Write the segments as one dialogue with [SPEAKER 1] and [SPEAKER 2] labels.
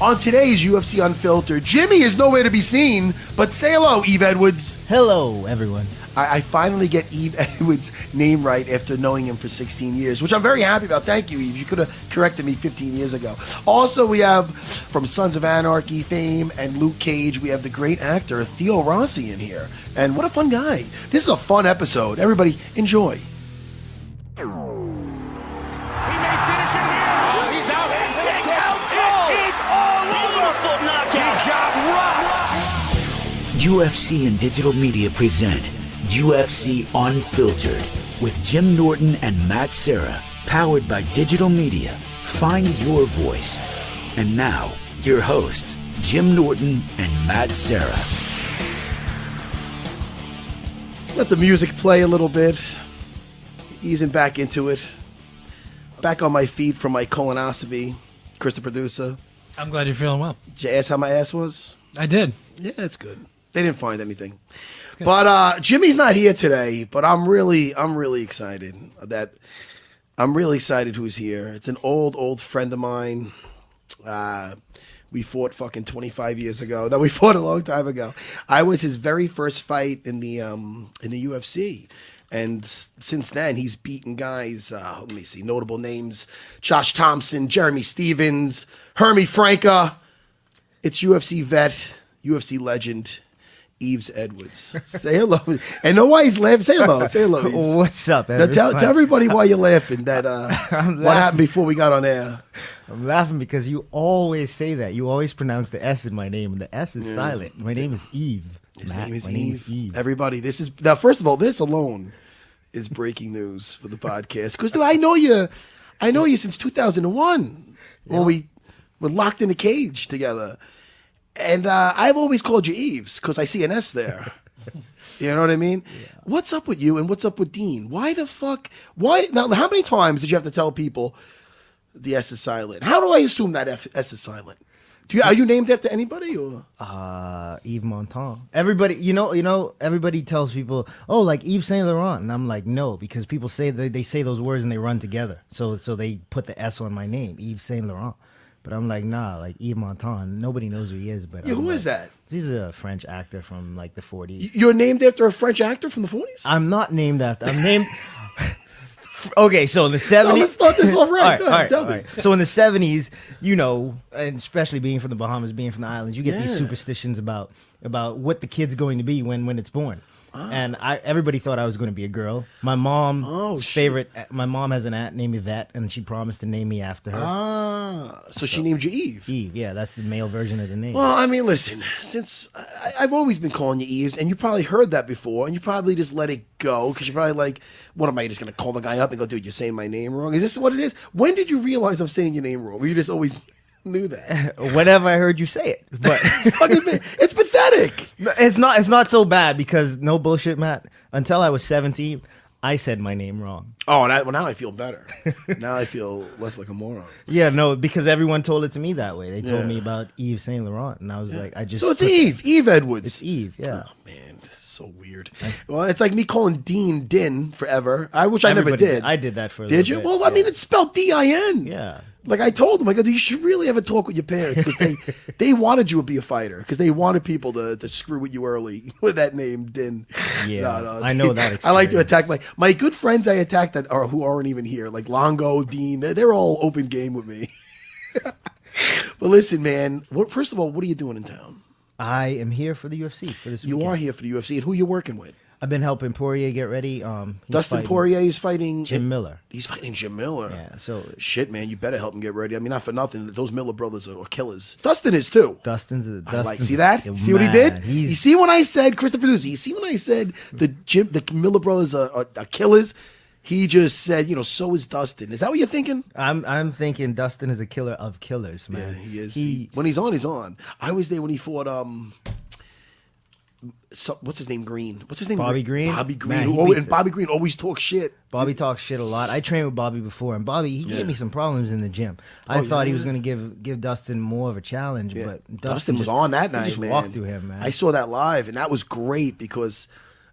[SPEAKER 1] On today's UFC Unfiltered, Jimmy is nowhere to be seen, but say hello, Yves Edwards.
[SPEAKER 2] Hello, everyone.
[SPEAKER 1] I finally get Yves Edwards' name right after knowing him for 16 years, which I'm very happy about. Thank you, Yves. You could have corrected me 15 years ago. Also, we have, from Sons of Anarchy fame and Luke Cage, we have the great actor Theo Rossi in here. And what a fun guy. This is a fun episode. Everybody, enjoy.
[SPEAKER 3] He may finish it here. Oh, he's out. It is all over. Knockout. He got rocked.
[SPEAKER 4] UFC and Digital Media present UFC Unfiltered with Jim Norton and Matt Serra, powered by Digital Media. Find your voice. And now, your hosts, Jim Norton and Matt Serra.
[SPEAKER 1] Let the music play a little bit. Easing back into it. Back on my feet from my colonoscopy. Chris, the producer.
[SPEAKER 5] I'm glad you're feeling well.
[SPEAKER 1] Did you ask how my ass was?
[SPEAKER 5] I did.
[SPEAKER 1] Yeah, it's good. They didn't find anything. But Jimmy's not here today, but I'm really excited who's here. It's an old friend of mine. We fought fucking 25 years ago. No, we fought a long time ago. I was his very first fight in the UFC. And since then, he's beaten guys, let me see, notable names, Josh Thompson, Jeremy Stevens, Hermie Franca. It's UFC vet, UFC legend, Yves Edwards. Say hello. And know why he's laughing? Say hello. Say hello, Yves.
[SPEAKER 2] What's up,
[SPEAKER 1] Now, tell everybody why you're laughing. That what happened before we got on air.
[SPEAKER 2] I'm laughing because you always say that. You always pronounce the S in my name, and the S is silent. My name is Yves.
[SPEAKER 1] His
[SPEAKER 2] Matt,
[SPEAKER 1] name is
[SPEAKER 2] my
[SPEAKER 1] Yves. Everybody, this is now. First of all, this alone is breaking news for the podcast because I know you since 2001 when we were locked in a cage together. And I've always called you Yves because I see an S there. You know what I mean? Yeah. What's up with you and what's up with Dean? Why the fuck? Why? Now, how many times did you have to tell people the S is silent? How do I assume that S is silent? Are you named after anybody or?
[SPEAKER 2] Yves Montand. Everybody, everybody tells people, oh, like Yves Saint Laurent, and I'm like, no, because people say they say those words and they run together, so they put the S on my name, Yves Saint Laurent. But I'm like, nah, like Yves Montand. Nobody knows who he is. But
[SPEAKER 1] yeah, who is that?
[SPEAKER 2] He's a French actor from like the 40s.
[SPEAKER 1] You're named after a French actor from the 40s?
[SPEAKER 2] I'm not named after. I'm named. Okay, so in the 70s.
[SPEAKER 1] No, let's start this off right.
[SPEAKER 2] All right. So in the 70s, and especially being from the Bahamas, being from the islands, you get these superstitions about what the kid's going to be when it's born. And everybody thought I was going to be a girl. My mom's favorite. My mom has an aunt named Yvette, and she promised to name me after her.
[SPEAKER 1] So she named you Yves.
[SPEAKER 2] Yves, yeah, that's the male version of the name.
[SPEAKER 1] Well, I mean, listen, since I've always been calling you Yves, and you probably heard that before, and you probably just let it go because you're probably like, "What am I just going to call the guy up and go, dude, you're saying my name wrong?" Is this what it is? When did you realize I'm saying your name wrong? Or you just always knew that?
[SPEAKER 2] Whenever I heard you say it, but
[SPEAKER 1] it's pathetic.
[SPEAKER 2] It's not so bad because no bullshit, Matt. Until I was 17, I said my name wrong.
[SPEAKER 1] Oh, now I feel better. Now I feel less like a moron.
[SPEAKER 2] Yeah, no, because everyone told it to me that way. They told me about Yves Saint Laurent, and I was like, I just.
[SPEAKER 1] So it's Yves Edwards.
[SPEAKER 2] It's Yves, yeah.
[SPEAKER 1] Oh man, this is so weird. Well, it's like me calling Dean Din forever. I wish I never did.
[SPEAKER 2] I did that for a
[SPEAKER 1] Did you?
[SPEAKER 2] bit.
[SPEAKER 1] Well, I mean, it's spelled D-I-N.
[SPEAKER 2] Yeah.
[SPEAKER 1] Like I told them, I go, you should really have a talk with your parents because they wanted you to be a fighter because they wanted people to screw with you early with that name, Din.
[SPEAKER 2] Yeah,
[SPEAKER 1] no,
[SPEAKER 2] I know that experience.
[SPEAKER 1] I like to attack my good friends I attack that are who aren't even here, like Longo, Dean. They're all open game with me. But listen, man, first of all, what are you doing in town?
[SPEAKER 2] I am here for the UFC for this weekend.
[SPEAKER 1] You are here for the UFC, and who are you working with?
[SPEAKER 2] I've been helping Poirier get ready.
[SPEAKER 1] Dustin Poirier is fighting
[SPEAKER 2] Jim Miller.
[SPEAKER 1] He's fighting Jim Miller.
[SPEAKER 2] Yeah, so
[SPEAKER 1] shit, man, you better help him get ready. I mean, not for nothing. Those Miller brothers are killers. Dustin is too.
[SPEAKER 2] Dustin's
[SPEAKER 1] see that? See what he did? You see when I said, Chris the producer? You see when I said the Miller brothers are killers? He just said, so is Dustin. Is that what you're thinking?
[SPEAKER 2] I'm thinking Dustin is a killer of killers, man.
[SPEAKER 1] Yeah, he is. When he's on, he's on. I was there when he fought. What's his name? Green. What's his name?
[SPEAKER 2] Bobby Green.
[SPEAKER 1] Bobby Green. Man, Bobby Green always talks shit.
[SPEAKER 2] Bobby talks shit a lot. I trained with Bobby before, and Bobby he gave me some problems in the gym. I thought he was going to give Dustin more of a challenge, but
[SPEAKER 1] Dustin was on that night,
[SPEAKER 2] just
[SPEAKER 1] man.
[SPEAKER 2] Walked through him, man.
[SPEAKER 1] I saw that live, and that was great because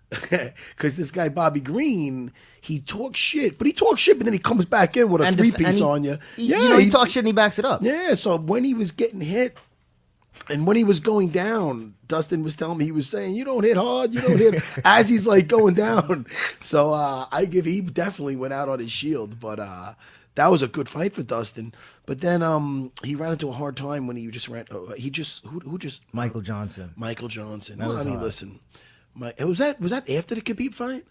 [SPEAKER 1] because this guy Bobby Green, he talks shit, but then he comes back in with a three-piece on you.
[SPEAKER 2] Yeah, he talks shit and he backs it up.
[SPEAKER 1] Yeah, so when he was getting hit and when he was going down, Dustin was telling me, he was saying, you don't hit hard, you don't hit, as he's like going down. So he definitely went out on his shield, but that was a good fight for Dustin. But then he ran into a hard time when he just ran.
[SPEAKER 2] Michael Johnson.
[SPEAKER 1] Michael Johnson.
[SPEAKER 2] That
[SPEAKER 1] Well,
[SPEAKER 2] was
[SPEAKER 1] I mean,
[SPEAKER 2] hard.
[SPEAKER 1] listen, was that after the Khabib fight?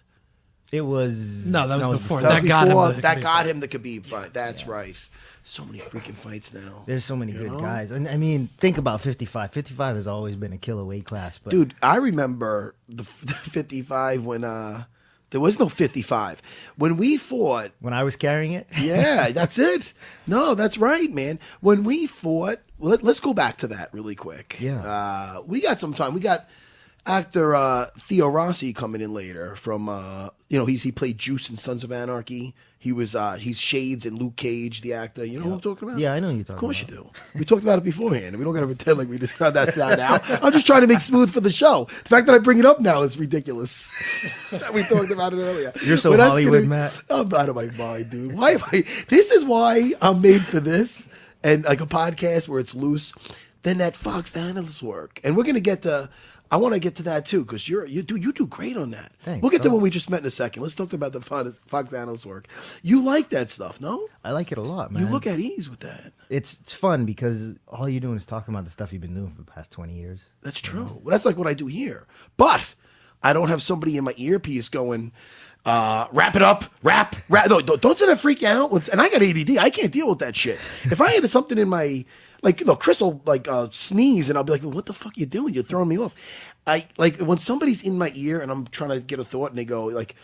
[SPEAKER 2] It was
[SPEAKER 5] No, that was before.
[SPEAKER 1] That
[SPEAKER 5] That
[SPEAKER 1] was
[SPEAKER 5] got him.
[SPEAKER 1] got him the Khabib fight. That's right. So many freaking fights now.
[SPEAKER 2] There's so many good guys. And I mean, think about 55. 55 has always been a killer weight class. But
[SPEAKER 1] Dude, I remember the 55 when there was no 55. When we fought,
[SPEAKER 2] when I was carrying it,
[SPEAKER 1] yeah, that's it. No, that's right, man. When we fought, let's go back to that really quick.
[SPEAKER 2] Yeah.
[SPEAKER 1] We got some time. We got actor Theo Rossi coming in later from he played Juice in Sons of Anarchy. He's Shades in Luke Cage, the actor. You know what I'm talking about?
[SPEAKER 2] yeah, I know who you're talking
[SPEAKER 1] Of course
[SPEAKER 2] about.
[SPEAKER 1] you do. We talked about it beforehand, and we don't got to pretend like we just found that out now. I'm just trying to make smooth for the show. The fact that I bring it up now is ridiculous. That we talked about it earlier.
[SPEAKER 2] You're so
[SPEAKER 1] But that's
[SPEAKER 2] Hollywood, Matt.
[SPEAKER 1] I'm out of my mind, dude. Why am I? This is why I'm made for this, and like a podcast where it's loose. Then that Fox analyst work, and we're gonna get to. I want to get to that too, because you do great on that.
[SPEAKER 2] Thanks,
[SPEAKER 1] we'll get to
[SPEAKER 2] bro.
[SPEAKER 1] when we just met in a second. Let's talk about the Fox analyst work. You like that stuff, no?
[SPEAKER 2] I like it a lot, man.
[SPEAKER 1] You look at ease with that.
[SPEAKER 2] It's fun because all you're doing is talking about the stuff you've been doing for the past 20 years.
[SPEAKER 1] That's true. Well, that's like what I do here. But I don't have somebody in my earpiece going, wrap it up, rap. No, don't let it freak you out. And I got ADD. I can't deal with that shit. If I had something in my, Chris will sneeze and I'll be like, well, what the fuck are you doing? You're throwing me off. I like when somebody's in my ear and I'm trying to get a thought and they go like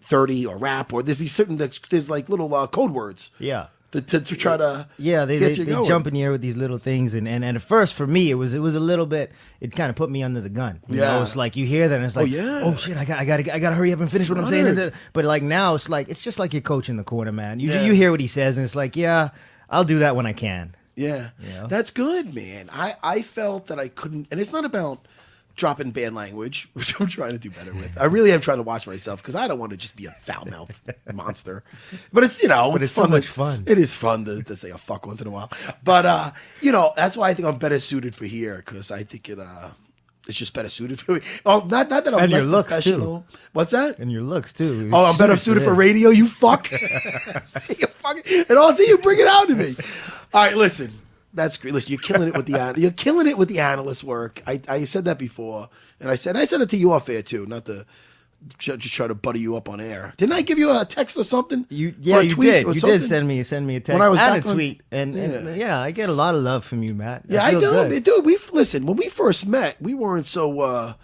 [SPEAKER 1] 30 or rap or there's these certain, there's like little code words.
[SPEAKER 2] Yeah.
[SPEAKER 1] To try to
[SPEAKER 2] they
[SPEAKER 1] get you going.
[SPEAKER 2] jump in the air with these little things and at first for me it was a little bit, it kind of put me under the gun. You know, it's like you hear that and it's like, oh shit, I gotta hurry up and finish what I'm saying. But like now it's just like you're coaching the corner, man. You hear what he says and it's like, yeah, I'll do that when I can.
[SPEAKER 1] Yeah, that's good, man. I felt that I couldn't, and it's not about dropping bad language, which I'm trying to do better with. I really am trying to watch myself because I don't want to just be a foul-mouthed monster. But it's, it's
[SPEAKER 2] so
[SPEAKER 1] fun
[SPEAKER 2] much fun.
[SPEAKER 1] It is fun to say a fuck once in a while. But, that's why I think I'm better suited for here because I think it's just better suited for me. Well, not that I'm
[SPEAKER 2] And
[SPEAKER 1] less
[SPEAKER 2] your looks,
[SPEAKER 1] professional.
[SPEAKER 2] too.
[SPEAKER 1] What's that?
[SPEAKER 2] And your looks too.
[SPEAKER 1] Oh, I'm better suited for radio, you fuck. And I'll see you bring it out to me. All right, listen. That's great. Listen, you're killing it with the analyst work. I said that before, and I said it to you off air too, not to just try to butter you up on air. Didn't I give you a text or something?
[SPEAKER 2] You
[SPEAKER 1] Or a
[SPEAKER 2] did.
[SPEAKER 1] tweet or
[SPEAKER 2] You
[SPEAKER 1] something?
[SPEAKER 2] did send me a text
[SPEAKER 1] When I was
[SPEAKER 2] and
[SPEAKER 1] back
[SPEAKER 2] a
[SPEAKER 1] on-
[SPEAKER 2] tweet, and I get a lot of love from you, Matt.
[SPEAKER 1] Yeah, I
[SPEAKER 2] feel
[SPEAKER 1] do.
[SPEAKER 2] good.
[SPEAKER 1] Dude, listen. When we first met, we weren't so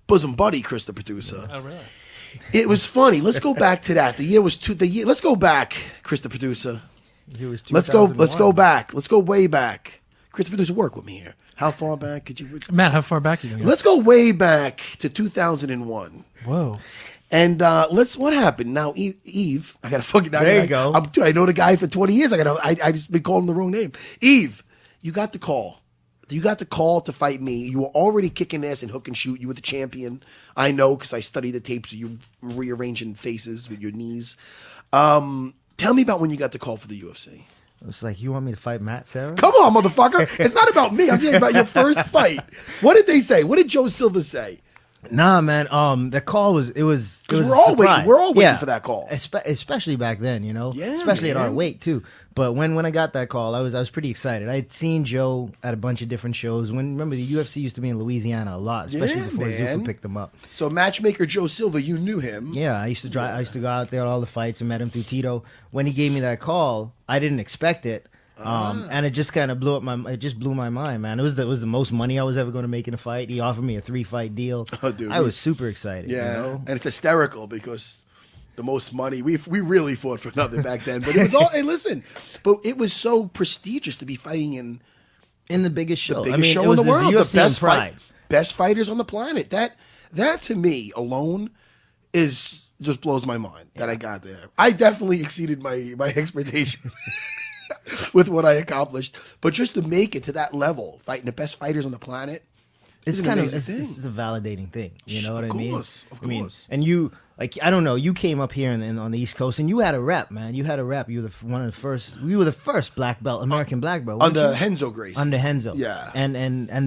[SPEAKER 1] bosom buddy, Chris, the producer.
[SPEAKER 5] Oh, really?
[SPEAKER 1] It was funny. Let's go back to that. Let's go back, Chris, the producer.
[SPEAKER 2] It was
[SPEAKER 1] Let's go
[SPEAKER 2] 2001.
[SPEAKER 1] back. Let's go way back. Chris, the producer, work with me here. How far back could you?
[SPEAKER 5] Matt, how far back are you going?
[SPEAKER 1] Let's go way back to 2001.
[SPEAKER 5] Whoa.
[SPEAKER 1] And what happened? Now, Yves, I gotta fucking.
[SPEAKER 2] There you go.
[SPEAKER 1] Dude, I know the guy for 20 years. I just been calling him the wrong name. Yves, you got the call. You got the call to fight me. You were already kicking ass and hook and shoot. You were the champion. I know because I studied the tapes of you rearranging faces with your knees. Tell me about when you got the call for the UFC.
[SPEAKER 2] It's like, you want me to fight Matt Serra?
[SPEAKER 1] Come on, motherfucker. It's not about me. I'm just about your first fight. What did they say? What did Joe Silva say?
[SPEAKER 2] Nah, man. The call was it was
[SPEAKER 1] Because
[SPEAKER 2] a
[SPEAKER 1] we're all waiting.
[SPEAKER 2] surprise.
[SPEAKER 1] We're all waiting for that call.
[SPEAKER 2] Especially back then,
[SPEAKER 1] Yeah,
[SPEAKER 2] especially at our
[SPEAKER 1] man.
[SPEAKER 2] weight too. But when I got that call, I was pretty excited. I had seen Joe at a bunch of different shows. Remember the UFC used to be in Louisiana a lot, especially
[SPEAKER 1] Yeah,
[SPEAKER 2] before
[SPEAKER 1] man.
[SPEAKER 2] Zuffa picked them up.
[SPEAKER 1] So matchmaker Joe Silva, you knew him.
[SPEAKER 2] Yeah, I used to drive. I used to go out there at all the fights and met him through Tito. When he gave me that call, I didn't expect it. And it just kind of blew my mind, man. It was the most money I was ever going to make in a fight. He offered me a 3-fight deal.
[SPEAKER 1] Oh, dude,
[SPEAKER 2] I was super excited.
[SPEAKER 1] Yeah, and it's hysterical because the most money we really fought for nothing back then. But it was all. Hey, listen, but it was so prestigious to be fighting in
[SPEAKER 2] the biggest show.
[SPEAKER 1] the biggest show
[SPEAKER 2] it was
[SPEAKER 1] in the world,
[SPEAKER 2] UFC
[SPEAKER 1] the best
[SPEAKER 2] pride.
[SPEAKER 1] best fighters on the planet. That to me alone is just blows my mind that I got there. I definitely exceeded my expectations. With what I accomplished, but just to make it to that level, fighting the best fighters on the planet,
[SPEAKER 2] It's
[SPEAKER 1] an
[SPEAKER 2] kind of
[SPEAKER 1] amazing thing.
[SPEAKER 2] it's a validating thing. You know what I mean?
[SPEAKER 1] Of course.
[SPEAKER 2] And you I don't know. You came up here and on the East Coast, and you had a rep, man. You had a rep. You were one of the first. You were the first black belt, American black belt
[SPEAKER 1] Under Renzo Gracie.
[SPEAKER 2] Under Renzo.
[SPEAKER 1] Yeah.
[SPEAKER 2] And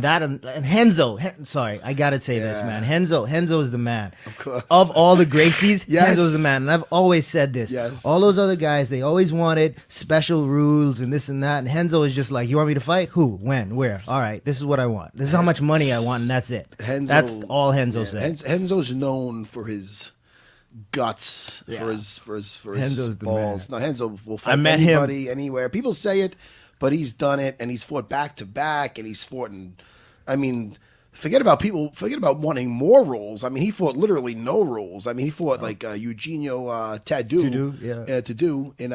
[SPEAKER 2] Renzo. Sorry, I gotta say this, man. Renzo is the man.
[SPEAKER 1] Of course.
[SPEAKER 2] Of all the Gracies,
[SPEAKER 1] Yes.
[SPEAKER 2] Renzo's the man. And I've always said this.
[SPEAKER 1] Yes.
[SPEAKER 2] All those other guys, they always wanted special rules and this and that. And Renzo is just like, you want me to fight? Who? When? Where? All right. This is what I want. This is how much money I want, and that's it. That's all Renzo said.
[SPEAKER 1] Renzo's known for his guts,
[SPEAKER 2] Yeah.
[SPEAKER 1] for his
[SPEAKER 2] Renzo's the
[SPEAKER 1] balls.
[SPEAKER 2] man.
[SPEAKER 1] No, Renzo will fight
[SPEAKER 2] I met
[SPEAKER 1] anybody, anywhere. People say it, but he's done it, and he's fought back to back, and he's fought in. I mean, forget about wanting more rules. I mean, he fought literally no rules. I mean, he fought like Eugenio Tadu in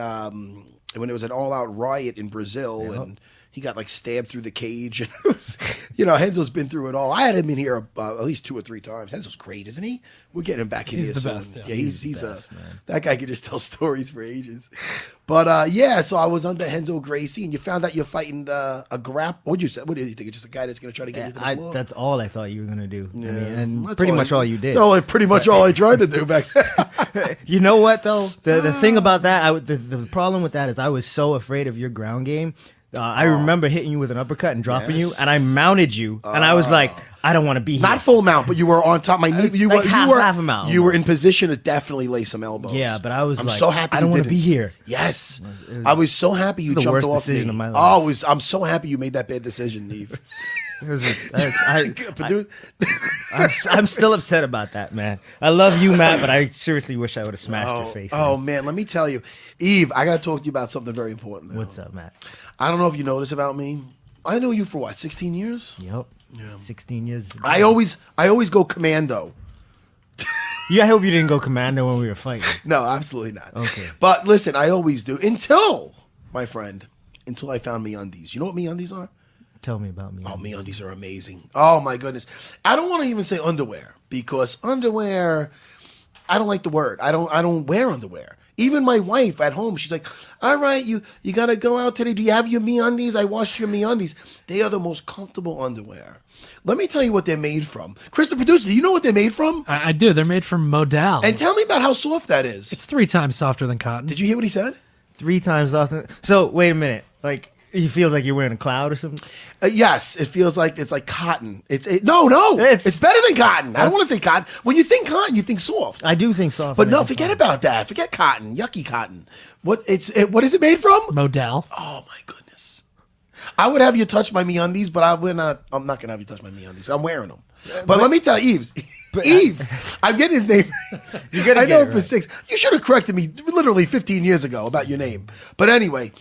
[SPEAKER 1] when it was an all-out riot in Brazil, and he got like stabbed through the cage. And it was, Renzo's been through it all. I had him in here at least 2 or 3 times. Renzo's great, isn't he? We're getting him back in
[SPEAKER 5] He's
[SPEAKER 1] here
[SPEAKER 5] the
[SPEAKER 1] soon.
[SPEAKER 5] best, yeah.
[SPEAKER 1] Yeah, he's
[SPEAKER 2] the
[SPEAKER 1] a
[SPEAKER 2] best, man.
[SPEAKER 1] that guy could just tell stories for ages. But so I was under Renzo Gracie, and you found out you're fighting a grap. What did you think? It's just a guy that's going to try to get you to the floor?
[SPEAKER 2] That's all I thought you were gonna do.
[SPEAKER 1] Yeah.
[SPEAKER 2] I mean, and
[SPEAKER 1] That's
[SPEAKER 2] pretty much all you did.
[SPEAKER 1] That's pretty much all I tried to do back then.
[SPEAKER 2] You know what though? The thing about that, the problem with that is I was so afraid of your ground game. I remember hitting you with an uppercut and dropping you,
[SPEAKER 1] Yes.
[SPEAKER 2] and I mounted you, and I was like, I don't want to be here.
[SPEAKER 1] Not full mount, but you were on top. My knee. You
[SPEAKER 2] like
[SPEAKER 1] were
[SPEAKER 2] half a mount
[SPEAKER 1] You were in
[SPEAKER 2] almost.
[SPEAKER 1] position to definitely lay some elbows.
[SPEAKER 2] Yeah, but I'm like,
[SPEAKER 1] so happy
[SPEAKER 2] I don't
[SPEAKER 1] you
[SPEAKER 2] want to
[SPEAKER 1] didn't.
[SPEAKER 2] be here.
[SPEAKER 1] Yes, I was so happy you
[SPEAKER 2] the
[SPEAKER 1] jumped
[SPEAKER 2] worst
[SPEAKER 1] off
[SPEAKER 2] decision
[SPEAKER 1] me.
[SPEAKER 2] of my life.
[SPEAKER 1] Oh, I'm so happy you made that bad decision, Yves.
[SPEAKER 2] I'm still upset about that, man. I love you, Matt, but I seriously wish I would have smashed your face.
[SPEAKER 1] Oh man, let me tell you, Yves, I got to talk to you about something very important. Now.
[SPEAKER 2] What's up, Matt?
[SPEAKER 1] I don't know if you know this about me. I know you for what, 16 years?
[SPEAKER 2] Yep. 16 years.
[SPEAKER 1] I always go commando.
[SPEAKER 2] Yeah, I hope you didn't go commando when we were fighting.
[SPEAKER 1] No, absolutely not.
[SPEAKER 2] Okay.
[SPEAKER 1] But listen, I always do until I found MeUndies. You know what MeUndies are?
[SPEAKER 2] Tell me about me.
[SPEAKER 1] Oh, MeUndies are amazing. Oh my goodness. I don't want to even say underwear because underwear, I don't like the word. I don't wear underwear. Even my wife at home, she's like, all right, you got to go out today. Do you have your MeUndies? I washed your MeUndies. They are the most comfortable underwear. Let me tell you what they're made from. Chris, the producer, do you know what they're made from?
[SPEAKER 5] I do. They're made from modal.
[SPEAKER 1] And tell me about how soft that is.
[SPEAKER 5] It's 3 times softer than cotton.
[SPEAKER 1] Did you hear what he said?
[SPEAKER 2] 3 times often. So wait a minute. Like he feels like you're wearing a cloud or something.
[SPEAKER 1] Yes, it feels like it's like cotton. No, it's better than cotton. I don't want to say cotton. When you think cotton, you think soft.
[SPEAKER 2] I do think soft.
[SPEAKER 1] But no, forget about that. Forget cotton, yucky cotton. What is it made from?
[SPEAKER 5] Modal.
[SPEAKER 1] Oh my goodness! I would have you touch my MeUndies, but I'm not gonna have you touch my MeUndies. I'm wearing them. But let me tell you, Yves, I'm getting his name. I know it for 6. You should have corrected me literally 15 years ago about your name. But anyway,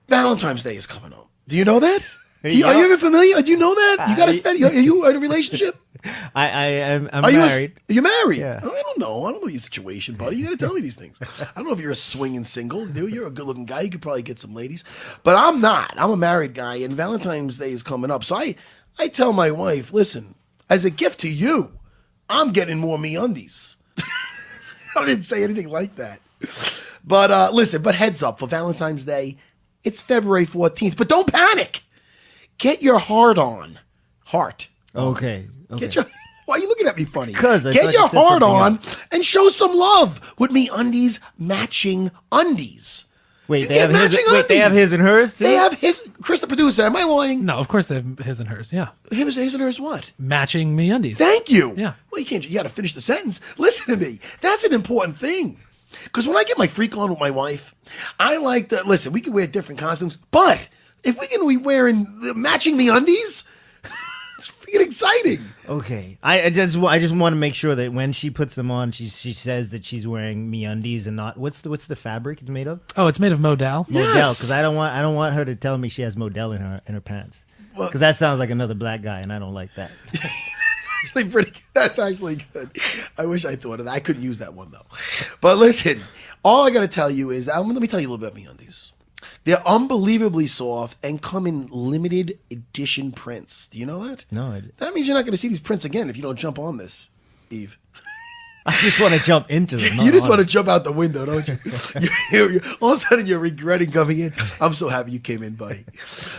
[SPEAKER 1] Valentine's Day is coming up. Do you know that? Are you ever familiar? Do you know that? You got to study. Are you in a relationship?
[SPEAKER 2] I'm
[SPEAKER 1] Are you
[SPEAKER 2] married.
[SPEAKER 1] You're married?
[SPEAKER 2] Yeah.
[SPEAKER 1] Oh, I don't know your situation, buddy. You got to tell me these things. I don't know if you're a swinging single. Dude, you're a good-looking guy. You could probably get some ladies. But I'm not. I'm a married guy, and Valentine's Day is coming up. So I tell my wife, listen, as a gift to you, I'm getting more MeUndies. I didn't say anything like that. But listen, heads up, for Valentine's Day, it's February 14th. But don't panic. Get your heart on.
[SPEAKER 2] Okay.
[SPEAKER 1] Why are you looking at me funny?
[SPEAKER 2] 'Cause I
[SPEAKER 1] get
[SPEAKER 2] thought
[SPEAKER 1] your
[SPEAKER 2] you said
[SPEAKER 1] heart
[SPEAKER 2] something
[SPEAKER 1] on
[SPEAKER 2] else.
[SPEAKER 1] and show some love with MeUndies matching undies.
[SPEAKER 2] Wait,
[SPEAKER 1] You
[SPEAKER 2] they
[SPEAKER 1] get
[SPEAKER 2] have his.
[SPEAKER 1] matching
[SPEAKER 2] Wait, they have
[SPEAKER 1] undies.
[SPEAKER 2] his and hers too.
[SPEAKER 1] They have his. Chris, the producer, am I lying?
[SPEAKER 5] No, of course they have his and hers. Yeah.
[SPEAKER 1] His and hers what?
[SPEAKER 5] Matching MeUndies.
[SPEAKER 1] Thank you.
[SPEAKER 5] Yeah.
[SPEAKER 1] Well, you got to finish the sentence. Listen to me. That's an important thing. Because when I get my freak on with my wife, I like to, listen, we can wear different costumes, but if we can be wearing the matching MeUndies, it's freaking exciting.
[SPEAKER 2] Okay, I just want to make sure that when she puts them on, she says that she's wearing MeUndies and not what's the fabric it's made of?
[SPEAKER 5] Oh, it's made of modal.
[SPEAKER 1] Yeah.
[SPEAKER 2] Model,
[SPEAKER 1] Yes.
[SPEAKER 2] because I don't want her to tell me she has model in her pants.
[SPEAKER 1] Well-
[SPEAKER 2] Because that sounds like another black guy, and I don't like that.
[SPEAKER 1] That's actually good. I wish I thought of that. I couldn't use that one, though. But listen, all I got to tell you is, let me tell you a little bit about MeUndies. They're unbelievably soft and come in limited edition prints. Do you know that?
[SPEAKER 2] No, I did.
[SPEAKER 1] That means you're not going to see these prints again if you don't jump on this, Yves.
[SPEAKER 2] I just want to jump into them.
[SPEAKER 1] You just want to jump out the window, don't you? All of a sudden, you're regretting coming in. I'm so happy you came in, buddy.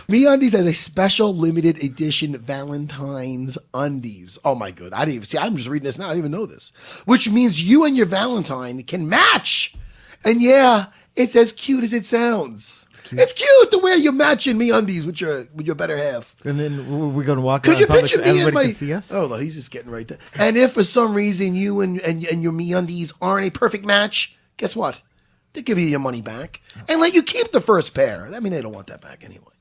[SPEAKER 1] MeUndies has a special limited edition Valentine's undies. Oh my god, I didn't even see. I'm just reading this now. I didn't even know this, which means you and your Valentine can match. And yeah, it's as cute as it sounds. It's cute to wear your matching MeUndies with your better half.
[SPEAKER 2] And then we're going to walk
[SPEAKER 1] Could
[SPEAKER 2] around
[SPEAKER 1] you
[SPEAKER 2] public
[SPEAKER 1] picture
[SPEAKER 2] so
[SPEAKER 1] me in
[SPEAKER 2] everybody
[SPEAKER 1] my?
[SPEAKER 2] can see us.
[SPEAKER 1] Oh no, he's just getting right there. And if for some reason you and your MeUndies aren't a perfect match, guess what? They'll give you your money back and let you keep the first pair. I mean, they don't want that back anyway.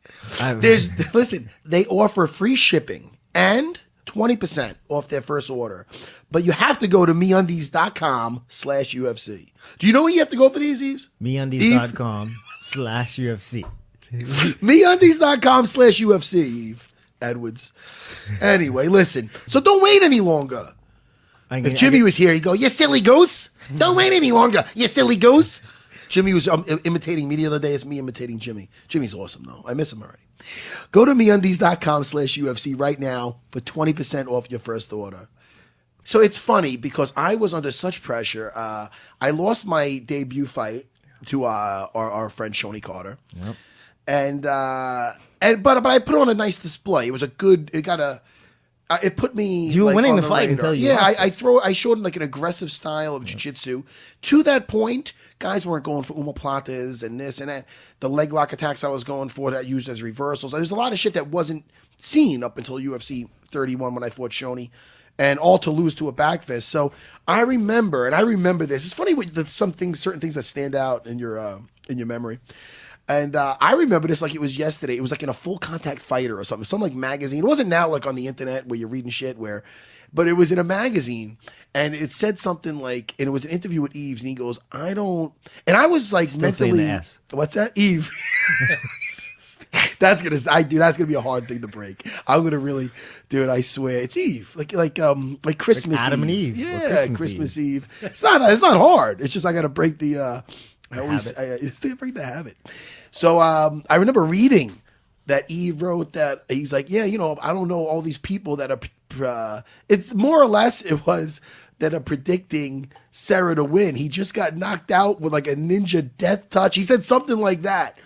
[SPEAKER 1] Listen, they offer free shipping and 20% off their first order, but you have to go to MeUndies.com/UFC. Do you know where you have to go for these, Yves?
[SPEAKER 2] MeUndies.com/UFC.
[SPEAKER 1] MeUndies.com/UFC, Yves Edwards. Anyway, listen. So don't wait any longer. If Jimmy was here, he'd go, "You silly goose! Don't wait any longer, you silly goose!" Jimmy was imitating me the other day. It's me imitating Jimmy. Jimmy's awesome, though. I miss him already. Go to MeUndies.com/UFC right now for 20% off your first order. So it's funny because I was under such pressure. I lost my debut fight to our friend Shoney Carter.
[SPEAKER 2] Yep.
[SPEAKER 1] But I put on a nice display. It was a good. It put me.
[SPEAKER 2] You were winning the fight
[SPEAKER 1] radar.
[SPEAKER 2] until you.
[SPEAKER 1] Yeah,
[SPEAKER 2] lost.
[SPEAKER 1] I showed like an aggressive style of jiu-jitsu. To that point, guys weren't going for omoplatas and this and that. The leg lock attacks I was going for that I used as reversals. There's a lot of shit that wasn't seen up until UFC 31 when I fought Shoney. And all to lose to a back fist. So I remember this. It's funny with certain things that stand out in your memory. And I remember this like it was yesterday. It was like in a Full Contact Fighter or something. Some like magazine. It wasn't now like on the internet where you're reading shit but it was in a magazine. And it said something like, and it was an interview with Yves, and he goes, I was like
[SPEAKER 2] Still
[SPEAKER 1] mentally.
[SPEAKER 2] saying the S.
[SPEAKER 1] What's that? Yves. That's gonna be a hard thing to break. I'm gonna really do it. I swear, it's Eve, like Christmas,
[SPEAKER 2] like Adam
[SPEAKER 1] Eve.
[SPEAKER 2] and Eve.
[SPEAKER 1] Yeah, Christmas Eve. It's not hard. It's just I gotta break I break the habit. So I remember reading that Eve wrote that he's like, yeah, I don't know all these people that are. It's more or less it was that are predicting Serra to win. He just got knocked out with like a ninja death touch. He said something like that.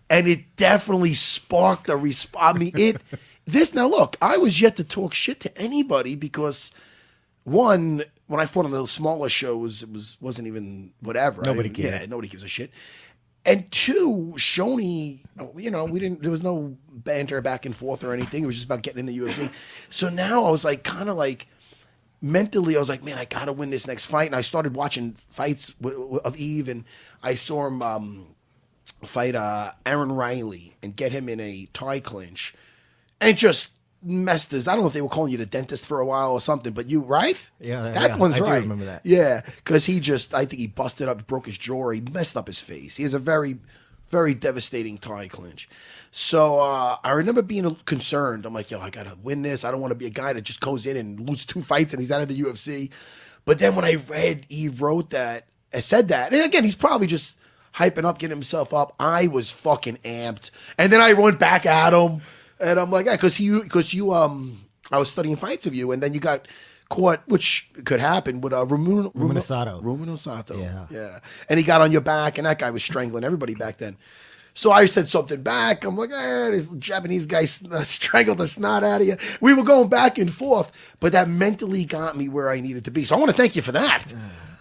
[SPEAKER 1] And it definitely sparked a response. I mean, now look, I was yet to talk shit to anybody because one, when I fought on the smaller shows, wasn't even whatever.
[SPEAKER 2] Nobody cared.
[SPEAKER 1] Yeah, nobody gives a shit. And two, Shoney, there was no banter back and forth or anything. It was just about getting in the UFC. So now I was like, kind of like, mentally, I was like, man, I got to win this next fight. And I started watching fights of Eve, and I saw him fight Aaron Riley and get him in a tie clinch and just messed his. I don't know if they were calling you the dentist for a while or something, but you, right?
[SPEAKER 2] Yeah,
[SPEAKER 1] that one's
[SPEAKER 2] I
[SPEAKER 1] right.
[SPEAKER 2] do remember that.
[SPEAKER 1] Yeah, because I think he busted up, broke his jaw, he messed up his face. He has a very, very devastating tie clinch. So I remember being concerned. I'm like, I got to win this. I don't want to be a guy that just goes in and loses 2 fights and he's out of the UFC. But then when I read he wrote that, I said that, and again, he's probably just hyping up, getting himself up. I was fucking amped. And then I went back at him. And I'm like, yeah, because you I was studying fights of you, and then you got caught, which could happen with
[SPEAKER 2] Ruben Sato.
[SPEAKER 1] Yeah. And he got on your back, and that guy was strangling everybody back then. So I said something back. I'm like, this Japanese guy strangled the snot out of you. We were going back and forth, but that mentally got me where I needed to be. So I want to thank you for that.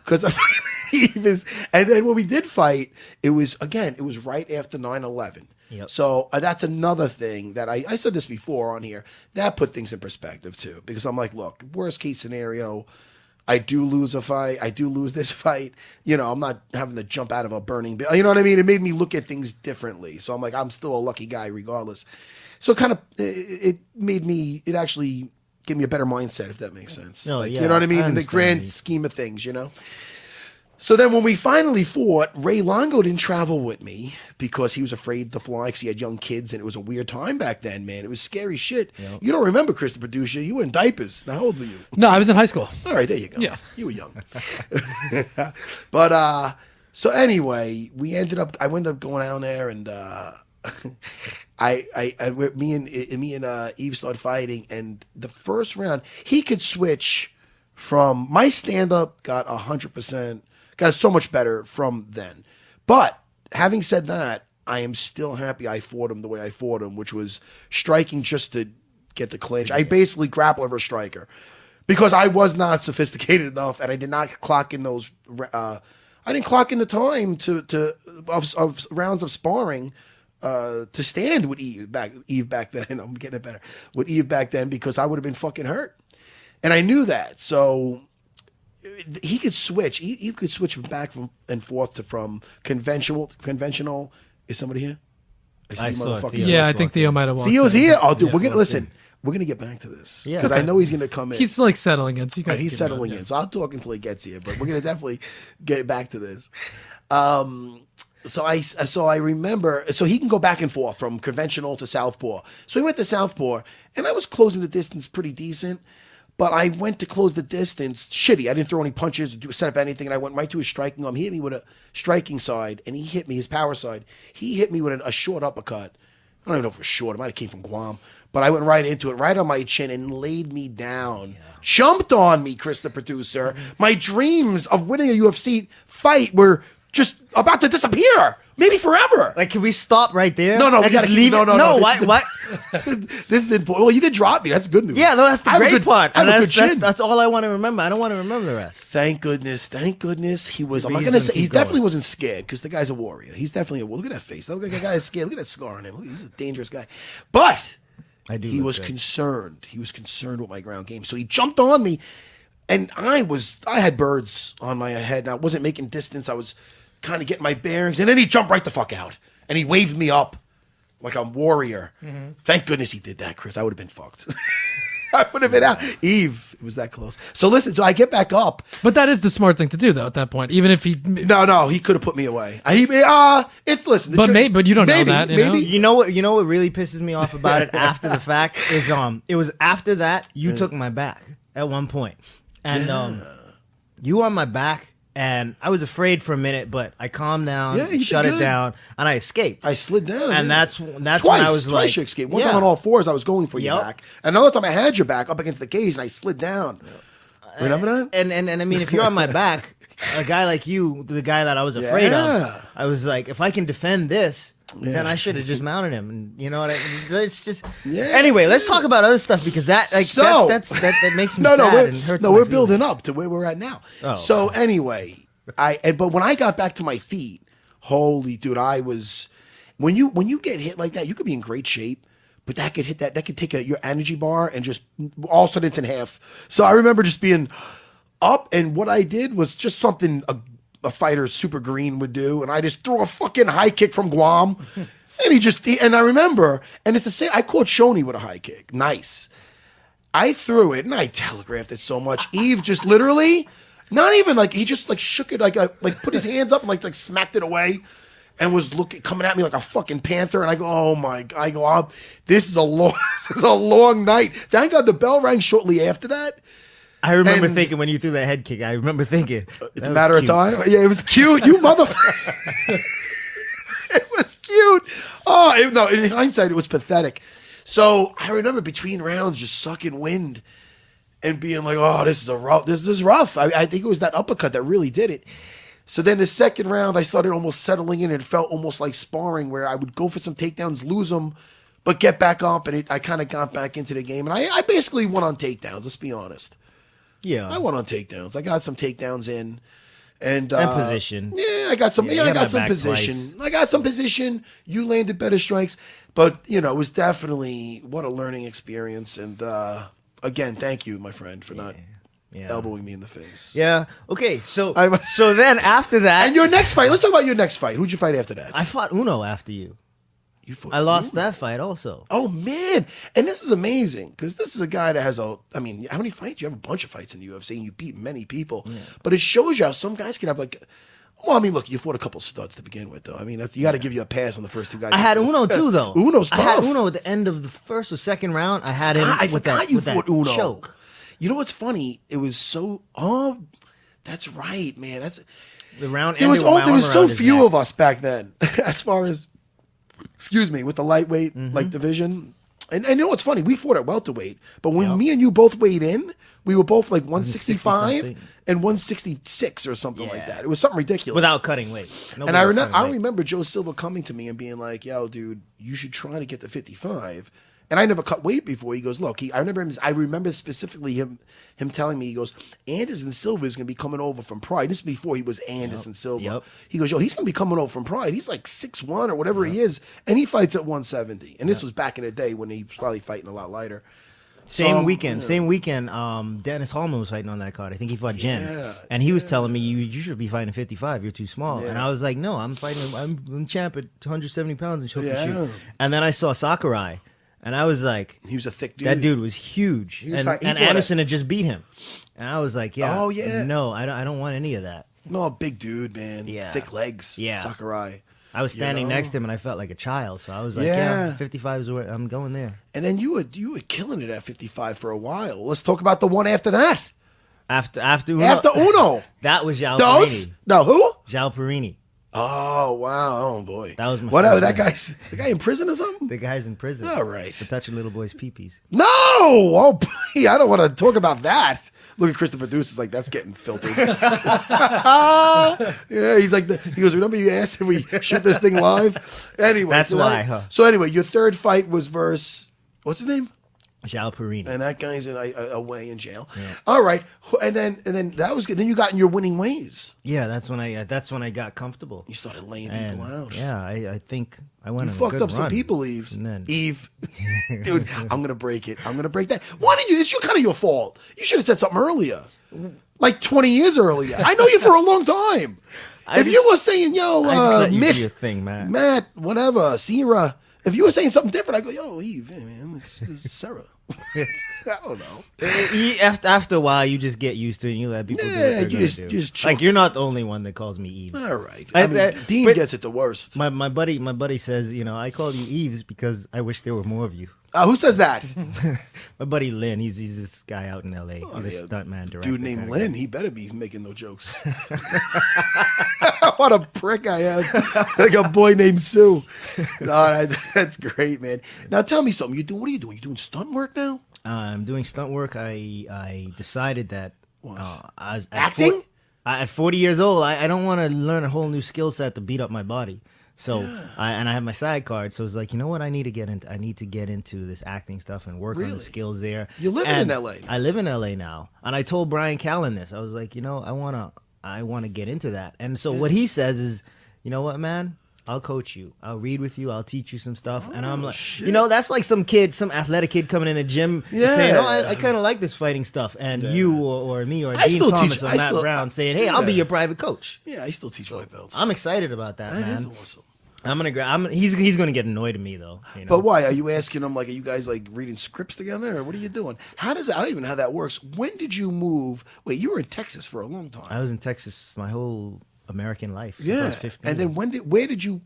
[SPEAKER 1] Because and then when we did fight, it was right after 9/11.
[SPEAKER 2] Yep.
[SPEAKER 1] So that's another thing that I said this before on here. That put things in perspective too, because I'm like, look, worst case scenario, I do lose a fight. I do lose this fight. I'm not having to jump out of a burning building. You know what I mean? It made me look at things differently. So I'm like, I'm still a lucky guy regardless. So kind of it actually gave me a better mindset, if that makes sense.
[SPEAKER 2] No, yeah,
[SPEAKER 1] you know what I mean?
[SPEAKER 2] I
[SPEAKER 1] In the grand
[SPEAKER 2] understand.
[SPEAKER 1] scheme of things, So then when we finally fought, Ray Longo didn't travel with me because he was afraid to fly because he had young kids, and it was a weird time back then, man. It was scary shit.
[SPEAKER 2] Yep.
[SPEAKER 1] You don't remember, Chris the producer. You were in diapers. Now, how old were you?
[SPEAKER 5] No, I was in high school.
[SPEAKER 1] All right, there you go.
[SPEAKER 5] Yeah.
[SPEAKER 1] You were young. But so anyway, I ended up going down there, and me and Yves started fighting, and the first round he could switch from my stand-up got 100%, got so much better from then. But having said that, I am still happy I fought him the way I fought him, which was striking just to get the clinch. I basically grapple over a striker because I was not sophisticated enough, and I did not clock in those. I didn't clock in the time of rounds of sparring to stand with Yves back then. I'm getting it better with Yves back then because I would have been fucking hurt, and I knew that. So he could switch. Yves could switch back and forth from conventional. Is somebody here?
[SPEAKER 2] I
[SPEAKER 1] you
[SPEAKER 2] saw
[SPEAKER 1] motherfuckers.
[SPEAKER 2] Theo.
[SPEAKER 5] Yeah, I think Theo might have walked
[SPEAKER 1] Theo's
[SPEAKER 5] in.
[SPEAKER 1] here. Oh, dude,
[SPEAKER 2] Yes,
[SPEAKER 1] we're gonna
[SPEAKER 2] walked
[SPEAKER 1] listen. We're gonna get back to this
[SPEAKER 2] Yeah.
[SPEAKER 1] because I know he's gonna come in.
[SPEAKER 5] He's like settling in. So you guys
[SPEAKER 1] He's
[SPEAKER 5] keep
[SPEAKER 1] settling
[SPEAKER 5] going,
[SPEAKER 1] in, so I'll talk until he gets here. But we're gonna definitely get back to this. So I remember. So he can go back and forth from conventional to southpaw. So he went to southpaw, and I was closing the distance pretty decent. But I went to close the distance shitty. I didn't throw any punches, set up anything, and I went right to his striking arm. He hit me with a striking side, and he hit me his power side. He hit me with a short uppercut. I don't even know if it was short. It might have came from Guam. But I went right into it, right on my chin, and laid me down. Jumped on me, Chris, the producer. My dreams of winning a UFC fight were just about to disappear. Maybe forever.
[SPEAKER 2] Like, can we stop right there?
[SPEAKER 1] No,
[SPEAKER 2] and
[SPEAKER 1] we gotta
[SPEAKER 2] just leave
[SPEAKER 1] keep,
[SPEAKER 2] it?
[SPEAKER 1] no.
[SPEAKER 2] Why?
[SPEAKER 1] This is important. Well, you did drop me. That's good news.
[SPEAKER 2] Yeah, no, that's the
[SPEAKER 1] I have a
[SPEAKER 2] great
[SPEAKER 1] good-
[SPEAKER 2] part.
[SPEAKER 1] I have
[SPEAKER 2] And
[SPEAKER 1] a good chin.
[SPEAKER 2] that's all I want to remember. I don't want to remember the rest.
[SPEAKER 1] Thank goodness he was. I'm not
[SPEAKER 2] He's
[SPEAKER 1] gonna
[SPEAKER 2] gonna
[SPEAKER 1] say
[SPEAKER 2] keep
[SPEAKER 1] he definitely
[SPEAKER 2] going.
[SPEAKER 1] wasn't scared because the guy's a warrior. He's definitely a. Look at that face. Look at that guy is scared. Look at that scar on him. Look, he's a dangerous guy. But
[SPEAKER 2] I do.
[SPEAKER 1] he
[SPEAKER 2] look
[SPEAKER 1] was
[SPEAKER 2] good.
[SPEAKER 1] concerned. He was concerned with my ground game. So he jumped on me, and I had birds on my head, and I wasn't making distance. I was kind of getting my bearings, and then he jumped right the fuck out, and he waved me up like a warrior. Thank goodness he did that, Chris. I would have been fucked. I would have been out. Yves, it was that close. So listen, so I get back up.
[SPEAKER 5] But that is the smart thing to do, though. At that point, even if he,
[SPEAKER 1] No, he could have put me away. Listen. the
[SPEAKER 5] But
[SPEAKER 1] trick-
[SPEAKER 5] but you don't know
[SPEAKER 1] maybe,
[SPEAKER 5] that. You know?
[SPEAKER 1] maybe.
[SPEAKER 2] You know what really pisses me off about it after the fact is it was after that you took my back at one point. And you on my back, and I was afraid for a minute, but I calmed down,
[SPEAKER 1] Yeah, you did
[SPEAKER 2] shut it
[SPEAKER 1] good.
[SPEAKER 2] down, and I escaped.
[SPEAKER 1] I slid down.
[SPEAKER 2] and
[SPEAKER 1] yeah.
[SPEAKER 2] that's
[SPEAKER 1] twice,
[SPEAKER 2] when I was like,
[SPEAKER 1] you escaped. One
[SPEAKER 2] yeah.
[SPEAKER 1] time on all fours, I was going for your
[SPEAKER 2] Yep.
[SPEAKER 1] back. Another time, I had your back up against the cage, and I slid down. Remember that?
[SPEAKER 2] And I mean, if you're on my back, a guy like you, the guy that I was afraid
[SPEAKER 1] Yeah.
[SPEAKER 2] of, I was like, if I can defend this, then I should have just mounted him. And you know what? It's just.
[SPEAKER 1] Yeah.
[SPEAKER 2] Anyway, let's talk about other stuff because that that makes me sad and hurts. my
[SPEAKER 1] we're
[SPEAKER 2] feelings.
[SPEAKER 1] building up to where we're at now.
[SPEAKER 2] Oh,
[SPEAKER 1] so anyway, but when I got back to my feet, holy dude, I was when you get hit like that, you could be in great shape. But that could take your energy bar and just all of a sudden it's in half. So I remember just being up, and what I did was just something a fighter super green would do, and I just threw a fucking high kick from Guam, and I remember, and it's the same. I caught Shoney with a high kick, nice. I threw it, and I telegraphed it so much. Yves just literally, not even like he just like shook it like put his hands up and like smacked it away. And was coming at me like a fucking panther, and I go, "Oh my god!" I go, "This is a long night." Thank God the bell rang shortly after that.
[SPEAKER 2] I remember
[SPEAKER 1] And-
[SPEAKER 2] thinking when you threw that head kick. I remember thinking
[SPEAKER 1] It's a matter of time. Yeah, it was cute. You motherfucker. It was cute. Oh, no. In hindsight, it was pathetic. So I remember between rounds just sucking wind and being like, "Oh, this is rough." I think it was that uppercut that really did it. So then the second round, I started almost settling in. It felt almost like sparring where I would go for some takedowns, lose them, but get back up. And I kind of got back into the game. And I basically won on takedowns, let's be honest.
[SPEAKER 2] Yeah,
[SPEAKER 1] I won on takedowns. I got some takedowns in. And
[SPEAKER 2] position.
[SPEAKER 1] Yeah, I got some.
[SPEAKER 2] Yeah,
[SPEAKER 1] Yeah,
[SPEAKER 2] you
[SPEAKER 1] I
[SPEAKER 2] had my
[SPEAKER 1] got some
[SPEAKER 2] back
[SPEAKER 1] position.
[SPEAKER 2] twice.
[SPEAKER 1] I got some position. You landed better strikes, but it was definitely what a learning experience. And again, thank you, my friend, for not elbowing me in the face.
[SPEAKER 2] Yeah. Okay. So
[SPEAKER 1] I'm-
[SPEAKER 2] so then after that,
[SPEAKER 1] And your next fight. Let's talk about your next fight. Who'd you fight after that?
[SPEAKER 2] I fought Uno after you.
[SPEAKER 1] You fought
[SPEAKER 2] I lost
[SPEAKER 1] Uno.
[SPEAKER 2] that fight also.
[SPEAKER 1] Oh man! And this is amazing because this is a guy that has how many fights? You have a bunch of fights in the UFC, and you beat many people. But it shows you how some guys can have look, you fought a couple studs to begin with, though. I mean, you got to give you a pass on the first two guys.
[SPEAKER 2] I had Uno too, though.
[SPEAKER 1] Uno's
[SPEAKER 2] I had
[SPEAKER 1] tough.
[SPEAKER 2] Uno at the end of the first or second round. I had him
[SPEAKER 1] I
[SPEAKER 2] with
[SPEAKER 1] forgot
[SPEAKER 2] that,
[SPEAKER 1] you
[SPEAKER 2] with that
[SPEAKER 1] fought Uno.
[SPEAKER 2] choke.
[SPEAKER 1] You know what's funny? It was so. Oh, that's right, man.
[SPEAKER 2] The round
[SPEAKER 1] There was
[SPEAKER 2] ended with my
[SPEAKER 1] there was
[SPEAKER 2] arm
[SPEAKER 1] so
[SPEAKER 2] around his
[SPEAKER 1] few
[SPEAKER 2] neck.
[SPEAKER 1] of us back then, as far as, excuse me, with the lightweight
[SPEAKER 2] Mm-hmm.
[SPEAKER 1] like division. And you know what's funny? We fought at welterweight, but when me and you both weighed in, we were both like 165 and 166 or something like that. It was something ridiculous.
[SPEAKER 2] Without cutting weight.
[SPEAKER 1] And I remember Joe Silva coming to me and being like, "Yo, dude, you should try to get to 55." And I never cut weight before. He goes, "Look, I remember specifically him telling me, he goes, Anderson Silva is going to be coming over from Pride." This is before he was Anderson Silva.
[SPEAKER 2] Yep.
[SPEAKER 1] He goes, "Yo, he's going to be coming over from Pride. He's like 6'1" or whatever he is, and he fights at 170." And this was back in the day when he was probably fighting a lot lighter.
[SPEAKER 2] Same weekend, Dennis Hallman was fighting on that card. I think he fought Jens, and he was telling me, you should be fighting 55. You're too small. And I was like, no, I'm fighting. I'm champ at 170 pounds and shoot. And then I saw Sakurai, and I was like,
[SPEAKER 1] he was a thick dude.
[SPEAKER 2] That dude was huge, and Anderson had just beat him, and I was like, no, I don't want any of that.
[SPEAKER 1] No, big dude, man.
[SPEAKER 2] Yeah.
[SPEAKER 1] Thick legs.
[SPEAKER 2] Yeah.
[SPEAKER 1] Sakurai.
[SPEAKER 2] I was standing next to him, and I felt like a child. So I was like, 55 is where I'm going there.
[SPEAKER 1] And then you were killing it at 55 for a while. Let's talk about the one after that.
[SPEAKER 2] After Uno.
[SPEAKER 1] After Uno.
[SPEAKER 2] That was João
[SPEAKER 1] Dos?
[SPEAKER 2] Perini.
[SPEAKER 1] No, who?
[SPEAKER 2] João Perini.
[SPEAKER 1] Oh, wow. Oh, boy.
[SPEAKER 2] That was my
[SPEAKER 1] whatever.
[SPEAKER 2] first
[SPEAKER 1] The guy in prison or something?
[SPEAKER 2] The guy's in prison.
[SPEAKER 1] All right.
[SPEAKER 2] For touching little boys' peepees.
[SPEAKER 1] No! Oh, boy. I don't want to talk about that. Look at Chris, the producer's like, that's getting filtered. Yeah, he's like, he goes, remember you asked if we shoot this thing live? Anyway.
[SPEAKER 2] That's why, huh?
[SPEAKER 1] So anyway, your third fight was versus, what's his name?
[SPEAKER 2] João Perini.
[SPEAKER 1] And that guy's away in jail. Yeah. All right. And then that was good. Then you got in your winning ways.
[SPEAKER 2] Yeah, that's when I got comfortable.
[SPEAKER 1] You started laying people out.
[SPEAKER 2] Yeah, I think I went on a
[SPEAKER 1] fucked
[SPEAKER 2] good
[SPEAKER 1] up some
[SPEAKER 2] run.
[SPEAKER 1] people, Yves.
[SPEAKER 2] And then,
[SPEAKER 1] Yves. Dude, I'm going to break it. I'm going to break that. Why did you? It's kind of your fault. You should have said something earlier. Like 20 years earlier. I know you for a long time. If you were saying, Mitch,
[SPEAKER 2] do your thing, man.
[SPEAKER 1] Matt, whatever, Serra. If you were saying something different, I go, yo, Yves, hey, man, it's Serra. I don't know.
[SPEAKER 2] After a while, you just get used to it and you let people do what they're
[SPEAKER 1] you just
[SPEAKER 2] like, you're not the only one that calls me Yves.
[SPEAKER 1] All right. I mean, Dean gets it the worst.
[SPEAKER 2] My buddy says, I call you Yves because I wish there were more of you.
[SPEAKER 1] Who says that?
[SPEAKER 2] My buddy Lynn, he's this guy out in L.A. He's a stuntman director.
[SPEAKER 1] Dude named Lynn, he better be making no jokes. What a prick I am. Like a boy named Sue. That's great, man. Now tell me something. What are you doing? You doing stunt work now?
[SPEAKER 2] I'm doing stunt work. I decided that
[SPEAKER 1] acting?
[SPEAKER 2] At 40 years old, I don't want to learn a whole new skill set to beat up my body. So I have my SAG card, so it's like, you know what, I need to get into this acting stuff and work on the skills there.
[SPEAKER 1] You're living in LA.
[SPEAKER 2] I live in LA now, and I told Brian Callen this. I was like, I want to get into that. And so what he says is, you know what, man, I'll coach you. I'll read with you. I'll teach you some stuff. And I'm like, that's like some athletic kid coming in the gym saying, I kind of like this fighting stuff. And you or me or Dean Thomas or Matt Brown saying, hey, I'll be your private coach.
[SPEAKER 1] Yeah, I still teach white belts.
[SPEAKER 2] I'm excited about that, man.
[SPEAKER 1] That is awesome.
[SPEAKER 2] He's gonna get annoyed at me though.
[SPEAKER 1] But why? Are you asking him, like, are you guys like reading scripts together, or what are you doing? I don't even know how that works. When did you move? Wait, you were in Texas for a long time.
[SPEAKER 2] I was in Texas my whole American life.
[SPEAKER 1] Yeah.
[SPEAKER 2] I was 15.
[SPEAKER 1] And then when did you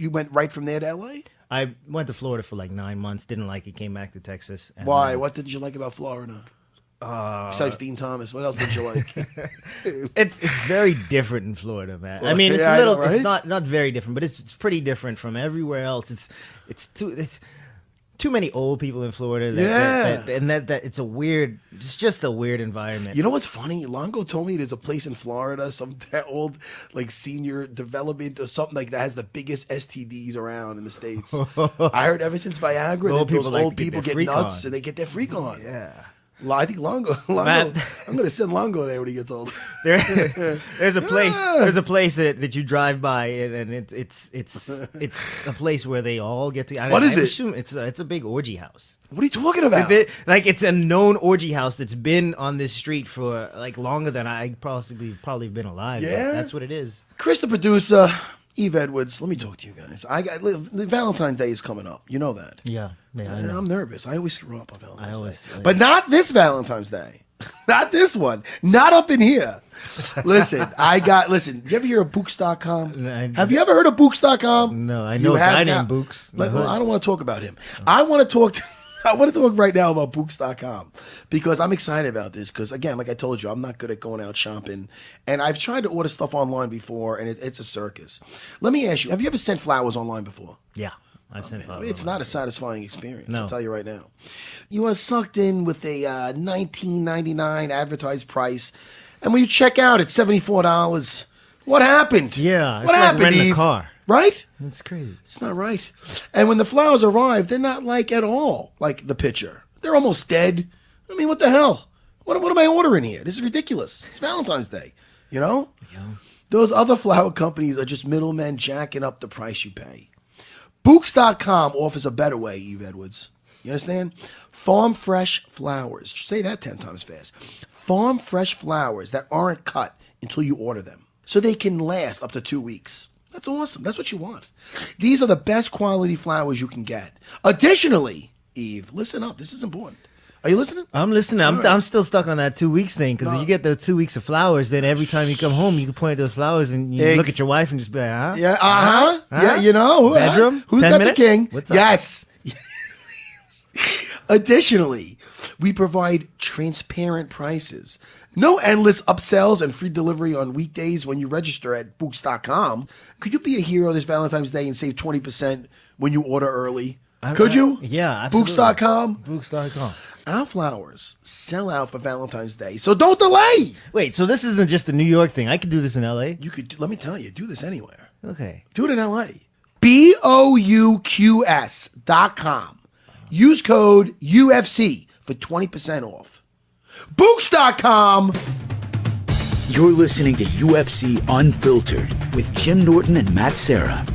[SPEAKER 1] went right from there to LA?
[SPEAKER 2] I went to Florida for like 9 months. Didn't like it. Came back to Texas. And
[SPEAKER 1] why? What did you like about Florida? Besides Dean Thomas, what else did you like?
[SPEAKER 2] It's very different in Florida, man.
[SPEAKER 1] Well,
[SPEAKER 2] I mean, it's
[SPEAKER 1] a little. Right?
[SPEAKER 2] It's not very different, but it's pretty different from everywhere else. It's too many old people in Florida. That it's a weird. It's just a weird environment.
[SPEAKER 1] You know what's funny? Longo told me there's a place in Florida, some old like senior development or something like that has the biggest STDs around in the States. I heard ever since Viagra that those old people get nuts and they get their freak on.
[SPEAKER 2] Yeah.
[SPEAKER 1] I think Longo.
[SPEAKER 2] Matt,
[SPEAKER 1] I'm going to send Longo there when he gets old.
[SPEAKER 2] There's a place. There's a place that you drive by, and it's a place where they all get to.
[SPEAKER 1] What is it?
[SPEAKER 2] Assume it's a big orgy house.
[SPEAKER 1] What are you talking about?
[SPEAKER 2] It's a known orgy house that's been on this street for like longer than I probably been alive.
[SPEAKER 1] Yeah,
[SPEAKER 2] that's what it is.
[SPEAKER 1] Chris, the producer, Yves Edwards. Let me talk to you guys. The Valentine's Day is coming up. You know that.
[SPEAKER 2] Yeah. I know.
[SPEAKER 1] I'm nervous. I always screw up on Valentine's Day.
[SPEAKER 2] I
[SPEAKER 1] But not this Valentine's Day. Not this one. Not up in here. Listen, do you ever hear of Books.com? Have you ever heard of Books.com?
[SPEAKER 2] No, I know a guy named Books.
[SPEAKER 1] Well, I don't want to talk about him. I want to talk right now about Books.com because I'm excited about this because, again, like I told you, I'm not good at going out shopping. And I've tried to order stuff online before, and it's a circus. Let me ask you, have you ever sent flowers online before?
[SPEAKER 2] Yeah. I've sent flowers.
[SPEAKER 1] It's not a satisfying experience.
[SPEAKER 2] No.
[SPEAKER 1] I'll tell you right now. You are sucked in with a $19.99 advertised price, and when you check out, it's $74. What happened?
[SPEAKER 2] Yeah, it's
[SPEAKER 1] what
[SPEAKER 2] like
[SPEAKER 1] happened,
[SPEAKER 2] renting a
[SPEAKER 1] Eve?
[SPEAKER 2] car.
[SPEAKER 1] Right?
[SPEAKER 2] That's crazy.
[SPEAKER 1] It's not right. And when the flowers arrive, they're not like at all like the picture. They're almost dead. I mean, what the hell? What am I ordering here? This is ridiculous. It's Valentine's Day, you know? Yeah. Those other flower companies are just middlemen jacking up the price you pay. Books.com offers a better way, Yves Edwards. You understand? Farm fresh flowers. Say that 10 times fast. Farm fresh flowers that aren't cut until you order them, so they can last up to 2 weeks. That's awesome. That's what you want. These are the best quality flowers you can get. Additionally, Eve, listen up. This is important. Are you listening?
[SPEAKER 2] I'm listening. I'm still stuck on that 2 weeks thing because you get the 2 weeks of flowers. Then every time you come home, you can point at those flowers and you look at your wife and just be like, huh?
[SPEAKER 1] Yeah, yeah, you know.
[SPEAKER 2] Bedroom?
[SPEAKER 1] Who's
[SPEAKER 2] 10
[SPEAKER 1] got
[SPEAKER 2] minutes?
[SPEAKER 1] the king?
[SPEAKER 2] What's up?
[SPEAKER 1] Yes. Additionally, we provide transparent prices. No endless upsells and free delivery on weekdays when you register at Books.com. Could you be a hero this Valentine's Day and save 20% when you order early? Could you?
[SPEAKER 2] Yeah, absolutely.
[SPEAKER 1] Books.com?
[SPEAKER 2] Books.com.
[SPEAKER 1] Our flowers sell out for Valentine's Day, so don't delay.
[SPEAKER 2] Wait, so this isn't just a New York thing. I could do this in L.A.?
[SPEAKER 1] You could, let me tell you, do this anywhere.
[SPEAKER 2] Okay.
[SPEAKER 1] Do it in LA. BOUQS.com. Use code UFC for 20% off. Books.com.
[SPEAKER 4] You're listening to UFC Unfiltered with Jim Norton and Matt Serra.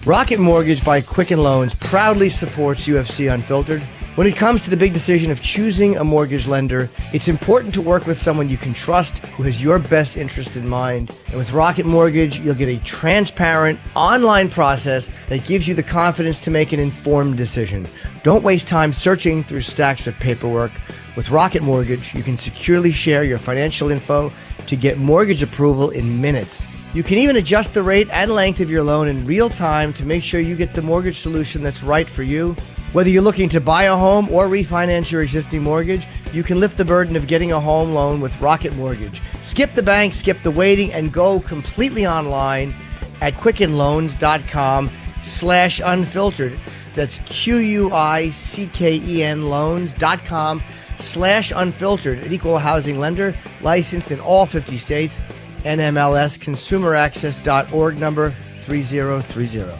[SPEAKER 6] Rocket Mortgage by Quicken Loans proudly supports UFC Unfiltered. When it comes to the big decision of choosing a mortgage lender, it's important to work with someone you can trust who has your best interest in mind. And with Rocket Mortgage, you'll get a transparent online process that gives you the confidence to make an informed decision. Don't waste time searching through stacks of paperwork. With Rocket Mortgage, you can securely share your financial info to get mortgage approval in minutes. You can even adjust the rate and length of your loan in real time to make sure you get the mortgage solution that's right for you. Whether you're looking to buy a home or refinance your existing mortgage, you can lift the burden of getting a home loan with Rocket Mortgage. Skip the bank, skip the waiting, and go completely online at quickenloans.com/unfiltered. That's QUICKEN loans.com/unfiltered. An equal housing lender, licensed in all 50 states. NMLS consumeraccess.org number 3030.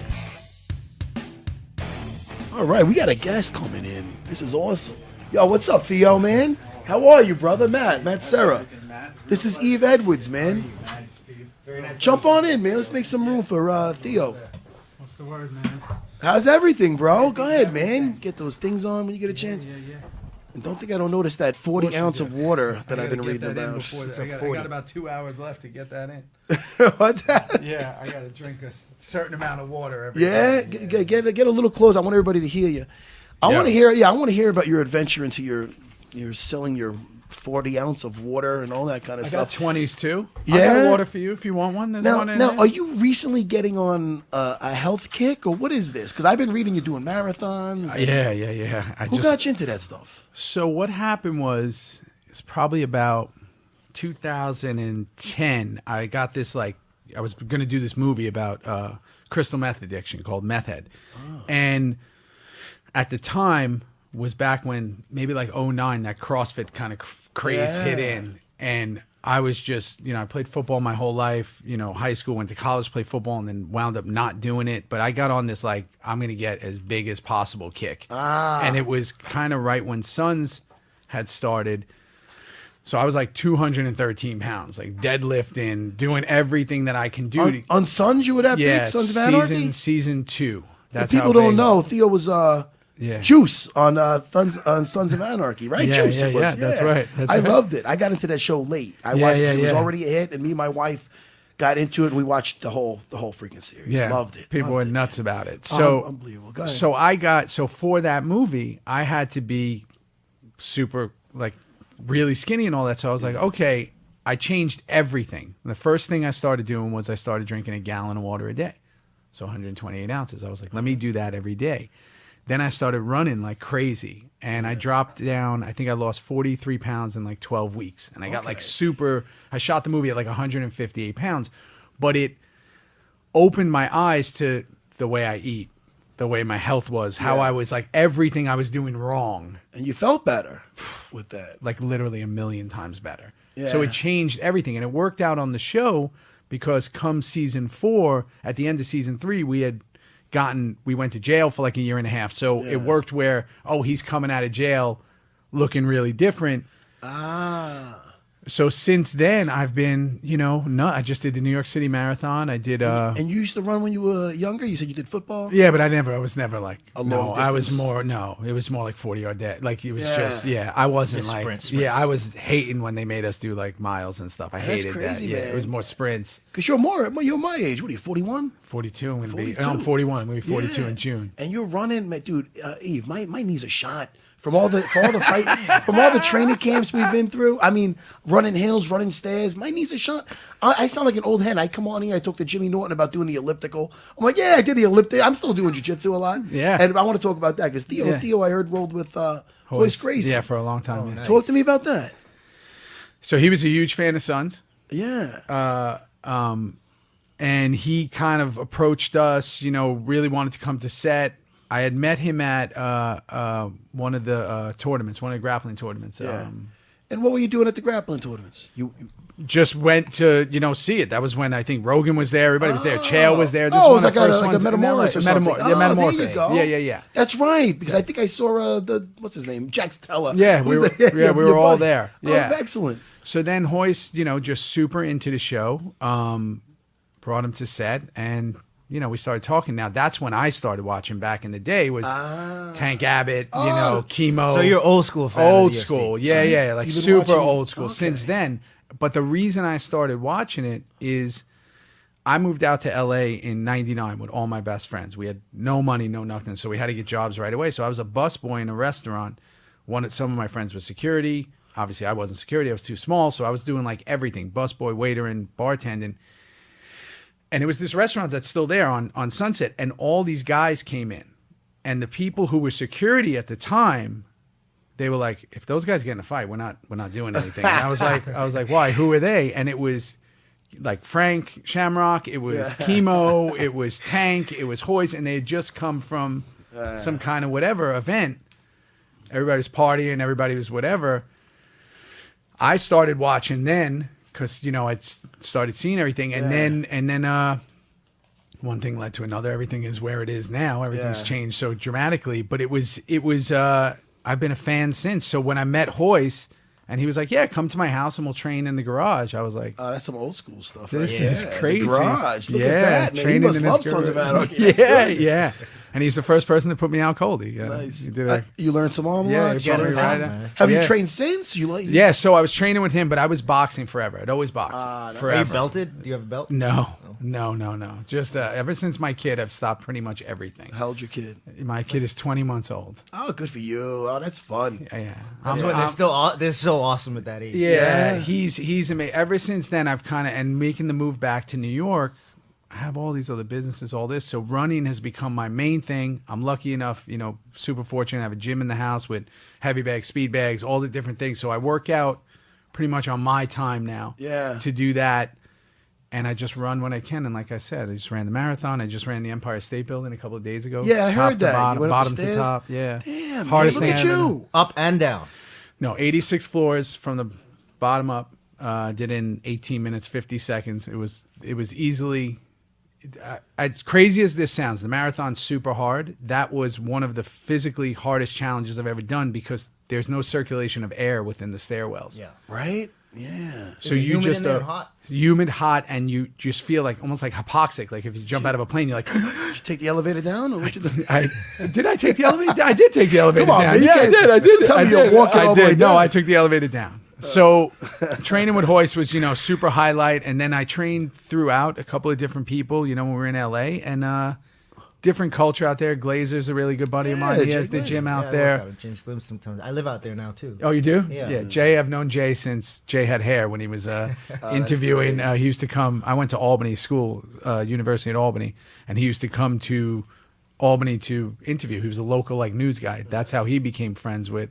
[SPEAKER 1] All right, we got a guest coming in. This is awesome. Yo, what's up, Theo, man? How are you, brother? Matt Serra. This is Yves Edwards, man. Jump on in, man. Let's make some room for Theo.
[SPEAKER 5] What's the word, man?
[SPEAKER 1] How's everything, bro? Go ahead, man. Get those things on when you get a chance.
[SPEAKER 5] Yeah.
[SPEAKER 1] And don't think I don't notice that 40 ounce of water that I've been reading about.
[SPEAKER 5] I got about 2 hours left to get that in.
[SPEAKER 1] What's that?
[SPEAKER 5] Yeah, I got to drink a certain amount of water every
[SPEAKER 1] Yeah,
[SPEAKER 5] day.
[SPEAKER 1] get a little close. I want everybody to hear you. I want to hear about your adventure into your selling your 40 ounce of water and all that kind of
[SPEAKER 5] I
[SPEAKER 1] stuff.
[SPEAKER 5] got 20s too. I
[SPEAKER 1] Yeah.
[SPEAKER 5] got water for you if you want one. There's one in
[SPEAKER 1] Now,
[SPEAKER 5] there.
[SPEAKER 1] are you recently getting on a health kick, or what is this? Because I've been reading you doing marathons.
[SPEAKER 5] Yeah.
[SPEAKER 1] Who got you into that stuff?
[SPEAKER 5] So what happened was, it's probably about 2010. I got this, I was going to do this movie about crystal meth addiction called Meth Head. Oh. And at the time was back when maybe 2009, that CrossFit kind of craze hit in. And I was just, I played football my whole life, high school, went to college, played football, and then wound up not doing it. But I got on this, I'm going to get as big as possible kick. And it was kind of right when Sons had started. So I was 213 pounds, deadlifting, doing everything that I can do.
[SPEAKER 1] On Sons, you were that big? Sons of Anarchy?
[SPEAKER 5] Season 2.
[SPEAKER 1] If people don't know, Theo was Juice on Sons of Anarchy, right?
[SPEAKER 5] Yeah,
[SPEAKER 1] Juice.
[SPEAKER 5] yeah, that's right.
[SPEAKER 1] I loved it. I got into that show late. I watched it. It was already a hit, and me and my wife got into it, and we watched the whole freaking series.
[SPEAKER 5] Yeah,
[SPEAKER 1] loved it.
[SPEAKER 5] People
[SPEAKER 1] loved
[SPEAKER 5] were
[SPEAKER 1] it.
[SPEAKER 5] nuts about it. So
[SPEAKER 1] unbelievable. Go ahead.
[SPEAKER 5] So for that movie, I had to be super really skinny and all that. So I was okay. I changed everything. And the first thing I started doing was I started drinking a gallon of water a day. So 128 ounces. I was let me do that every day. Then I started running like crazy, and I dropped down. I think I lost 43 pounds in 12 weeks, and I got super. I shot the movie at 158 pounds, but it opened my eyes to the way I eat. the way my health was, how I was like everything I was doing wrong.
[SPEAKER 1] And you felt better with that.
[SPEAKER 5] Like literally 1,000,000 times better.
[SPEAKER 1] Yeah.
[SPEAKER 5] So it changed everything. And it worked out on the show because come season 4, at the end of season 3, we went to jail for like a year and a half. So it worked where, he's coming out of jail looking really different. So since then, I've been, I just did the New York City Marathon. I did.
[SPEAKER 1] And you used to run when you were younger? You said you did football?
[SPEAKER 5] Yeah, but I was never like,
[SPEAKER 1] a long
[SPEAKER 5] I was
[SPEAKER 1] distance?
[SPEAKER 5] it was more like 40-yard dash. Like it was I wasn't
[SPEAKER 2] Just
[SPEAKER 5] like,
[SPEAKER 2] sprints.
[SPEAKER 5] I was hating when they made us do like miles and stuff. I hated
[SPEAKER 1] crazy,
[SPEAKER 5] that. Yeah,
[SPEAKER 1] man.
[SPEAKER 5] it was more sprints.
[SPEAKER 1] Because you're my age. What are you, 41?
[SPEAKER 5] 42, I'm going to be.
[SPEAKER 1] 42.
[SPEAKER 5] I'm 41. I'm going to be 42
[SPEAKER 1] Yeah.
[SPEAKER 5] in June.
[SPEAKER 1] And you're running, man, dude. Yves, my knees are shot from all the training camps we've been through. I mean, running hills, running stairs. My knees are shot. I sound like an old hen. I come on here. I talk to Jimmy Norton about doing the elliptical. I'm like, yeah, I did the elliptical. I'm still doing jiu-jitsu a lot.
[SPEAKER 5] Yeah.
[SPEAKER 1] And I want to talk about that because Theo, I heard rolled with Royce Gracie.
[SPEAKER 5] Yeah, for a long time. yeah.
[SPEAKER 2] nice.
[SPEAKER 1] Talk to me about that.
[SPEAKER 5] So he was a huge fan of Suns.
[SPEAKER 1] Yeah.
[SPEAKER 5] And he kind of approached us, really wanted to come to set. I had met him at one of the tournaments, one of the grappling tournaments.
[SPEAKER 1] Yeah. And what were you doing at the grappling tournaments? You
[SPEAKER 5] Just went to, see it. That was when I think Rogan was there. Everybody was there. Chael was there.
[SPEAKER 1] it was
[SPEAKER 5] one of
[SPEAKER 1] like
[SPEAKER 5] the first
[SPEAKER 1] a
[SPEAKER 5] ones in
[SPEAKER 1] Metamorphosis or
[SPEAKER 5] LA.
[SPEAKER 1] something.
[SPEAKER 5] Yeah, Metamorphosis.
[SPEAKER 1] There you go.
[SPEAKER 5] Yeah.
[SPEAKER 1] That's right, because I think I saw what's his name, Jack Stella.
[SPEAKER 5] Yeah, we were
[SPEAKER 1] your
[SPEAKER 5] all
[SPEAKER 1] buddy.
[SPEAKER 5] there. Yeah.
[SPEAKER 1] Oh, excellent.
[SPEAKER 5] So then Hoist, just super into the show, brought him to set, and we started talking. Now that's when I started watching back in the day was Tank Abbott, Chemo.
[SPEAKER 2] So you're old school fan.
[SPEAKER 5] Old
[SPEAKER 2] of the UFC.
[SPEAKER 5] school, yeah, like
[SPEAKER 1] You've been
[SPEAKER 5] super
[SPEAKER 1] watching-
[SPEAKER 5] old school
[SPEAKER 1] okay.
[SPEAKER 5] since then. But the reason I started watching it is I moved out to LA in '99 with all my best friends. We had no money, no nothing, so we had to get jobs right away. So I was a busboy in a restaurant. Some of my friends were security. Obviously, I wasn't security. I was too small, so I was doing like everything: busboy, waitering, bartending. And it was this restaurant that's still there on Sunset, and all these guys came in. And the people who were security at the time, they were like, if those guys get in a fight, we're not doing anything. And I was like, why? Who are they? And it was like Frank Shamrock, it was Chemo, it was Tank, it was Hoist, and they had just come from some kind of whatever event. Everybody was partying, everybody was whatever. I started watching then, because I started seeing everything, and then one thing led to another. Everything is where it is now. Everything's changed so dramatically. But it was. I've been a fan since. So when I met Hoist, and he was like, "Yeah, come to my house and we'll train in the garage," I was like,
[SPEAKER 1] Oh, that's some old school stuff.
[SPEAKER 5] "This
[SPEAKER 1] right
[SPEAKER 5] is
[SPEAKER 1] there.
[SPEAKER 5] crazy."
[SPEAKER 1] The garage. Look
[SPEAKER 5] yeah,
[SPEAKER 1] at that, man. He
[SPEAKER 5] training
[SPEAKER 1] must
[SPEAKER 5] in
[SPEAKER 1] love
[SPEAKER 5] his
[SPEAKER 1] Sons of
[SPEAKER 5] garage.
[SPEAKER 1] Anarchy. That's good.
[SPEAKER 5] Yeah. And he's the first person to put me out cold.
[SPEAKER 1] Nice.
[SPEAKER 5] He did
[SPEAKER 1] You learned some arm
[SPEAKER 5] Yeah,
[SPEAKER 1] locks?
[SPEAKER 5] he brought me
[SPEAKER 2] Generous
[SPEAKER 5] right
[SPEAKER 2] man.
[SPEAKER 5] out.
[SPEAKER 1] Have you
[SPEAKER 5] Yeah.
[SPEAKER 1] trained since?
[SPEAKER 5] Yeah, so I was training with him, but I was boxing forever. I'd always boxed
[SPEAKER 2] Are you
[SPEAKER 5] forever.
[SPEAKER 2] belted? Do you have a belt?
[SPEAKER 5] No. Just ever since my kid, I've stopped pretty much everything.
[SPEAKER 1] How old's your kid?
[SPEAKER 5] My kid is 20 months old.
[SPEAKER 1] Oh, good for you. Oh, that's fun.
[SPEAKER 5] Yeah.
[SPEAKER 2] That's what they're so awesome at that age.
[SPEAKER 5] Yeah, he's amazing. Ever since then, I've kind of, and making the move back to New York, I have all these other businesses, all this. So running has become my main thing. I'm lucky enough, super fortunate. I have a gym in the house with heavy bags, speed bags, all the different things. So I work out pretty much on my time now to do that. And I just run when I can. And like I said, I just ran the marathon. I just ran the Empire State Building a couple of days ago.
[SPEAKER 1] Yeah, I
[SPEAKER 5] Top
[SPEAKER 1] heard
[SPEAKER 5] to
[SPEAKER 1] that.
[SPEAKER 5] Bottom,
[SPEAKER 1] You went up the
[SPEAKER 5] bottom to
[SPEAKER 1] stairs?
[SPEAKER 5] top. Yeah.
[SPEAKER 1] Damn,
[SPEAKER 5] Hardest
[SPEAKER 1] man, look at
[SPEAKER 5] thing I've ever
[SPEAKER 1] you.
[SPEAKER 2] Up and down.
[SPEAKER 5] No, 86 floors from the bottom up. Did in 18 minutes, 50 seconds. It was easily, as crazy as this sounds, the marathon's super hard. That was one of the physically hardest challenges I've ever done because there's no circulation of air within the stairwells.
[SPEAKER 2] Yeah.
[SPEAKER 1] Right? Yeah.
[SPEAKER 5] So
[SPEAKER 2] Is it
[SPEAKER 5] you
[SPEAKER 2] humid
[SPEAKER 5] just
[SPEAKER 2] in there and hot?
[SPEAKER 5] humid, hot, and you just feel like almost like hypoxic. Like if you jump out of a plane, you're like,
[SPEAKER 1] Did you take the elevator down? Or what you do?
[SPEAKER 5] did I take the elevator? I did take the elevator
[SPEAKER 1] Come on,
[SPEAKER 5] down.
[SPEAKER 1] man, you
[SPEAKER 5] Yeah, I
[SPEAKER 1] can't
[SPEAKER 5] did. I did.
[SPEAKER 1] tell
[SPEAKER 5] I
[SPEAKER 1] me you're
[SPEAKER 5] did.
[SPEAKER 1] walking
[SPEAKER 5] I
[SPEAKER 1] all the way
[SPEAKER 5] did. No,
[SPEAKER 1] down.
[SPEAKER 5] I took the elevator down. So training with Hoist was, super highlight. And then I trained throughout a couple of different people, when we were in LA, and different culture out there. Glazer's a really good buddy of mine. He
[SPEAKER 1] Jay
[SPEAKER 5] has the
[SPEAKER 1] Glazer.
[SPEAKER 5] gym
[SPEAKER 2] Yeah,
[SPEAKER 5] out
[SPEAKER 2] I work
[SPEAKER 5] there.
[SPEAKER 2] out at James Slim sometimes. I live out there now too.
[SPEAKER 5] Oh, you do?
[SPEAKER 2] Yeah.
[SPEAKER 5] Jay, I've known Jay since Jay had hair when he was interviewing. He used to come. I went to Albany School, University at Albany, and he used to come to Albany to interview. He was a local news guy. That's how he became friends with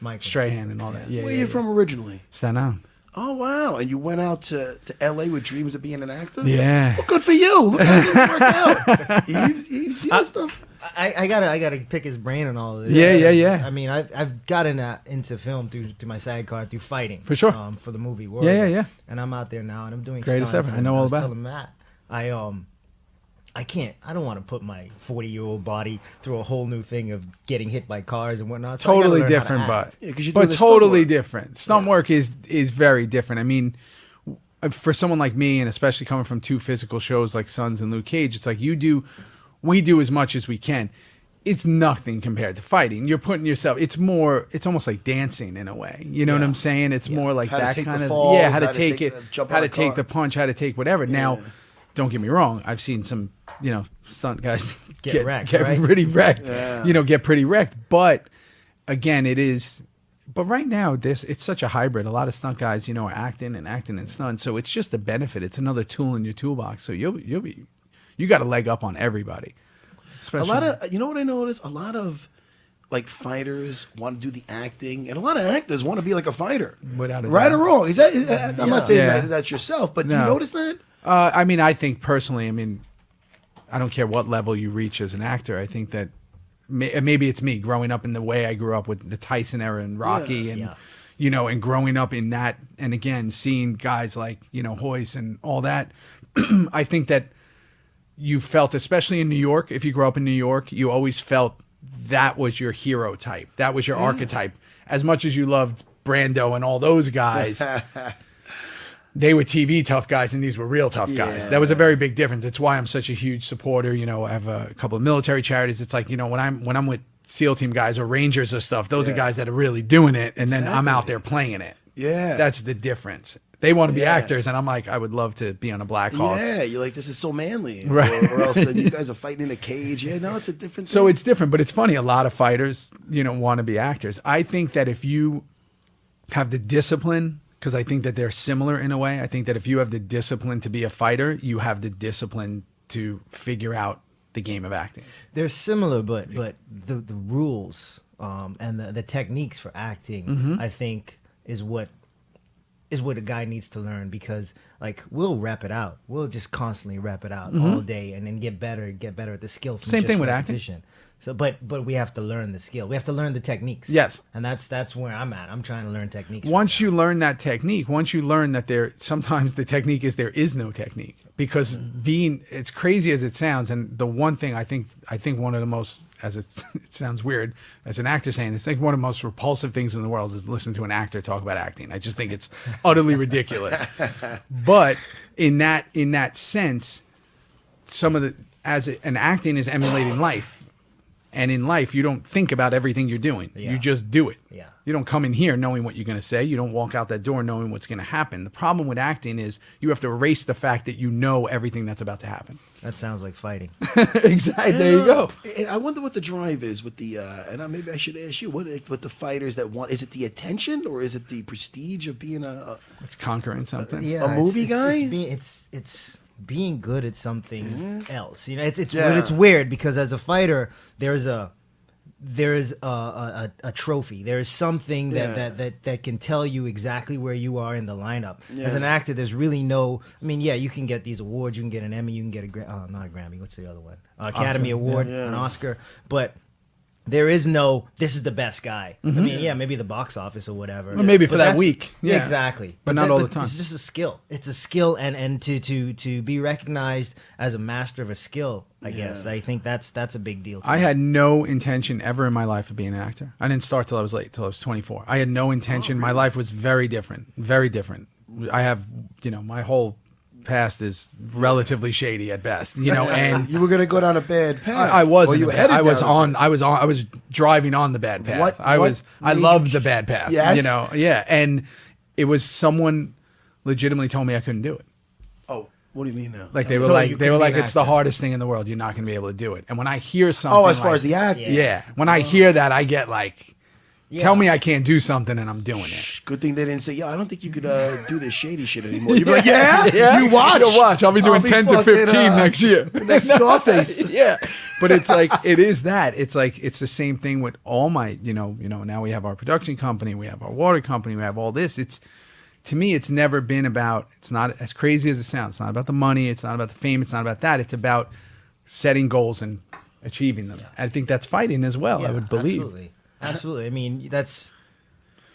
[SPEAKER 2] Michael.
[SPEAKER 5] Strahan and all that. Yeah,
[SPEAKER 1] Where are you from originally?
[SPEAKER 5] Staten Island.
[SPEAKER 1] Oh wow! And you went out to L.A. with dreams of being an actor.
[SPEAKER 5] Yeah.
[SPEAKER 1] Well, good for you. Look how things work out. You see that stuff?
[SPEAKER 2] I gotta pick his brain on all of this.
[SPEAKER 5] Yeah.
[SPEAKER 2] I mean, I've gotten into film through my SAG card through fighting
[SPEAKER 5] For sure.
[SPEAKER 2] For the movie Warrior.
[SPEAKER 5] Yeah.
[SPEAKER 2] And I'm out there now, and I'm doing
[SPEAKER 5] Greatest
[SPEAKER 2] stunts,
[SPEAKER 5] ever. I
[SPEAKER 2] and
[SPEAKER 5] know all
[SPEAKER 2] was
[SPEAKER 5] about it.
[SPEAKER 2] telling Matt, I can't. I don't want to put my 40-year-old body through a whole new thing of getting hit by cars and whatnot. So I gotta
[SPEAKER 5] Totally
[SPEAKER 2] learn how to
[SPEAKER 5] different,
[SPEAKER 2] act.
[SPEAKER 1] Yeah, 'cause you're
[SPEAKER 5] but
[SPEAKER 1] doing the stunt
[SPEAKER 5] totally
[SPEAKER 1] work.
[SPEAKER 5] different. Stunt work is very different. I mean, for someone like me, and especially coming from two physical shows like Sons and Luke Cage, it's like we do as much as we can. It's nothing compared to fighting. You're putting yourself. It's almost like dancing in a way. You know what I'm saying? It's more like
[SPEAKER 1] How to
[SPEAKER 5] that
[SPEAKER 1] take
[SPEAKER 5] kind
[SPEAKER 1] the
[SPEAKER 5] of
[SPEAKER 1] falls,
[SPEAKER 5] how to take it,
[SPEAKER 1] jump
[SPEAKER 5] how
[SPEAKER 1] on
[SPEAKER 5] to
[SPEAKER 1] a
[SPEAKER 5] take
[SPEAKER 1] car.
[SPEAKER 5] the punch, how to take whatever. Now, don't get me wrong. I've seen some stunt guys
[SPEAKER 2] Get wrecked,
[SPEAKER 5] get
[SPEAKER 2] right?
[SPEAKER 5] pretty wrecked.
[SPEAKER 1] Yeah.
[SPEAKER 5] Get pretty wrecked. But again, it is. But right now, it's such a hybrid. A lot of stunt guys, are acting and stunt. So it's just a benefit. It's another tool in your toolbox. So you got a leg up on everybody. Especially,
[SPEAKER 1] A lot of, you know what I noticed? A lot of like fighters want to do the acting, and a lot of actors want to be like a fighter.
[SPEAKER 5] Without a
[SPEAKER 1] right
[SPEAKER 5] doubt.
[SPEAKER 1] or wrong? I'm not saying
[SPEAKER 5] Yeah.
[SPEAKER 1] that's yourself, but do
[SPEAKER 5] No.
[SPEAKER 1] you notice that?
[SPEAKER 5] I mean, I think personally, I don't care what level you reach as an actor. I think that maybe it's me growing up in the way I grew up with the Tyson era and Rocky and, and growing up in that. And again, seeing guys like, Royce and all that. I think that you felt, especially in New York, if you grew up in New York, you always felt that was your hero type. That was your archetype. As much as you loved Brando and all those guys, they were TV tough guys and these were real tough guys.
[SPEAKER 1] Yeah.
[SPEAKER 5] That was a very big difference. It's why I'm such a huge supporter. I have a couple of military charities. It's like, when I'm with SEAL team guys or Rangers or stuff, those are guys that are really doing it. And then I'm out there playing it.
[SPEAKER 1] Yeah.
[SPEAKER 5] That's the difference. They want to be actors, and I'm like, I would love to be on a Black Hawk.
[SPEAKER 1] Yeah, you're like, this is so manly.
[SPEAKER 5] Right.
[SPEAKER 1] Or else then you guys are fighting in a cage. Yeah, no, it's a different thing.
[SPEAKER 5] So it's different, but it's funny. A lot of fighters, want to be actors. I think that if you have the discipline, because I think that they're similar in a way. I think that if you have the discipline to be a fighter, you have the discipline to figure out the game of acting.
[SPEAKER 2] They're similar, but the rules and the techniques for acting, I think, is what a guy needs to learn, because like we'll rep it out. We'll just constantly rep it out all day and then get better at the skill. From
[SPEAKER 5] Same
[SPEAKER 2] just
[SPEAKER 5] thing with acting.
[SPEAKER 2] repetition. So, but we have to learn the skill. We have to learn the techniques.
[SPEAKER 5] Yes.
[SPEAKER 2] And that's where I'm at. I'm trying to learn techniques.
[SPEAKER 5] Once you learn that technique, once you learn that sometimes the technique is there is no technique, because it's crazy as it sounds. And the one thing I think one of the most, as it sounds weird as an actor saying this, I think one of the most repulsive things in the world is listen to an actor talk about acting. I just think it's utterly ridiculous. But in that sense, an acting is emulating life. And in life, you don't think about everything you're doing.
[SPEAKER 2] Yeah.
[SPEAKER 5] You just do it.
[SPEAKER 2] Yeah.
[SPEAKER 5] You don't come in here knowing what you're going to say. You don't walk out that door knowing what's going to happen. The problem with acting is you have to erase the fact that you know everything that's about to happen.
[SPEAKER 2] That sounds like fighting.
[SPEAKER 5] Exactly. There you go.
[SPEAKER 1] And I wonder what the drive is with the, maybe I should ask you, what the fighters that want, is it the attention or is it the prestige of being
[SPEAKER 5] It's conquering something.
[SPEAKER 2] Yeah,
[SPEAKER 1] movie guy?
[SPEAKER 2] It's being good at something else. It's
[SPEAKER 1] Yeah.
[SPEAKER 2] but it's weird because as a fighter, there's a trophy. There's something that can tell you exactly where you are in the lineup.
[SPEAKER 1] Yeah.
[SPEAKER 2] As an actor, there's really no. I mean, yeah, you can get these awards. You can get an Emmy. You can get not a Grammy. What's the other one? Academy Award, an Oscar. But there is no, this is the best guy. I mean, yeah, maybe the box office or whatever.
[SPEAKER 5] Or maybe
[SPEAKER 2] But
[SPEAKER 5] for that
[SPEAKER 2] that's-
[SPEAKER 5] week.
[SPEAKER 2] Yeah,
[SPEAKER 5] Yeah.
[SPEAKER 2] exactly.
[SPEAKER 5] But not all the time.
[SPEAKER 2] It's just a skill. It's a skill, and to be recognized as a master of a skill, I guess. I think that's a big deal to
[SPEAKER 5] I
[SPEAKER 2] me.
[SPEAKER 5] had no intention ever in my life of being an actor. I didn't start till I was late, till I was 24. I had no intention. My life was very different, very different. I have, my whole past is relatively shady at best, and
[SPEAKER 1] you were going to go down a bad path.
[SPEAKER 5] I was.
[SPEAKER 1] Or
[SPEAKER 5] in
[SPEAKER 1] you
[SPEAKER 5] the
[SPEAKER 1] headed
[SPEAKER 5] bad,
[SPEAKER 1] down
[SPEAKER 5] I was driving on the bad path. I
[SPEAKER 1] what made
[SPEAKER 5] loved
[SPEAKER 1] you-
[SPEAKER 5] the bad path.
[SPEAKER 1] Yes?
[SPEAKER 5] Yeah. And it was someone legitimately told me I couldn't do it.
[SPEAKER 1] Oh, what do you mean now?
[SPEAKER 5] Like they were
[SPEAKER 2] told
[SPEAKER 5] like
[SPEAKER 2] you
[SPEAKER 5] they were
[SPEAKER 2] couldn't be
[SPEAKER 5] like
[SPEAKER 2] an
[SPEAKER 5] it's the
[SPEAKER 2] actor.
[SPEAKER 5] hardest thing in the world. You're not going to be able to do it. And when I hear something,
[SPEAKER 1] as far
[SPEAKER 5] like-
[SPEAKER 1] as the acting.
[SPEAKER 5] yeah. When I hear that, I get like, tell me I can't do something, and I'm doing it.
[SPEAKER 1] Good thing they didn't say, I don't think you could do this shady shit anymore. You'd be like, you watch.
[SPEAKER 5] You'll watch. I'll be doing 10 to 15 next year.
[SPEAKER 1] Next Scarface.
[SPEAKER 5] Yeah. But it's like, it is that. It's like, it's the same thing with all my, now we have our production company, we have our water company, we have all this. to me, it's never been about, it's not as crazy as it sounds. It's not about the money. It's not about the fame. It's not about that. It's about setting goals and achieving them. I think that's fighting as well, I would believe.
[SPEAKER 2] Absolutely. I mean, that's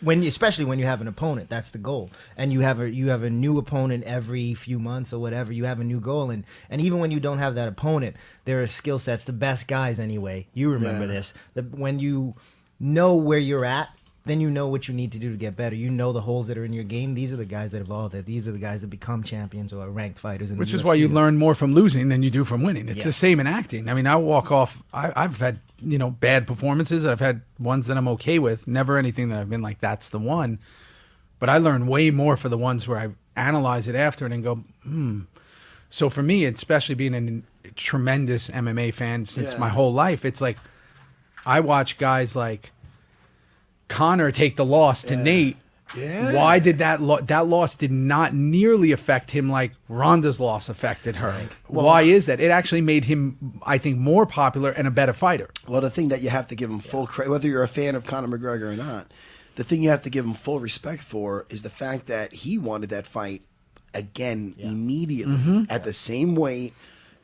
[SPEAKER 2] especially when you have an opponent, that's the goal. And you have a new opponent every few months or whatever. You have a new goal, and even when you don't have that opponent, there are skill sets. The best guys, anyway. You remember this. When you know where you're at, then you know what you need to do to get better. You know the holes that are in your game. These are the guys that evolve that. These are the guys that become champions or ranked fighters.
[SPEAKER 5] Which is why you learn more from losing than you do from winning. It's the same in acting. I mean, I walk off. I've had bad performances. I've had ones that I'm okay with. Never anything that I've been like, that's the one. But I learn way more for the ones where I analyze it after and go, So for me, especially being a tremendous MMA fan since my whole life, it's like I watch guys like Conor take the loss to Nate. Yeah. Why did that loss did not nearly affect him like Ronda's loss affected her? Right. Well, why is that? It actually made him, I think, more popular and a better fighter.
[SPEAKER 1] Well, the thing that you have to give him full credit, whether you're a fan of Conor McGregor or not, the thing you have to give him full respect for is the fact that he wanted that fight again immediately at the same weight.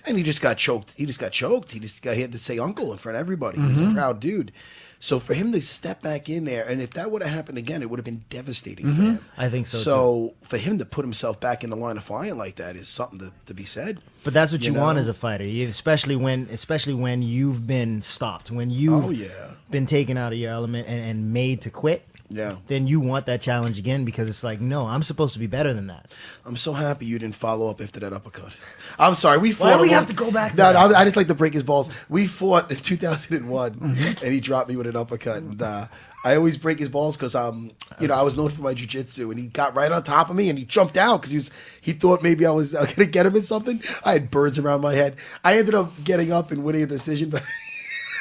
[SPEAKER 1] And he just got choked. He had to say uncle in front of everybody. He's a proud dude. So for him to step back in there, and if that would have happened again, it would have been devastating for him.
[SPEAKER 2] I think so,
[SPEAKER 1] So for him to put himself back in the line of fire like that is something to be said.
[SPEAKER 2] But that's what you want as a fighter, especially when you've been stopped, when you've been taken out of your element and made to quit.
[SPEAKER 1] Yeah.
[SPEAKER 2] Then you want that challenge again because it's like, no, I'm supposed to be better than that.
[SPEAKER 1] I'm so happy you didn't follow up after that uppercut. I'm sorry. We fought.
[SPEAKER 2] Why do we have to go back to
[SPEAKER 1] that?
[SPEAKER 2] that?
[SPEAKER 1] I just like to break his balls. We fought in 2001, and he dropped me with an uppercut. And I always break his balls because I was known for my jiu-jitsu, and he got right on top of me, and he jumped out because he thought maybe I was going to get him in something. I had birds around my head. I ended up getting up and winning a decision, but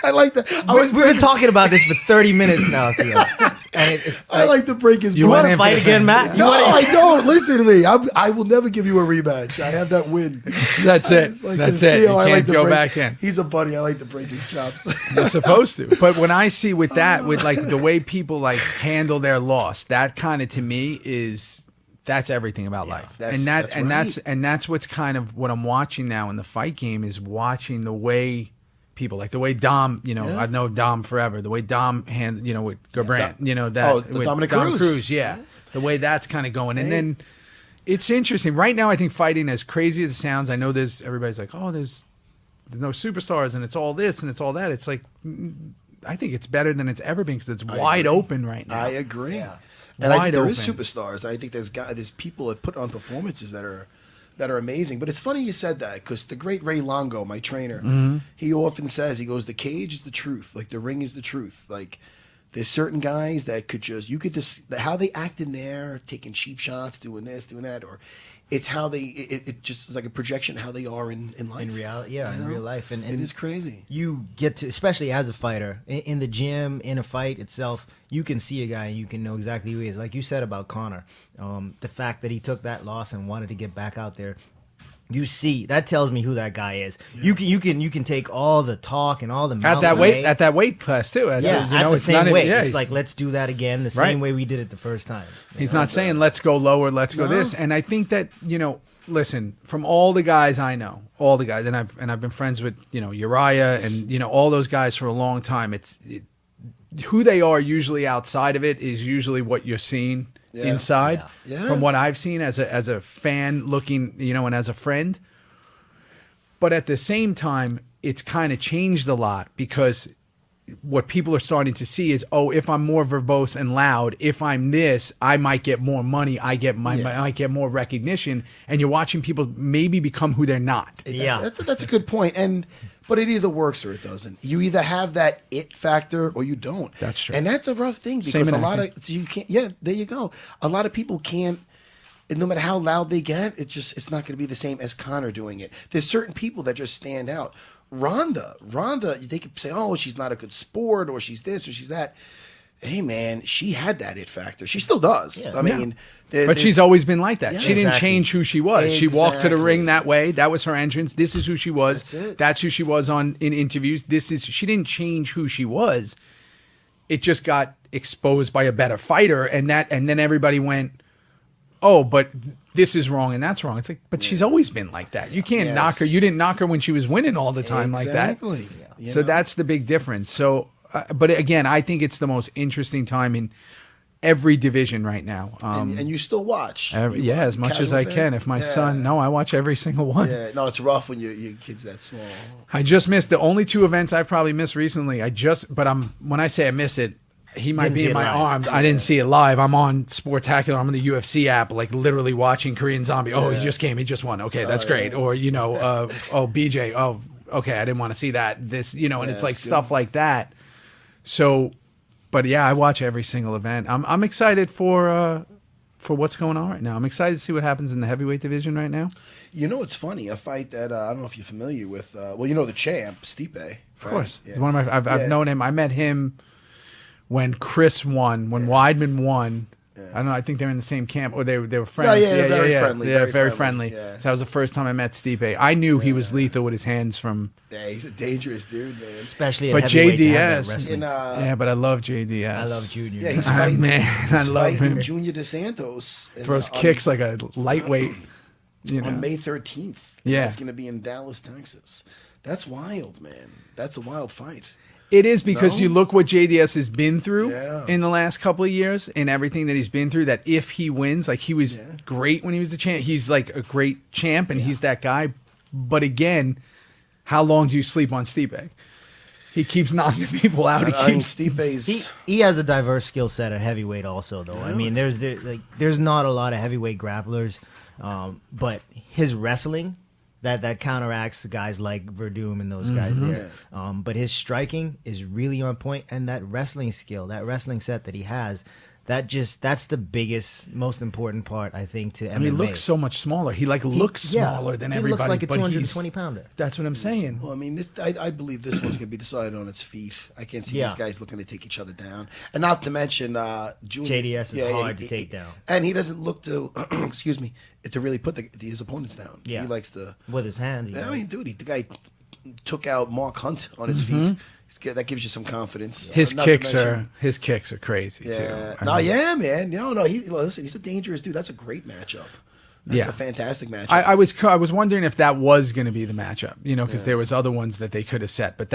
[SPEAKER 1] I like that.
[SPEAKER 2] We've been talking about this for 30 minutes now, Theo.
[SPEAKER 1] I like to break his balls.
[SPEAKER 2] You want to fight again, Matt?
[SPEAKER 1] No, I don't. Listen to me. I will never give you a rematch. I have that win.
[SPEAKER 5] That's it. That's it. You can't go back in.
[SPEAKER 1] He's a buddy. I like to break his chops.
[SPEAKER 5] You're supposed to. But when I see with like the way people like handle their loss, that kind of to me that's everything about life. That's what's kind of what I'm watching now in the fight game is watching the way people like the way Dom, I know Dom forever. The way Dom with Garbrandt, with
[SPEAKER 1] Dominic
[SPEAKER 5] Dom
[SPEAKER 1] Cruz,
[SPEAKER 5] the way that's kind of going, and then it's interesting right now. I think fighting, as crazy as it sounds, I know everybody's like, oh, there's no superstars, and it's all this and it's all that. It's like I think it's better than it's ever been because it's wide open right now.
[SPEAKER 1] I agree, and I think there is superstars, and I think there's people that put on performances that are amazing. But it's funny you said that because the great Ray Longo, my trainer, he often says, he goes, the cage is the truth. Like the ring is the truth. Like there's certain guys that how they act in there, taking cheap shots, doing this, doing that, or it's how it just is like a projection of how they are in life.
[SPEAKER 2] In reality, in real life. And
[SPEAKER 1] it is crazy.
[SPEAKER 2] You get to, especially as a fighter, in the gym, in a fight itself, you can see a guy and you can know exactly who he is. Like you said about Conor, the fact that he took that loss and wanted to get back out there, you see, that tells me who that guy is. Yeah. You can take all the talk and all the
[SPEAKER 5] at that weight class too.
[SPEAKER 2] At the same weight. It's like, let's do that again the same way we did it the first time.
[SPEAKER 5] He's not saying let's go lower, let's go this. And I think that listen, from all the guys I know, all the guys, and I've been friends with Uriah and all those guys for a long time. Who they are usually outside of it is usually what you're seeing. Inside, from what I've seen as a fan looking, and as a friend. But at the same time, it's kind of changed a lot because what people are starting to see is, if I'm more verbose and loud, if I'm this, I might get more money, I might get more recognition, and you're watching people maybe become who they're not.
[SPEAKER 1] That's a good point. But it either works or it doesn't. You either have that it factor or you don't.
[SPEAKER 5] That's true.
[SPEAKER 1] And that's a rough thing because you can't. Yeah, there you go. A lot of people can't. And no matter how loud they get, it's not going to be the same as Conor doing it. There's certain people that just stand out. Ronda, they could say, oh, she's not a good sport, or she's this, or she's that. Hey, man, she had that it factor. She still does. Yeah. I mean,
[SPEAKER 5] but she's always been like that. Yeah, she didn't change who she was. Exactly. She walked to the ring that way. That was her entrance. This is who she was. That's who she was in interviews. She didn't change who she was. It just got exposed by a better fighter, and then everybody went, oh, but this is wrong and that's wrong. It's like, but she's always been like that. You can't knock her. You didn't knock her when she was winning all the time like that.
[SPEAKER 1] Exactly. You
[SPEAKER 5] So
[SPEAKER 1] know?
[SPEAKER 5] that's the big difference. So, but again, I think it's the most interesting time in every division right now.
[SPEAKER 1] And you still watch.
[SPEAKER 5] Yeah, as much as I can. If my son, no, I watch every single one.
[SPEAKER 1] Yeah, no, it's rough when your kid's that small.
[SPEAKER 5] I just missed the only 2 events I've probably missed recently. When I say I miss it, he might be in my arms. I didn't see it live. I'm on Sportacular. I'm on the UFC app, like literally watching Korean Zombie. Oh, he just came. He just won. Okay, that's great. Or, BJ. Oh, okay, I didn't want to see that. This, and it's like stuff like that. So, but yeah, I watch every single event. I'm excited for what's going on right now. I'm excited to see what happens in the heavyweight division right now.
[SPEAKER 1] You know, it's funny. A fight that I don't know if you're familiar with. The champ, Stipe. Right?
[SPEAKER 5] Of course.
[SPEAKER 1] Yeah.
[SPEAKER 5] One of my, I've known him. I met him when Chris won, when Weidman won. I don't know. I think they're in the same camp, or they were friends.
[SPEAKER 1] Very friendly.
[SPEAKER 5] Yeah, very
[SPEAKER 1] friendly.
[SPEAKER 5] friendly.
[SPEAKER 1] Yeah.
[SPEAKER 5] So that was the first time I met Stipe. I knew he was lethal with his hands from.
[SPEAKER 1] Yeah, he's a dangerous dude, man.
[SPEAKER 2] Especially
[SPEAKER 5] But
[SPEAKER 2] at heavyweight to have that
[SPEAKER 5] JDS,
[SPEAKER 2] wrestling.
[SPEAKER 5] yeah, but I love JDS.
[SPEAKER 2] I love Junior.
[SPEAKER 1] Yeah, he's fighting.
[SPEAKER 5] Man, I
[SPEAKER 1] he's
[SPEAKER 5] love
[SPEAKER 1] fighting
[SPEAKER 5] him.
[SPEAKER 1] Junior DeSantos.
[SPEAKER 5] Throws kicks like a lightweight.
[SPEAKER 1] On May 13th.
[SPEAKER 5] Yeah.
[SPEAKER 1] It's going to be in Dallas, Texas. That's wild, man. That's a wild fight.
[SPEAKER 5] It is because
[SPEAKER 1] No?
[SPEAKER 5] you look what JDS has been through
[SPEAKER 1] Yeah.
[SPEAKER 5] in the last couple of years and everything that he's been through, that if he wins, like he was great when he was the champ. He's like a great champ and he's that guy. But again, how long do you sleep on Stipe? He keeps knocking people out.
[SPEAKER 1] Stipe's...
[SPEAKER 2] He has a diverse skill set at heavyweight also, though. I mean, there's not a lot of heavyweight grapplers, but his wrestling... That counteracts guys like Verdum and those guys there. But his striking is really on point, and that wrestling skill, that wrestling set that he has, that's the biggest, most important part, I think, to MMA.
[SPEAKER 5] He looks so much smaller. He looks smaller than everybody.
[SPEAKER 2] He looks like a
[SPEAKER 5] but
[SPEAKER 2] 220 pounder.
[SPEAKER 5] That's what I'm saying.
[SPEAKER 1] Well, I mean, I believe this one's going to be decided on its feet. I can't see these guys looking to take each other down. And not to mention, Junior...
[SPEAKER 2] JDS is hard to take down.
[SPEAKER 1] And he doesn't look to, excuse me, to really put his opponents down.
[SPEAKER 2] Yeah.
[SPEAKER 1] He likes to...
[SPEAKER 2] With his hands.
[SPEAKER 1] I mean, dude, the guy took out Mark Hunt on his feet. That gives you some confidence.
[SPEAKER 5] His
[SPEAKER 1] Not to
[SPEAKER 5] kicks
[SPEAKER 1] mention-
[SPEAKER 5] are crazy too.
[SPEAKER 1] Man. Listen, he's a dangerous dude. That's a great matchup. That's a fantastic matchup.
[SPEAKER 5] I was wondering if that was going to be the matchup, because there was other ones that they could have set, but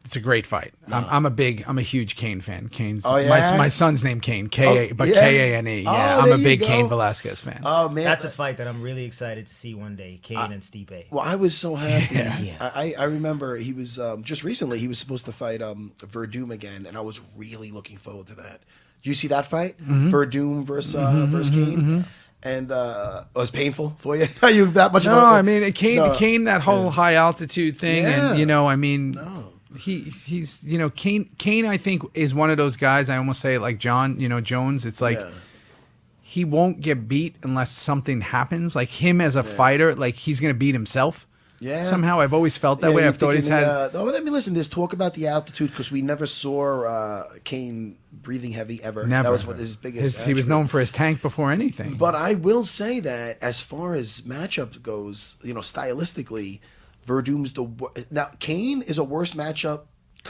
[SPEAKER 5] it's a great fight. I'm a huge Cain fan. Cain's my son's named Cain, Kane. Yeah, I'm a big Cain Velasquez fan.
[SPEAKER 1] Oh man,
[SPEAKER 2] that's a fight that I'm really excited to see one day. Cain and Stipe.
[SPEAKER 1] Well, I was so happy.
[SPEAKER 2] Yeah.
[SPEAKER 1] I remember he was just recently he was supposed to fight Verdum again, and I was really looking forward to that. Do you see that fight? Verdum versus Cain? And it was painful for you. Are you that much?
[SPEAKER 5] I mean, Cain, that whole high altitude thing, and
[SPEAKER 1] No.
[SPEAKER 5] He's Cain I think is one of those guys. I almost say it like John Jones. It's like he won't get beat unless something happens. Like him as a fighter, like he's gonna beat himself.
[SPEAKER 1] Yeah.
[SPEAKER 5] Somehow I've always felt that way. I've thought he's had.
[SPEAKER 1] Let me listen. There's talk about the altitude because we never saw Cain breathing heavy ever.
[SPEAKER 5] Never.
[SPEAKER 1] That was what his biggest.
[SPEAKER 5] He was
[SPEAKER 1] attribute.
[SPEAKER 5] known for his tank before anything.
[SPEAKER 1] But I will say that as far as matchup goes, stylistically, Verdum's now Cain is a worse matchup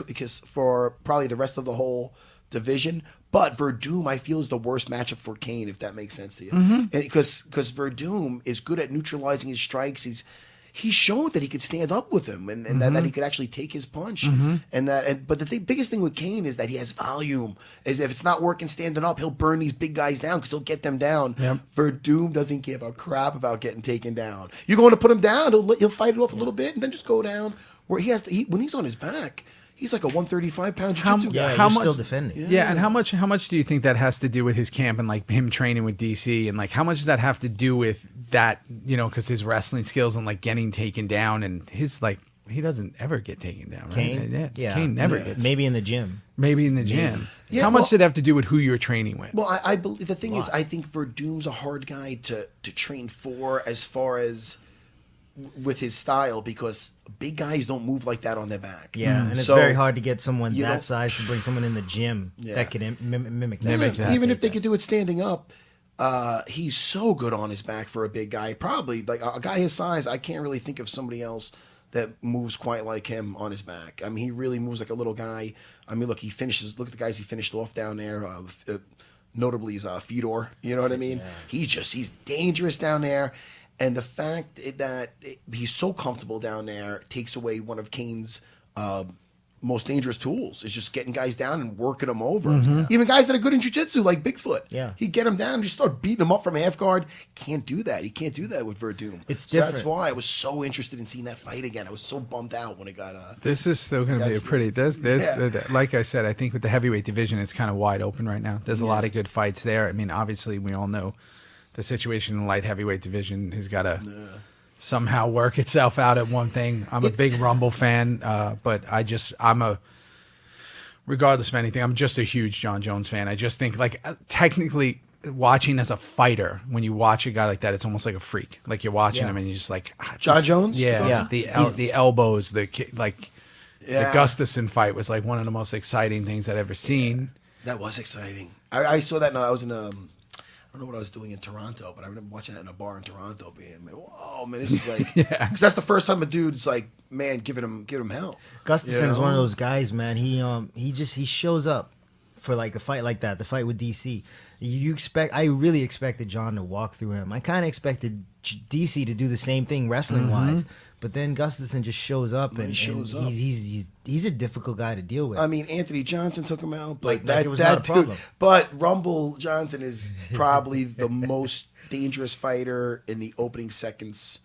[SPEAKER 1] because for probably the rest of the whole division. But Verdum, I feel, is the worst matchup for Cain, if that makes sense to you. Because Verdum is good at neutralizing his strikes. He showed that he could stand up with him and that he could actually take his punch. But the biggest thing with Cain is that he has volume. Is if it's not working standing up, he'll burn these big guys down because he'll get them down.
[SPEAKER 5] Yep.
[SPEAKER 1] Verdum doesn't give a crap about getting taken down. You're going to put him down, he'll fight it off a little bit and then just go down. Where when he's on his back, he's like a 135-pound jiu-jitsu guy.
[SPEAKER 2] How much still defending?
[SPEAKER 5] Yeah, and how much do you think that has to do with his camp and like him training with DC and like how much does that have to do with that? Because his wrestling skills and like getting taken down and his like he doesn't ever get taken down. Right?
[SPEAKER 2] Cain,
[SPEAKER 5] Cain never gets.
[SPEAKER 2] Maybe in the gym.
[SPEAKER 5] Maybe in the gym.
[SPEAKER 1] Yeah,
[SPEAKER 5] how much did it have to do with who you're training with?
[SPEAKER 1] Well, I believe the thing is, I think Verdum's a hard guy to train for as far as with his style because big guys don't move like that on their back.
[SPEAKER 2] Yeah, and it's very hard to get someone that size to bring someone in the gym that can mimic that.
[SPEAKER 1] Even if they could do it standing up, he's so good on his back for a big guy. Probably like a guy his size, I can't really think of somebody else that moves quite like him on his back. I mean, he really moves like a little guy. I mean, look at the guys he finished off down there. notably is Fedor. You know what I mean? He's dangerous down there. And the fact that he's so comfortable down there takes away one of Cain's most dangerous tools. Is just getting guys down and working them over. Even guys that are good in jiu-jitsu, like Bigfoot.
[SPEAKER 2] Yeah.
[SPEAKER 1] He'd get him down and just start beating him up from half guard. Can't do that. He can't do that with Verdum.
[SPEAKER 2] It's
[SPEAKER 1] so that's
[SPEAKER 2] different.
[SPEAKER 1] why I was so interested in seeing that fight again. I was so bummed out when it got...
[SPEAKER 5] This is still going to be a pretty. Like I said, I think with the heavyweight division, it's kind of wide open right now. There's a lot of good fights there. I mean, obviously, we all know the situation in the light heavyweight division has got to somehow work itself out at one thing. I'm a big Rumble fan, but regardless of anything, I'm just a huge John Jones fan. I just think, like, technically, watching as a fighter, when you watch a guy like that, it's almost like a freak. Like, you're watching him and you're just like...
[SPEAKER 1] John Jones?
[SPEAKER 5] Yeah. The elbows, the Gustafsson fight was like one of the most exciting things I'd ever seen.
[SPEAKER 1] That was exciting. I saw that. I was in I don't know what I was doing in Toronto, but I remember watching that in a bar in Toronto. Being, whoa, man, this is like, because that's the first time a dude's like, man, giving him hell.
[SPEAKER 2] Gustafsson's one of those guys, man. He shows up for like a fight like that, the fight with DC. I really expected John to walk through him. I kind of expected DC to do the same thing wrestling wise, but then Gustafsson just shows up and he's a difficult guy to deal with.
[SPEAKER 1] I mean, Anthony Johnson took him out, but
[SPEAKER 2] it was not a problem.
[SPEAKER 1] But Rumble Johnson is probably the most dangerous fighter in the opening seconds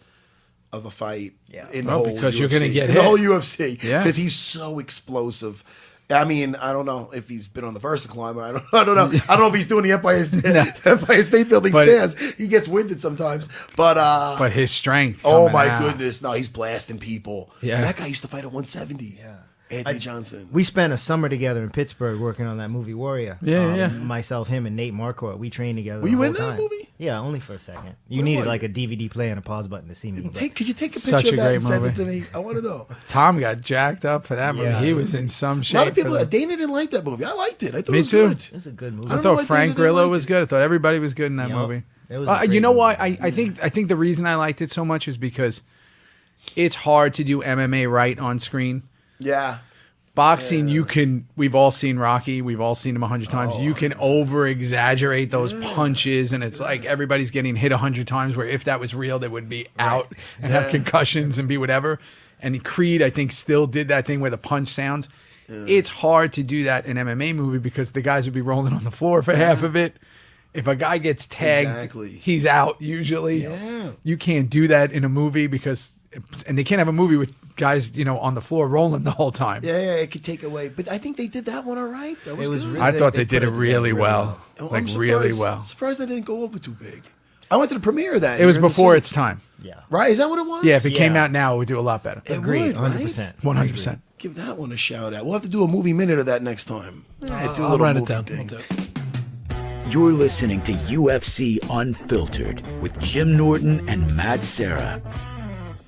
[SPEAKER 1] of a fight.
[SPEAKER 2] Yeah.
[SPEAKER 1] In the whole
[SPEAKER 5] because
[SPEAKER 1] UFC.
[SPEAKER 5] you're going to get
[SPEAKER 1] in
[SPEAKER 5] hit.
[SPEAKER 1] the whole UFC.
[SPEAKER 5] Yeah.
[SPEAKER 1] Because he's so explosive. I mean, I don't know if he's been on the Versa Climber. I don't know. I don't know if he's doing the Empire State Building stairs. He gets winded sometimes. But
[SPEAKER 5] his strength.
[SPEAKER 1] Oh
[SPEAKER 5] coming
[SPEAKER 1] my
[SPEAKER 5] out.
[SPEAKER 1] goodness! No, he's blasting people.
[SPEAKER 5] Yeah.
[SPEAKER 1] And that guy used to fight at 170.
[SPEAKER 2] Yeah.
[SPEAKER 1] Anthony Johnson.
[SPEAKER 2] We spent a summer together in Pittsburgh working on that movie Warrior.
[SPEAKER 5] Yeah.
[SPEAKER 2] Myself, him, and Nate Marquardt. We trained together.
[SPEAKER 1] Were
[SPEAKER 2] the
[SPEAKER 1] you
[SPEAKER 2] whole
[SPEAKER 1] in that
[SPEAKER 2] time.
[SPEAKER 1] movie?
[SPEAKER 2] Yeah, only for a second. You
[SPEAKER 1] Where
[SPEAKER 2] needed
[SPEAKER 1] was
[SPEAKER 2] like
[SPEAKER 1] you?
[SPEAKER 2] a DVD player and a pause button to see me. but-
[SPEAKER 1] Could you take a
[SPEAKER 5] Such
[SPEAKER 1] picture
[SPEAKER 5] a
[SPEAKER 1] of that
[SPEAKER 5] great
[SPEAKER 1] and send
[SPEAKER 5] movie.
[SPEAKER 1] it to me? I want to know.
[SPEAKER 5] Tom got jacked up for that movie.
[SPEAKER 2] Yeah.
[SPEAKER 5] He was in some
[SPEAKER 1] A
[SPEAKER 5] shape.
[SPEAKER 1] lot of people.
[SPEAKER 5] for the-
[SPEAKER 1] Dana didn't like that movie. I liked it. I thought
[SPEAKER 5] Me
[SPEAKER 1] it was
[SPEAKER 5] too.
[SPEAKER 1] good.
[SPEAKER 2] It was a good movie.
[SPEAKER 1] I
[SPEAKER 5] I
[SPEAKER 1] don't know why
[SPEAKER 5] thought Frank
[SPEAKER 1] Dana didn't
[SPEAKER 5] Grillo
[SPEAKER 1] like
[SPEAKER 5] was
[SPEAKER 1] it.
[SPEAKER 5] good. I thought everybody was good in that
[SPEAKER 2] Yep.
[SPEAKER 5] movie.
[SPEAKER 2] It was a great
[SPEAKER 5] You know
[SPEAKER 2] movie.
[SPEAKER 5] why? I think the reason I liked it so much is because it's hard to do MMA right on screen.
[SPEAKER 1] Yeah.
[SPEAKER 5] Boxing, we've all seen Rocky. We've all seen him 100 times. You can over-exaggerate those punches, and it's like everybody's getting hit 100 times, where if that was real, they would be out and have concussions and be whatever. And Creed, I think, still did that thing where the punch sounds. It's hard to do that in an MMA movie because the guys would be rolling on the floor for half of it. If a guy gets tagged, he's out usually.
[SPEAKER 1] Yeah.
[SPEAKER 5] You can't do that in a movie and they can't have a movie with guys, on the floor rolling the whole time.
[SPEAKER 1] Yeah, it could take away. But I think they did that one all right. That was,
[SPEAKER 2] It was
[SPEAKER 1] good.
[SPEAKER 2] really-
[SPEAKER 5] I thought they
[SPEAKER 2] They
[SPEAKER 5] did
[SPEAKER 2] put
[SPEAKER 5] it
[SPEAKER 2] it
[SPEAKER 5] really
[SPEAKER 2] together
[SPEAKER 5] well.
[SPEAKER 1] I'm
[SPEAKER 5] Like
[SPEAKER 1] surprised-
[SPEAKER 5] really well.
[SPEAKER 1] Surprised that didn't go over too big. I went to the premiere of that.
[SPEAKER 5] It was
[SPEAKER 1] here in the
[SPEAKER 5] before
[SPEAKER 1] city.
[SPEAKER 5] its time.
[SPEAKER 2] Yeah.
[SPEAKER 1] Right? Is that what it was?
[SPEAKER 5] Yeah, if it came
[SPEAKER 2] Yeah.
[SPEAKER 5] out now, it would do a lot better.
[SPEAKER 1] It
[SPEAKER 2] Agreed.
[SPEAKER 1] would, right?
[SPEAKER 2] 100%.
[SPEAKER 5] 100%.
[SPEAKER 1] Give that one a shout out. We'll have to do a movie minute of that next time. Do a
[SPEAKER 7] I'll
[SPEAKER 1] little
[SPEAKER 7] write it
[SPEAKER 1] movie
[SPEAKER 7] down.
[SPEAKER 1] thing.
[SPEAKER 7] I'll do it.
[SPEAKER 4] You're listening to UFC Unfiltered with Jim Norton and Matt Serra.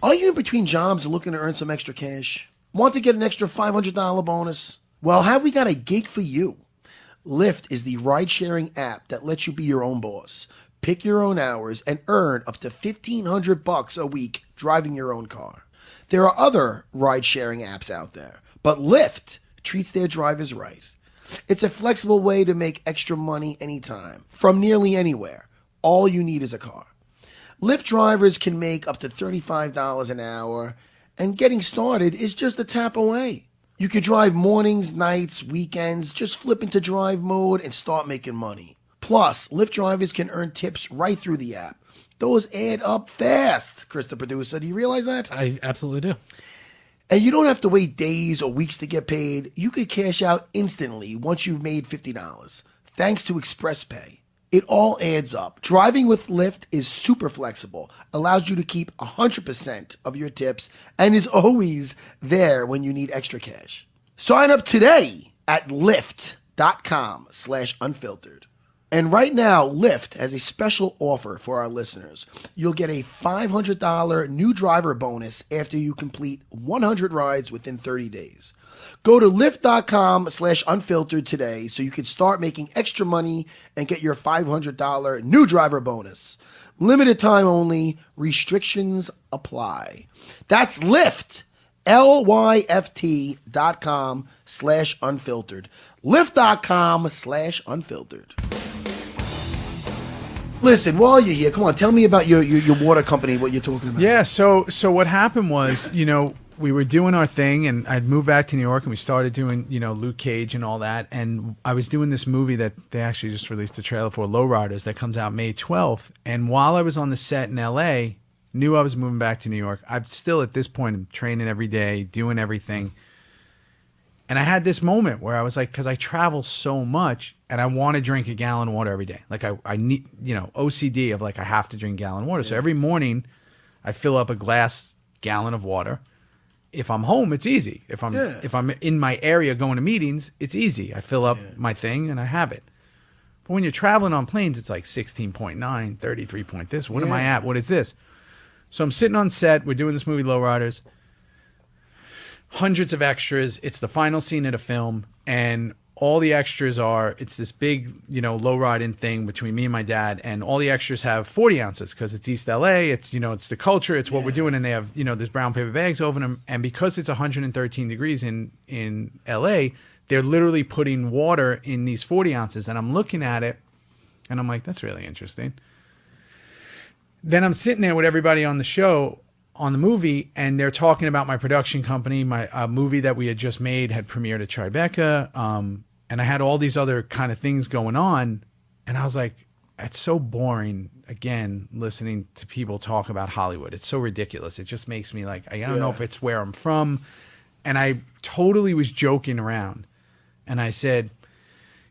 [SPEAKER 1] Are you in between jobs looking to earn some extra cash? Want to get an extra $500 bonus? Well, have we got a gig for you? Lyft is the ride-sharing app that lets you be your own boss. Pick your own hours and earn up to $1,500 a week driving your own car. There are other ride-sharing apps out there, but Lyft treats their drivers right. It's a flexible way to make extra money anytime, from nearly anywhere. All you need is a car. Lyft drivers can make up to $35 an hour, and getting started is just a tap away. You could drive mornings, nights, weekends, just flip into drive mode and start making money. Plus, Lyft drivers can earn tips right through the app. Those add up fast, Chris the producer. Do you realize that?
[SPEAKER 7] I absolutely do.
[SPEAKER 1] And you don't have to wait days or weeks to get paid. You could cash out instantly once you've made $50, thanks to Express Pay. It all adds up. Driving with Lyft is super flexible, allows you to keep 100% of your tips, and is always there when you need extra cash. Sign up today at lyft.com/unfiltered. And right now, Lyft has a special offer for our listeners. You'll get a $500 new driver bonus after you complete 100 rides within 30 days. Go to lyft.com/unfiltered today so you can start making extra money and get your $500 new driver bonus. Limited time only. Restrictions apply. That's Lyft. lyft.com/unfiltered. Lyft.com/unfiltered. Listen, while you're here, come on, tell me about your water company, what you're talking about.
[SPEAKER 5] Yeah, so what happened was, we were doing our thing, and I'd moved back to New York, and we started doing, Luke Cage and all that, and I was doing this movie that they actually just released a trailer for, Lowriders, that comes out May 12th, and while I was on the set in L.A., knew I was moving back to New York. I'm still, at this point, I'm training every day, doing everything, and I had this moment where I was like, because I travel so much, and I want to drink a gallon of water every day. Like, I need, OCD of, like, I have to drink a gallon of water. So every morning, I fill up a gallon of water. If I'm home, it's easy. If I'm in my area going to meetings, it's easy. I fill up my thing, and I have it. But when you're traveling on planes, it's like 16.9, 33 point this. What am I at? What is this? So I'm sitting on set. We're doing this movie, Lowriders. Hundreds of extras. It's the final scene of the film, and all the extras it's this big, low riding thing between me and my dad, and all the extras have 40 ounces because it's East LA. It's, it's the culture. It's what we're doing. And they have, there's brown paper bags over them. And because it's 113 degrees in LA, they're literally putting water in these 40 ounces. And I'm looking at it and I'm like, that's really interesting. Then I'm sitting there with everybody on the show, on the movie, and they're talking about my production company. My movie that we had just made had premiered at Tribeca. And I had all these other kind of things going on. And I was like, it's so boring, again, listening to people talk about Hollywood. It's so ridiculous. It just makes me like, I don't know if it's where I'm from. And I totally was joking around. And I said,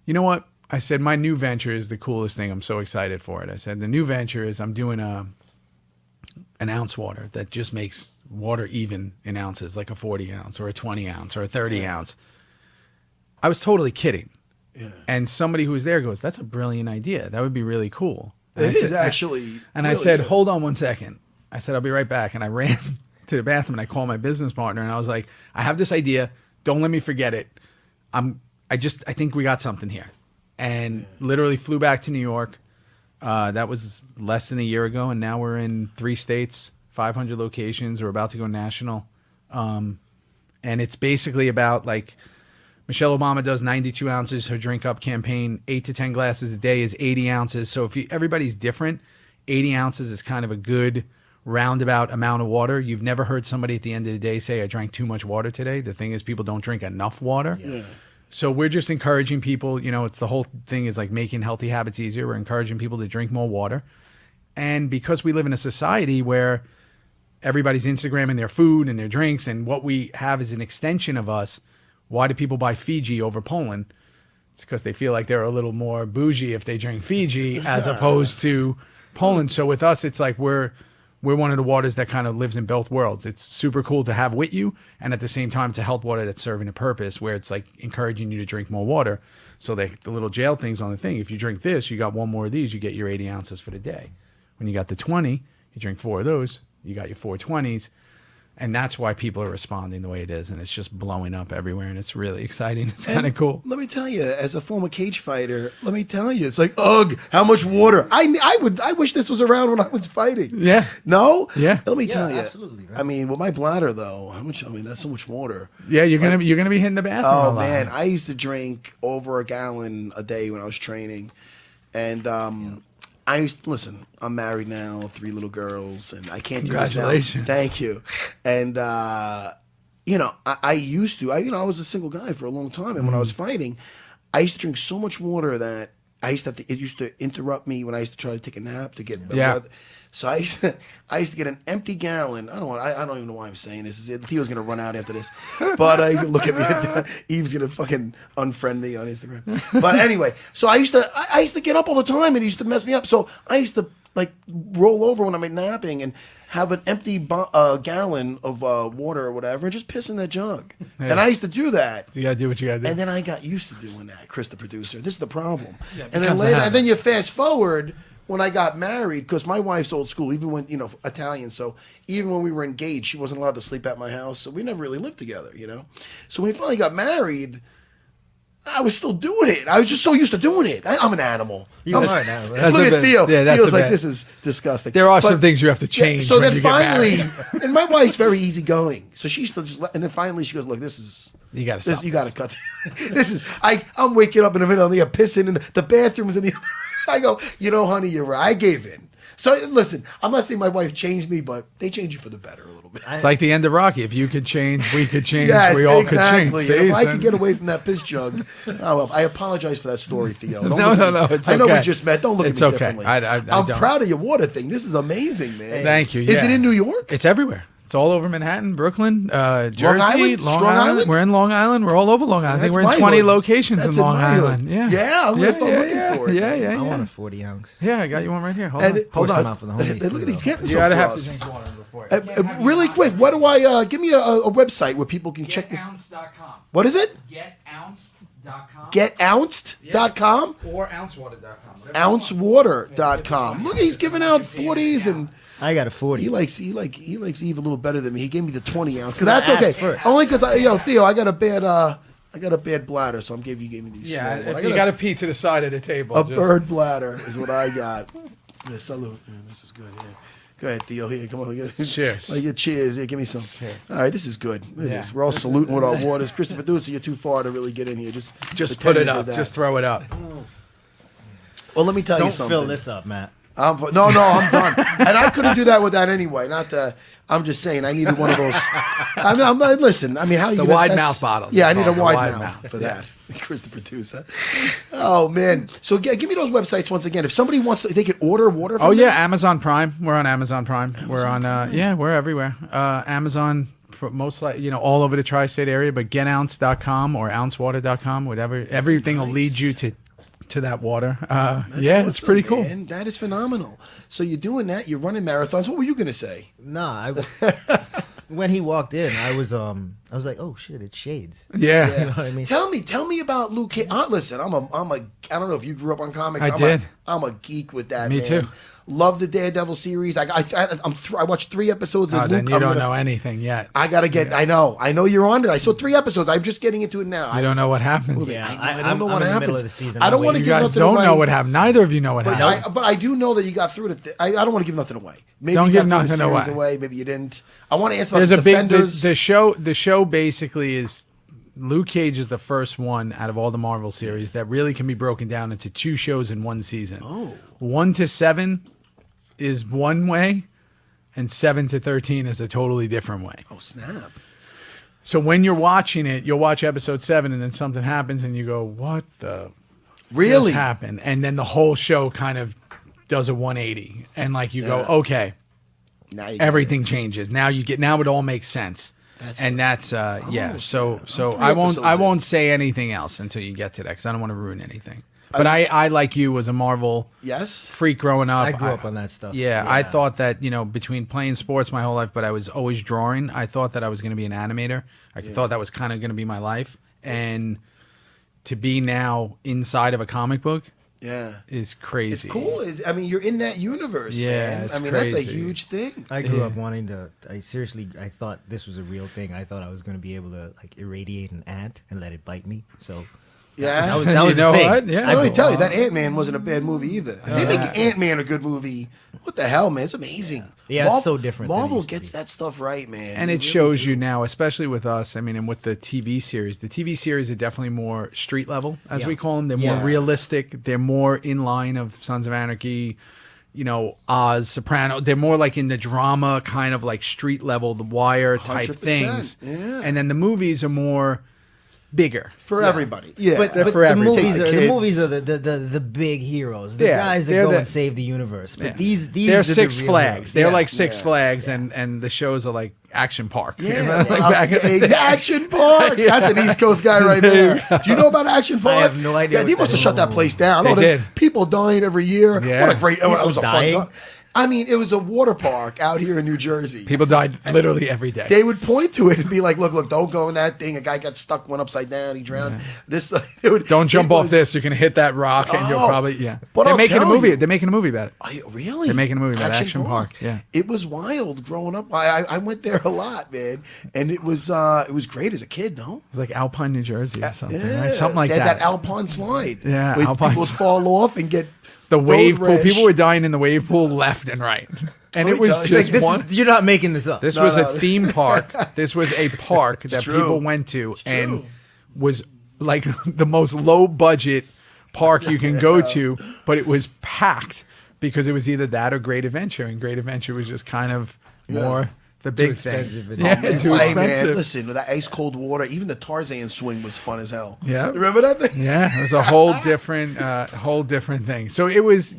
[SPEAKER 5] you know what? I said, my new venture is the coolest thing. I'm so excited for it. I said, the new venture is I'm doing an ounce water that just makes water even in ounces, like a 40 ounce or a 20 ounce or a 30 ounce. I was totally kidding. Yeah. And somebody who was there goes, that's a brilliant idea. That would be really cool. And
[SPEAKER 1] It is actually.
[SPEAKER 5] And
[SPEAKER 1] really
[SPEAKER 5] I said,
[SPEAKER 1] good.
[SPEAKER 5] Hold on one second. I said, I'll be right back. And I ran to the bathroom and I called my business partner and I was like, I have this idea. Don't let me forget it. I think we got something here. And literally flew back to New York. That was less than a year ago. And now we're in 3 states, 500 locations. We're about to go national. And it's basically about like, Michelle Obama does 92 ounces. Her drink up campaign, 8 to 10 glasses a day is 80 ounces. So everybody's different. 80 ounces is kind of a good roundabout amount of water. You've never heard somebody at the end of the day say, I drank too much water today. The thing is, people don't drink enough water. Yeah. So we're just encouraging people, it's the whole thing is like making healthy habits easier. We're encouraging people to drink more water. And because we live in a society where everybody's Instagramming their food and their drinks, and what we have is an extension of us. Why do people buy Fiji over Poland? It's because they feel like they're a little more bougie if they drink Fiji as opposed to Poland. So with us, it's like we're one of the waters that kind of lives in both worlds. It's super cool to have with you, and at the same time, it's a health water that's serving a purpose where it's like encouraging you to drink more water. So the little jail things on the thing, if you drink this, you got one more of these, you get your 80 ounces for the day. When you got the 20, you drink 4 of those, you got your 4 20s. And that's why people are responding the way it is. And it's just blowing up everywhere. And it's really exciting. It's kind of cool.
[SPEAKER 1] Let me tell you, as a former cage fighter, it's like, ugh, how much water. I wish this was around when I was fighting.
[SPEAKER 5] Yeah.
[SPEAKER 1] No?
[SPEAKER 5] Yeah.
[SPEAKER 1] Let me tell you.
[SPEAKER 2] Absolutely. Right?
[SPEAKER 1] I mean, with my bladder, though, that's so much water.
[SPEAKER 5] Yeah, you're gonna be hitting the bathroom a
[SPEAKER 1] Oh,
[SPEAKER 5] lot.
[SPEAKER 1] man. I used to drink over a gallon a day when I was training. And listen, I'm married now, 3 little girls, and I can't do this now.
[SPEAKER 5] Congratulations.
[SPEAKER 1] Thank you. And, I used to, I was a single guy for a long time. And when I was fighting, I used to drink so much water that it used to interrupt me when I used to try to take a nap to get breath. So I used to get an empty gallon. I don't even know why I'm saying this. Theo's gonna run out after this, but he's gonna look at me. Yves gonna fucking unfriend me on Instagram. But anyway, so I used to get up all the time, and it used to mess me up. So I used to like roll over when I'm napping and have an empty gallon of water or whatever, and just piss in that jug. Hey. And I used to do that.
[SPEAKER 5] You gotta do what you gotta do.
[SPEAKER 1] And then I got used to doing that, Chris, the producer. This is the problem. And then later, and then you fast forward. When I got married, because my wife's old school, even when, Italian, so even when we were engaged, she wasn't allowed to sleep at my house, so we never really lived together, So when we finally got married, I was still doing it. I was just so used to doing it. I'm an animal.
[SPEAKER 2] You are now. Right?
[SPEAKER 1] Look at Theo.
[SPEAKER 5] Yeah,
[SPEAKER 1] Theo's like, this is disgusting.
[SPEAKER 5] There are some things you have to change.
[SPEAKER 1] Yeah, so
[SPEAKER 5] when
[SPEAKER 1] then
[SPEAKER 5] you get
[SPEAKER 1] finally,
[SPEAKER 5] married.
[SPEAKER 1] and my wife's very easygoing, so she used to just and then finally she goes, look, this is...
[SPEAKER 5] You gotta stop.
[SPEAKER 1] You gotta cut. This is... I'm waking up in the middle of the pissing in the bathroom's in the... I go, honey, you're right. I gave in. So listen, I'm not saying my wife changed me, but they changed you for the better a little bit.
[SPEAKER 5] It's like the end of Rocky. If you could change, we could change.
[SPEAKER 1] Yes,
[SPEAKER 5] we all
[SPEAKER 1] exactly.
[SPEAKER 5] could change.
[SPEAKER 1] And if I
[SPEAKER 5] See,
[SPEAKER 1] could get away from that piss jug, well, I apologize for that story, Theo.
[SPEAKER 5] No, it's okay.
[SPEAKER 1] I know we just met. Don't look
[SPEAKER 5] It's
[SPEAKER 1] at me
[SPEAKER 5] okay.
[SPEAKER 1] differently.
[SPEAKER 5] I
[SPEAKER 1] I'm
[SPEAKER 5] don't.
[SPEAKER 1] proud of your water thing. This is amazing, man.
[SPEAKER 5] Thank you.
[SPEAKER 1] Is it
[SPEAKER 5] yeah.
[SPEAKER 1] in New York?
[SPEAKER 5] It's everywhere. It's all over Manhattan, Brooklyn, Jersey,
[SPEAKER 1] Island?
[SPEAKER 5] Long
[SPEAKER 1] Strong
[SPEAKER 5] Island.
[SPEAKER 1] Island?
[SPEAKER 5] We're in Long Island. We're all over Long Island. I think
[SPEAKER 1] That's
[SPEAKER 5] we're in
[SPEAKER 1] my
[SPEAKER 5] 20
[SPEAKER 1] hood.
[SPEAKER 5] locations
[SPEAKER 1] That's
[SPEAKER 5] in Long
[SPEAKER 1] my hood.
[SPEAKER 5] Island. Yeah,
[SPEAKER 1] Yeah, I'm gonna start looking for it.
[SPEAKER 5] Yeah.
[SPEAKER 2] I want a 40 ounce.
[SPEAKER 5] Yeah, I got you one right here. Hold
[SPEAKER 1] And
[SPEAKER 5] on.
[SPEAKER 1] hold
[SPEAKER 2] Pour
[SPEAKER 1] on.
[SPEAKER 2] some out for the homies,
[SPEAKER 1] Look
[SPEAKER 2] too,
[SPEAKER 1] at these
[SPEAKER 2] though.
[SPEAKER 1] getting
[SPEAKER 5] You
[SPEAKER 1] so
[SPEAKER 5] gotta have to
[SPEAKER 1] fast.
[SPEAKER 5] drink water before.
[SPEAKER 1] Really quick, what do I give me a website where people can check this?
[SPEAKER 5] GetOunced.com.
[SPEAKER 1] What is it?
[SPEAKER 5] GetOunced.com.
[SPEAKER 1] Getounced.com?
[SPEAKER 5] Or OunceWater.com.
[SPEAKER 1] Ouncewater.com. Look, he's giving out 40s and
[SPEAKER 2] I got a 40.
[SPEAKER 1] he likes Eve a little better than me. He gave me the 20 ounce. Cause that's okay.
[SPEAKER 2] First.
[SPEAKER 1] Only because Theo, I got a bad bladder, so you gave me these.
[SPEAKER 5] Yeah,
[SPEAKER 1] small ones.
[SPEAKER 5] if you got to pee to the side of the table.
[SPEAKER 1] a
[SPEAKER 5] just-
[SPEAKER 1] bird bladder is what I got. Yeah, salute. Yeah, this is good. Yeah. Go ahead, Theo. Here, come on.
[SPEAKER 5] Cheers.
[SPEAKER 1] Cheers. Here, give me some.
[SPEAKER 5] Cheers.
[SPEAKER 1] All right, this is good. Look at
[SPEAKER 5] Yeah.
[SPEAKER 1] this. We're all saluting with our waters. Christopher Producer, you're too far to really get in here. Just
[SPEAKER 5] Just
[SPEAKER 1] pretend
[SPEAKER 5] put it
[SPEAKER 1] you did
[SPEAKER 5] up.
[SPEAKER 1] that.
[SPEAKER 5] Just throw it up.
[SPEAKER 1] Well, let me tell you
[SPEAKER 2] Don't
[SPEAKER 1] something.
[SPEAKER 2] fill this up, Matt.
[SPEAKER 1] No, I'm done. And I couldn't do that with that anyway. I'm just saying, I needed one of those. Listen, how you
[SPEAKER 5] The wide mouth bottle.
[SPEAKER 1] Yeah, I need a
[SPEAKER 5] The
[SPEAKER 1] wide
[SPEAKER 5] wide
[SPEAKER 1] mouth
[SPEAKER 5] mouth.
[SPEAKER 1] for that. Chris the producer. Oh man! So give me those websites once again. If somebody wants to, they can order water. From
[SPEAKER 5] Oh yeah,
[SPEAKER 1] them?
[SPEAKER 5] Amazon Prime. We're on Amazon Prime. We're on. We're everywhere. Amazon. For most all over the tri-state area, but GetOunce.com or OunceWater.com, whatever. Everything will lead you to that water.
[SPEAKER 1] That's
[SPEAKER 5] it's pretty
[SPEAKER 1] awesome,
[SPEAKER 5] cool.
[SPEAKER 1] man. That is phenomenal. So you're doing that. You're running marathons. What were you gonna say?
[SPEAKER 2] Nah, when he walked in, I was like, oh shit, it's shades.
[SPEAKER 5] Yeah.
[SPEAKER 2] You know what I mean?
[SPEAKER 1] Tell me about Luke Cage. Listen, I'm a. I don't know if you grew up on comics.
[SPEAKER 5] I did.
[SPEAKER 1] I'm a geek with that.
[SPEAKER 5] Me
[SPEAKER 1] man.
[SPEAKER 5] too.
[SPEAKER 1] Love the Daredevil series. I watched 3 episodes.
[SPEAKER 5] Oh,
[SPEAKER 1] of
[SPEAKER 5] then
[SPEAKER 1] Luke.
[SPEAKER 5] you don't know anything yet.
[SPEAKER 1] I gotta get. I know you're on it. I saw 3 episodes. I'm just getting into it now.
[SPEAKER 5] You don't know what happens.
[SPEAKER 2] Yeah,
[SPEAKER 1] I don't know what
[SPEAKER 2] I'm in the
[SPEAKER 1] happens.
[SPEAKER 2] middle of the season.
[SPEAKER 1] I don't
[SPEAKER 2] I'm
[SPEAKER 1] want to
[SPEAKER 5] You
[SPEAKER 1] give
[SPEAKER 5] guys
[SPEAKER 1] nothing
[SPEAKER 5] don't
[SPEAKER 1] away.
[SPEAKER 5] know what happened. Neither of you know what
[SPEAKER 1] But
[SPEAKER 5] happened.
[SPEAKER 1] but I do know that you got through it. I don't want to give nothing away. Maybe
[SPEAKER 5] Don't
[SPEAKER 1] you
[SPEAKER 5] give
[SPEAKER 1] got through the
[SPEAKER 5] nothing
[SPEAKER 1] series
[SPEAKER 5] away.
[SPEAKER 1] Maybe you didn't. I want to ask about
[SPEAKER 5] There's
[SPEAKER 1] the
[SPEAKER 5] a big
[SPEAKER 1] Defenders.
[SPEAKER 5] the show basically is Luke Cage is the first one out of all the Marvel series that really can be broken down into 2 shows in one season. 1 to 7 is one way, and 7 to 13 is a totally different way.
[SPEAKER 1] Oh snap!
[SPEAKER 5] So when you're watching it, you'll watch episode 7 and then something happens and you go, what the
[SPEAKER 1] Really?
[SPEAKER 5] just happened? And then the whole show kind of does a 180 and you go, okay,
[SPEAKER 1] Now you
[SPEAKER 5] everything changes. Now it all makes sense. That's yeah. So I won't say anything else until you get to that because I don't want to ruin anything. But I like you was a Marvel
[SPEAKER 1] Yes.
[SPEAKER 5] freak growing up.
[SPEAKER 2] I grew up on that stuff.
[SPEAKER 5] Yeah, I thought that, between playing sports my whole life, but I was always drawing. I thought that I was going to be an animator. I thought that was kind of going to be my life. And to be now inside of a comic book
[SPEAKER 1] Yeah.
[SPEAKER 5] is crazy.
[SPEAKER 1] It's cool. You're in that universe.
[SPEAKER 5] Yeah,
[SPEAKER 1] man.
[SPEAKER 5] it's
[SPEAKER 1] that's a
[SPEAKER 5] crazy.
[SPEAKER 1] huge thing.
[SPEAKER 2] I grew up wanting to. I thought this was a real thing. I thought I was going to be able to irradiate an ant and let it bite me. So
[SPEAKER 1] Yeah.
[SPEAKER 2] that was
[SPEAKER 5] You know
[SPEAKER 2] a thing.
[SPEAKER 5] what? Yeah.
[SPEAKER 1] I only tell you that Ant-Man wasn't a bad movie either. If they make Ant-Man a good movie, what the hell, man? It's amazing.
[SPEAKER 2] Yeah, it's so different than it
[SPEAKER 1] Marvel
[SPEAKER 2] used to
[SPEAKER 1] gets
[SPEAKER 2] be.
[SPEAKER 1] that stuff right, man.
[SPEAKER 5] And
[SPEAKER 1] They
[SPEAKER 5] it
[SPEAKER 1] really
[SPEAKER 5] shows
[SPEAKER 1] do.
[SPEAKER 5] you now, especially with us, and with the TV series. The TV series are definitely more street level, as we call them. They're more realistic. They're more in line of Sons of Anarchy, Oz, Soprano. They're more in the drama kind of street level, The Wire type
[SPEAKER 1] 100%,
[SPEAKER 5] things.
[SPEAKER 1] yeah.
[SPEAKER 5] And then the movies are more bigger.
[SPEAKER 1] For everybody. Yeah.
[SPEAKER 2] But,
[SPEAKER 5] They're
[SPEAKER 2] but
[SPEAKER 5] for
[SPEAKER 2] the
[SPEAKER 5] everything.
[SPEAKER 2] movies
[SPEAKER 1] Take
[SPEAKER 2] are
[SPEAKER 1] the
[SPEAKER 2] the
[SPEAKER 1] kids.
[SPEAKER 2] movies are the big heroes, the
[SPEAKER 5] Yeah,
[SPEAKER 2] guys that
[SPEAKER 5] they're
[SPEAKER 2] go
[SPEAKER 5] the-
[SPEAKER 2] and save the universe. But
[SPEAKER 5] Yeah.
[SPEAKER 2] these
[SPEAKER 5] They're
[SPEAKER 2] are the
[SPEAKER 5] Six
[SPEAKER 2] real
[SPEAKER 5] Flags.
[SPEAKER 2] heroes.
[SPEAKER 5] They're
[SPEAKER 2] Yeah.
[SPEAKER 5] like Six Flags, and the shows are like Action Park.
[SPEAKER 1] Yeah,
[SPEAKER 5] Back in the day.
[SPEAKER 1] Action Park.
[SPEAKER 5] Yeah.
[SPEAKER 1] That's an East Coast guy right there. Do you know about Action Park?
[SPEAKER 2] have no idea
[SPEAKER 1] Yeah,
[SPEAKER 2] what
[SPEAKER 1] they
[SPEAKER 2] that
[SPEAKER 1] must have
[SPEAKER 2] is.
[SPEAKER 1] shut that place down.
[SPEAKER 5] They did.
[SPEAKER 1] People dying every year.
[SPEAKER 5] Yeah.
[SPEAKER 1] What a great! It was a
[SPEAKER 2] dying?
[SPEAKER 1] fun time. It was a water park out here in New Jersey.
[SPEAKER 5] People died literally every day.
[SPEAKER 1] They would point to it and be like, "Look, don't go in that thing. A guy got stuck, went upside down, he drowned."
[SPEAKER 5] Don't jump off this. You're gonna hit that rock, and you'll
[SPEAKER 1] Oh,
[SPEAKER 5] probably
[SPEAKER 1] but
[SPEAKER 5] They're
[SPEAKER 1] I'll
[SPEAKER 5] making a
[SPEAKER 1] tell
[SPEAKER 5] movie.
[SPEAKER 1] you-
[SPEAKER 5] They're making a movie about it.
[SPEAKER 1] Really?
[SPEAKER 5] They're making a movie about Action Park, yeah.
[SPEAKER 1] It was wild growing up. I went there a lot, man, and it was great as a kid. No,
[SPEAKER 5] It's like Alpine, New Jersey, or something,
[SPEAKER 1] yeah,
[SPEAKER 5] right? Something like
[SPEAKER 1] they had
[SPEAKER 5] that.
[SPEAKER 1] that Alpine slide.
[SPEAKER 5] Yeah,
[SPEAKER 1] where
[SPEAKER 5] Alpine
[SPEAKER 1] people would fall off and get
[SPEAKER 5] The wave
[SPEAKER 1] road
[SPEAKER 5] pool.
[SPEAKER 1] rash.
[SPEAKER 5] People were dying in the wave pool left and right, and
[SPEAKER 1] Let
[SPEAKER 5] it
[SPEAKER 1] me
[SPEAKER 5] was
[SPEAKER 1] tell you,
[SPEAKER 5] just
[SPEAKER 2] This
[SPEAKER 5] one.
[SPEAKER 2] is, you're not making this up.
[SPEAKER 5] This
[SPEAKER 1] No,
[SPEAKER 5] was
[SPEAKER 1] no.
[SPEAKER 5] a theme park. This was a park that
[SPEAKER 1] true.
[SPEAKER 5] people went to
[SPEAKER 1] true.
[SPEAKER 5] and was like the most low budget park you can go to, but it was packed because it was either that or Great Adventure, and Great Adventure was just kind of more the big thing. Yeah, too
[SPEAKER 1] Hey,
[SPEAKER 5] expensive.
[SPEAKER 1] man, listen, with that ice cold water, even the Tarzan swing was fun as hell.
[SPEAKER 5] Yeah.
[SPEAKER 1] Remember that thing?
[SPEAKER 5] Yeah, it was a whole different thing. So it was,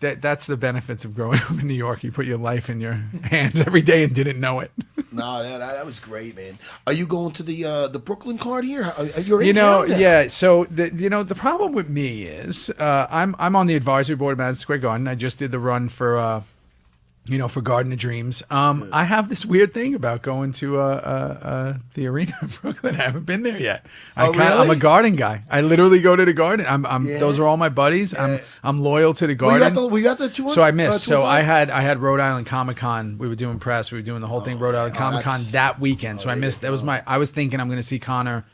[SPEAKER 5] that's the benefits of growing up in New York. You put your life in your hands every day and didn't know it.
[SPEAKER 1] No, that was great, man. Are you going to the Brooklyn card here? You're in town now?
[SPEAKER 5] Yeah. So the problem with me is I'm on the advisory board of Madison Square Garden. I just did the run for for Garden of Dreams. I have this weird thing about going to the arena in Brooklyn. I haven't been there yet.
[SPEAKER 1] Really?
[SPEAKER 5] I'm a garden guy. I literally go to the garden. Those are all my buddies. I'm loyal to the garden.
[SPEAKER 1] We got the 200.
[SPEAKER 5] So I missed. So I had Rhode Island Comic Con. We were doing press. We were doing the whole thing. Rhode Island Comic Con that weekend. So I missed. That was I was thinking I'm going to see Conor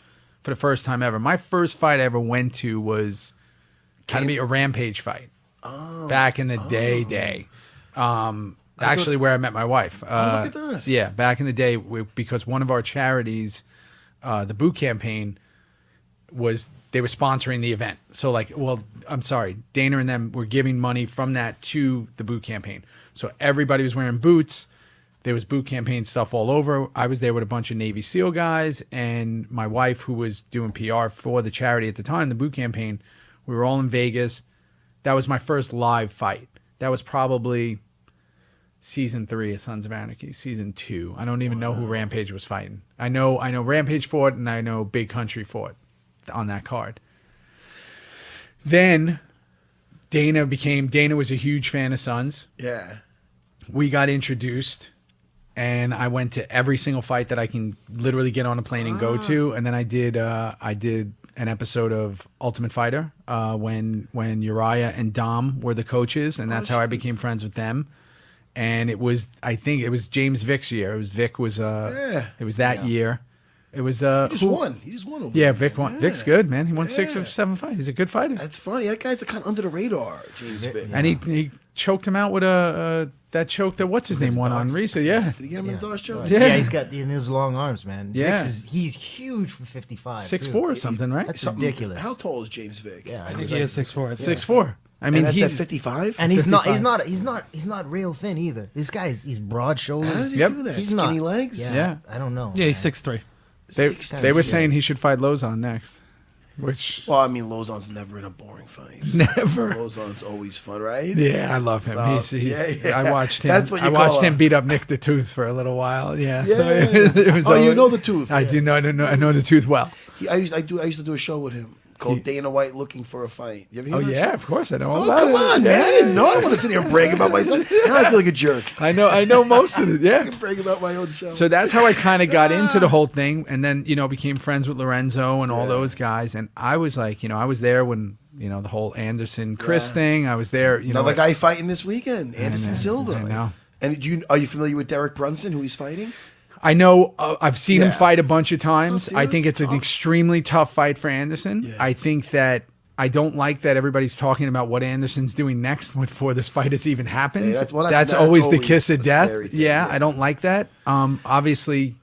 [SPEAKER 5] for the first time ever. My first fight I ever went to was kind of be a Rampage fight. Back in the day. Actually, where I met my wife.
[SPEAKER 1] Look at that.
[SPEAKER 5] Yeah, back in the day, because one of our charities, the Boot Campaign, they were sponsoring the event. So I'm sorry, Dana and them were giving money from that to the Boot Campaign. So everybody was wearing boots. There was Boot Campaign stuff all over. I was there with a bunch of Navy SEAL guys, and my wife, who was doing PR for the charity at the time, the Boot Campaign. We were all in Vegas. That was my first live fight. That was probably Season 3 of Sons of Anarchy. Season 2. I don't even know who Rampage was fighting. I know Rampage fought, and I know Big Country fought on that card. Then Dana was a huge fan of Sons.
[SPEAKER 1] Yeah.
[SPEAKER 5] We got introduced, and I went to every single fight that I can literally get on a plane and go to. And then I did an episode of Ultimate Fighter when Uriah and Dom were the coaches, and that's how I became friends with them. And I think it was James Vick's year. It was Vick was it was that year. It was
[SPEAKER 1] He just won. Over
[SPEAKER 5] Yeah, Vick won. Vick's good, man. He won 6 of 7 fights. He's a good fighter.
[SPEAKER 1] That's funny. That guy's kind of under the radar, James Vick.
[SPEAKER 5] And he choked him out with that choke that what's his name won on recently. Yeah.
[SPEAKER 1] Did he get him in the Dawes choke?
[SPEAKER 2] Yeah, he's got in his long arms, man.
[SPEAKER 5] Yeah.
[SPEAKER 2] He's huge for 55.
[SPEAKER 5] 6'4" or something, right?
[SPEAKER 2] That's ridiculous.
[SPEAKER 1] How tall is James Vick?
[SPEAKER 2] Yeah,
[SPEAKER 7] I think he is 6'4".
[SPEAKER 5] 6'4". I mean,
[SPEAKER 1] and that's at 55.
[SPEAKER 2] And he's not real thin either. This guy's broad shoulders.
[SPEAKER 1] How does he
[SPEAKER 5] Yep.
[SPEAKER 1] do that?
[SPEAKER 2] He's
[SPEAKER 1] Skinny
[SPEAKER 2] not-
[SPEAKER 1] legs?
[SPEAKER 5] Yeah.
[SPEAKER 2] I don't know.
[SPEAKER 7] Yeah, he's 6'3".
[SPEAKER 5] They were saying he should fight Lozon next, which
[SPEAKER 1] Well, I mean, Lozon's never in a boring fight.
[SPEAKER 5] never.
[SPEAKER 1] Lozon's always fun, right?
[SPEAKER 5] Yeah, I love him. He's
[SPEAKER 1] yeah.
[SPEAKER 5] I watched him.
[SPEAKER 1] That's what you
[SPEAKER 5] I
[SPEAKER 1] call
[SPEAKER 5] watched him
[SPEAKER 1] a-
[SPEAKER 5] beat up Nick the Tooth for a little while. Yeah.
[SPEAKER 1] Yeah.
[SPEAKER 5] So it was
[SPEAKER 1] Oh, you
[SPEAKER 5] always-
[SPEAKER 1] know the Tooth.
[SPEAKER 5] I do know. I know the Tooth well.
[SPEAKER 1] I used to do a show with him called Dana White Looking for a Fight. You ever hear
[SPEAKER 5] Oh
[SPEAKER 1] that
[SPEAKER 5] yeah,
[SPEAKER 1] show?
[SPEAKER 5] of course I know. all
[SPEAKER 1] Oh,
[SPEAKER 5] about
[SPEAKER 1] come
[SPEAKER 5] it.
[SPEAKER 1] on, man. I didn't know. I don't want to sit here and brag about myself. Now I feel like a jerk.
[SPEAKER 5] I know most of it.
[SPEAKER 1] I
[SPEAKER 5] Yeah.
[SPEAKER 1] can brag about my own show.
[SPEAKER 5] So that's how I kind of got into the whole thing, and then became friends with Lorenzo and all those guys. And I was like, I was there when the whole Anderson Chris thing. I was there.
[SPEAKER 1] Another guy fighting this weekend, Anderson
[SPEAKER 5] know.
[SPEAKER 1] Silva.
[SPEAKER 5] I know.
[SPEAKER 1] And are you familiar with Derek Brunson, who he's fighting?
[SPEAKER 5] I know. I've seen him
[SPEAKER 1] Yeah.
[SPEAKER 5] fight a bunch of times.
[SPEAKER 1] Tough,
[SPEAKER 5] I
[SPEAKER 1] dude.
[SPEAKER 5] think it's an extremely tough fight for Anderson.
[SPEAKER 1] Yeah.
[SPEAKER 5] I think that. I don't like that everybody's talking about what Anderson's doing next before this fight has even happened.
[SPEAKER 1] Yeah, that's
[SPEAKER 5] always the
[SPEAKER 1] always
[SPEAKER 5] kiss of
[SPEAKER 1] a
[SPEAKER 5] death.
[SPEAKER 1] scary thing,
[SPEAKER 5] Yeah,
[SPEAKER 1] yeah.
[SPEAKER 5] I don't like that. Obviously,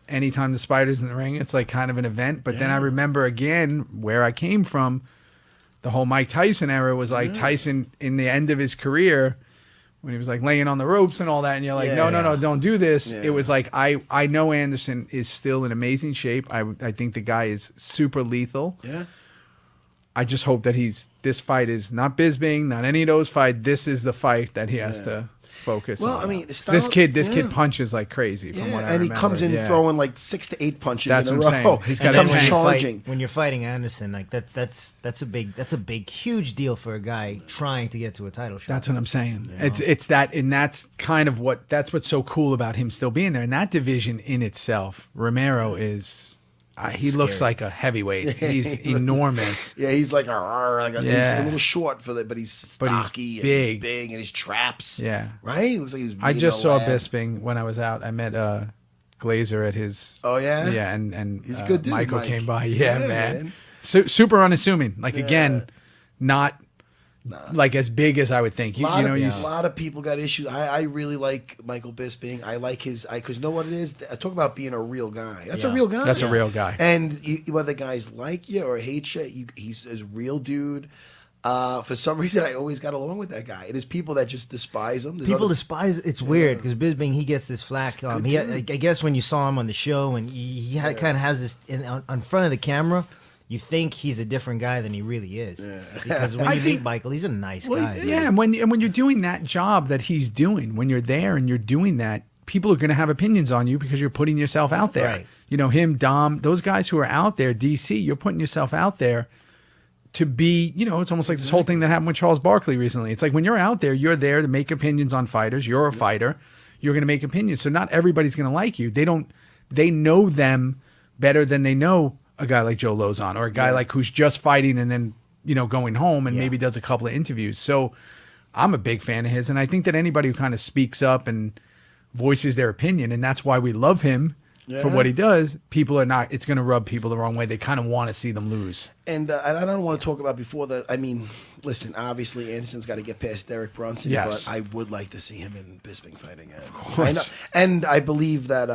[SPEAKER 5] anytime the Spider's in the ring, it's like kind of an event. But then I remember again where I came from. The whole Mike Tyson era was like Tyson in the end of his career when he was like laying on the ropes and all that. And you're like, no, don't do this.
[SPEAKER 1] Yeah.
[SPEAKER 5] It was like, I know Anderson is still in amazing shape. I think the guy is super lethal.
[SPEAKER 1] Yeah.
[SPEAKER 5] I just hope that this fight is not Bisbing, not any of those fights. This is the fight that he has to focus on.
[SPEAKER 1] Well, I mean,
[SPEAKER 5] this kid punches like crazy from what I
[SPEAKER 1] and
[SPEAKER 5] remember.
[SPEAKER 1] he comes in throwing like 6 to 8 punches
[SPEAKER 5] That's
[SPEAKER 1] in a
[SPEAKER 5] what I'm
[SPEAKER 1] row.
[SPEAKER 5] saying. He's
[SPEAKER 1] He
[SPEAKER 5] got
[SPEAKER 1] comes
[SPEAKER 5] everything.
[SPEAKER 1] charging.
[SPEAKER 2] When you're fighting Anderson, like that's a big huge deal for a guy trying to get to a title shot.
[SPEAKER 5] That's what I'm saying. It's that, and that's kind of that's what's so cool about him still being there. And that division in itself, Romero is. He looks like a heavyweight. He's enormous.
[SPEAKER 1] Yeah, he's like, he's a
[SPEAKER 5] Yeah.
[SPEAKER 1] little short for that, but he's stocky
[SPEAKER 5] big.
[SPEAKER 1] and his traps.
[SPEAKER 5] Yeah.
[SPEAKER 1] Right? It looks like he's
[SPEAKER 5] I
[SPEAKER 1] being
[SPEAKER 5] just
[SPEAKER 1] a
[SPEAKER 5] saw
[SPEAKER 1] lad.
[SPEAKER 5] Bisping when I was out. I met Glazer at his.
[SPEAKER 1] Oh, yeah?
[SPEAKER 5] Yeah, and
[SPEAKER 1] He's a good dude,
[SPEAKER 5] Michael
[SPEAKER 1] Mike.
[SPEAKER 5] came by. Yeah,
[SPEAKER 1] Yeah,
[SPEAKER 5] man.
[SPEAKER 1] man.
[SPEAKER 5] Super unassuming. Like again, not like as big as I would think.
[SPEAKER 1] A lot of people got issues. I really like Michael Bisping. I like because you know what it is? Talk about being a real guy. That's a real guy.
[SPEAKER 5] That's a real guy.
[SPEAKER 1] And whether guys like you or hate you, he's a real dude. For some reason, I always got along with that guy. It is people that just despise him.
[SPEAKER 2] People despise. It's weird because Bisping, he gets this flack. I guess when you saw him on the show, and he kind of has this on front of the camera, you think he's a different guy than he really is. Yeah. Because when you meet Michael, he's a nice guy.
[SPEAKER 5] Yeah, and when you're doing that job that he's doing, when you're there and you're doing that, people are going to have opinions on you because you're putting yourself out there.
[SPEAKER 2] Right.
[SPEAKER 5] You know, him, Dom, those guys who are out there, DC, you're putting yourself out there to be, you know, it's almost like this whole thing that happened with Charles Barkley recently. It's like when you're out there, you're there to make opinions on fighters. You're a fighter. You're going to make opinions. So not everybody's going to like you. They know them better than they know a guy like Joe Lozon or a guy like who's just fighting and then, you know, going home and maybe does a couple of interviews. So I'm a big fan of his. And I think that anybody who kind of speaks up and voices their opinion, and that's why we love him for what he does, people are not, it's going to rub people the wrong way. They kind of want to see them lose.
[SPEAKER 1] And I don't want to talk about before that. I mean, listen, obviously Anderson's got to get past Derek Brunson, but I would like to see him and Bisping fight again. Of course. And I believe that,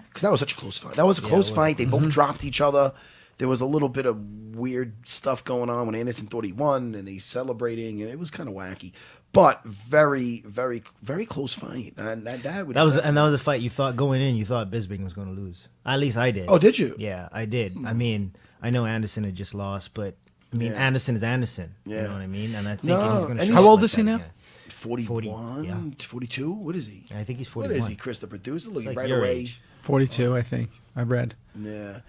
[SPEAKER 1] because that was such a close fight. That was a close fight. They both dropped each other. There was a little bit of weird stuff going on when Anderson thought he won and he's celebrating, and it was kind of wacky. But very, very, very close fight. And that was
[SPEAKER 2] a fight you thought going in, you thought Bisping was going to lose. At least I did.
[SPEAKER 1] Oh, did you?
[SPEAKER 2] Yeah, I did. I mean, I know Anderson had just lost, but I mean, Anderson is Anderson. You know what I mean? And I think he's going to.
[SPEAKER 5] How old is he now?
[SPEAKER 1] 41, 42. What is he?
[SPEAKER 2] I think he's 41.
[SPEAKER 1] What is he, Chris, the producer? Looking
[SPEAKER 2] like
[SPEAKER 1] right
[SPEAKER 2] your
[SPEAKER 1] away.
[SPEAKER 2] age.
[SPEAKER 5] 42, I think. I read.
[SPEAKER 1] Yeah.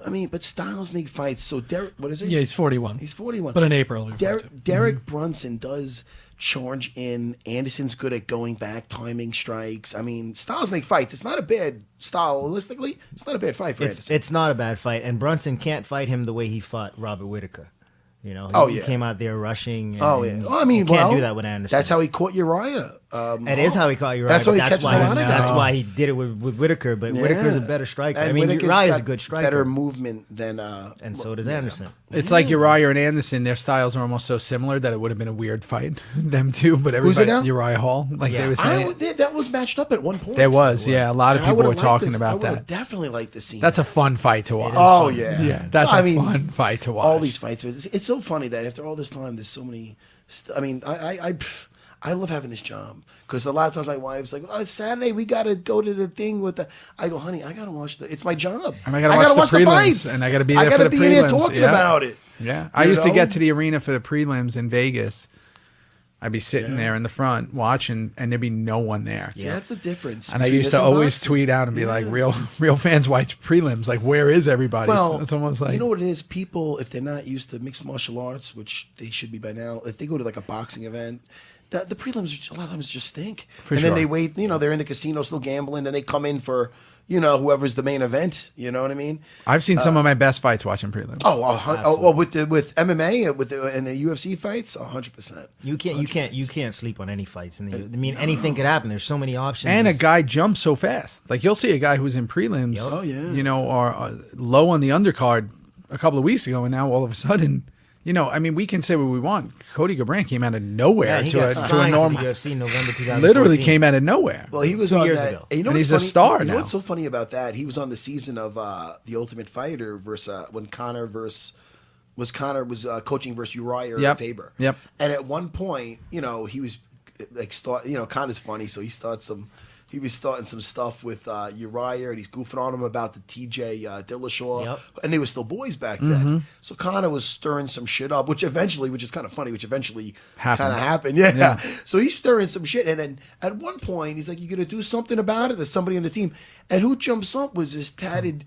[SPEAKER 1] I mean, but styles make fights. So Derek, what is it?
[SPEAKER 7] Yeah, he's 41.
[SPEAKER 1] He's 41.
[SPEAKER 7] But in April.
[SPEAKER 1] Derek Brunson does charge in. Anderson's good at going back, timing strikes. I mean, styles make fights. It's not a bad stylistically. It's not a bad fight for Anderson.
[SPEAKER 2] It's not a bad fight, and Brunson can't fight him the way he fought Robert Whittaker. You know, he came out there rushing. And
[SPEAKER 1] I mean,
[SPEAKER 2] you can't do that with Anderson.
[SPEAKER 1] That's how he caught Uriah.
[SPEAKER 2] It is how he caught Uriah.
[SPEAKER 1] That's how he catches a lot of guys.
[SPEAKER 2] That's why he did it with Whittaker. But Whittaker's a better striker. And I mean, Uriah's a good striker.
[SPEAKER 1] Better movement than.
[SPEAKER 2] And so does Anderson.
[SPEAKER 5] It's like Uriah and Anderson. Their styles are almost so similar that it would have been a weird fight, them two. But everybody, Uriah Hall, like they were saying,
[SPEAKER 1] that was matched up at one point.
[SPEAKER 5] There was, a lot of people were talking about that.
[SPEAKER 1] I would definitely like to see.
[SPEAKER 5] That's a fun fight to watch.
[SPEAKER 1] Oh yeah,
[SPEAKER 5] that's a fun fight to watch.
[SPEAKER 1] All these fights, it's so funny that after all this time, there's so many. I mean, I love having this job because a lot of times my wife's like, "Oh, it's Saturday, we got to go to the thing with the." I go, "Honey, I got to watch it's my job.
[SPEAKER 5] And I got to watch the prelims,
[SPEAKER 1] fights,
[SPEAKER 5] and I got to be there for the prelims. I got to be in there
[SPEAKER 1] talking about it."
[SPEAKER 5] Yeah, I used to get to the arena for the prelims in Vegas. I'd be sitting there in the front watching, and there'd be no one there.
[SPEAKER 1] See, that's the difference.
[SPEAKER 5] And I used to always tweet out and be like, "Real fans watch prelims. Like, where is everybody?"
[SPEAKER 1] Well,
[SPEAKER 5] it's almost like,
[SPEAKER 1] you know what it is. People, if they're not used to mixed martial arts, which they should be by now, if they go to like a boxing event. The prelims a lot of times just stink. Then they wait, they're in the casino still gambling, then they come in for, whoever's the main event. You know what I mean?
[SPEAKER 5] I've seen some of my best fights watching prelims.
[SPEAKER 1] With MMA and the UFC fights, 100%.
[SPEAKER 2] You can't sleep on any fights. Anything could happen. There's so many options.
[SPEAKER 5] And a guy jumps so fast. Like you'll see a guy who's in prelims, or low on the undercard a couple of weeks ago, and now all of a sudden. We can say what we want. Cody Garbrandt came out of nowhere to a normal
[SPEAKER 2] UFC in November 2014.
[SPEAKER 5] Literally came out of nowhere.
[SPEAKER 1] Well, he was
[SPEAKER 2] 2
[SPEAKER 1] on
[SPEAKER 2] years
[SPEAKER 1] that.
[SPEAKER 2] ago.
[SPEAKER 1] And
[SPEAKER 5] he's a star now.
[SPEAKER 1] You know what's so funny about that? He was on the season of The Ultimate Fighter versus when Conor was coaching versus Uriah Faber.
[SPEAKER 5] Yep.
[SPEAKER 1] And at one point, he was like Conor's funny, so he was starting some stuff with Uriah, and he's goofing on him about the TJ Dillashaw, and they were still boys back then. So Conor was stirring some shit up, which is kind of funny, kind of happened. Yeah. So he's stirring some shit, and then at one point he's like, "You gonna do something about it?" There's somebody on the team, and who jumps up was this tatted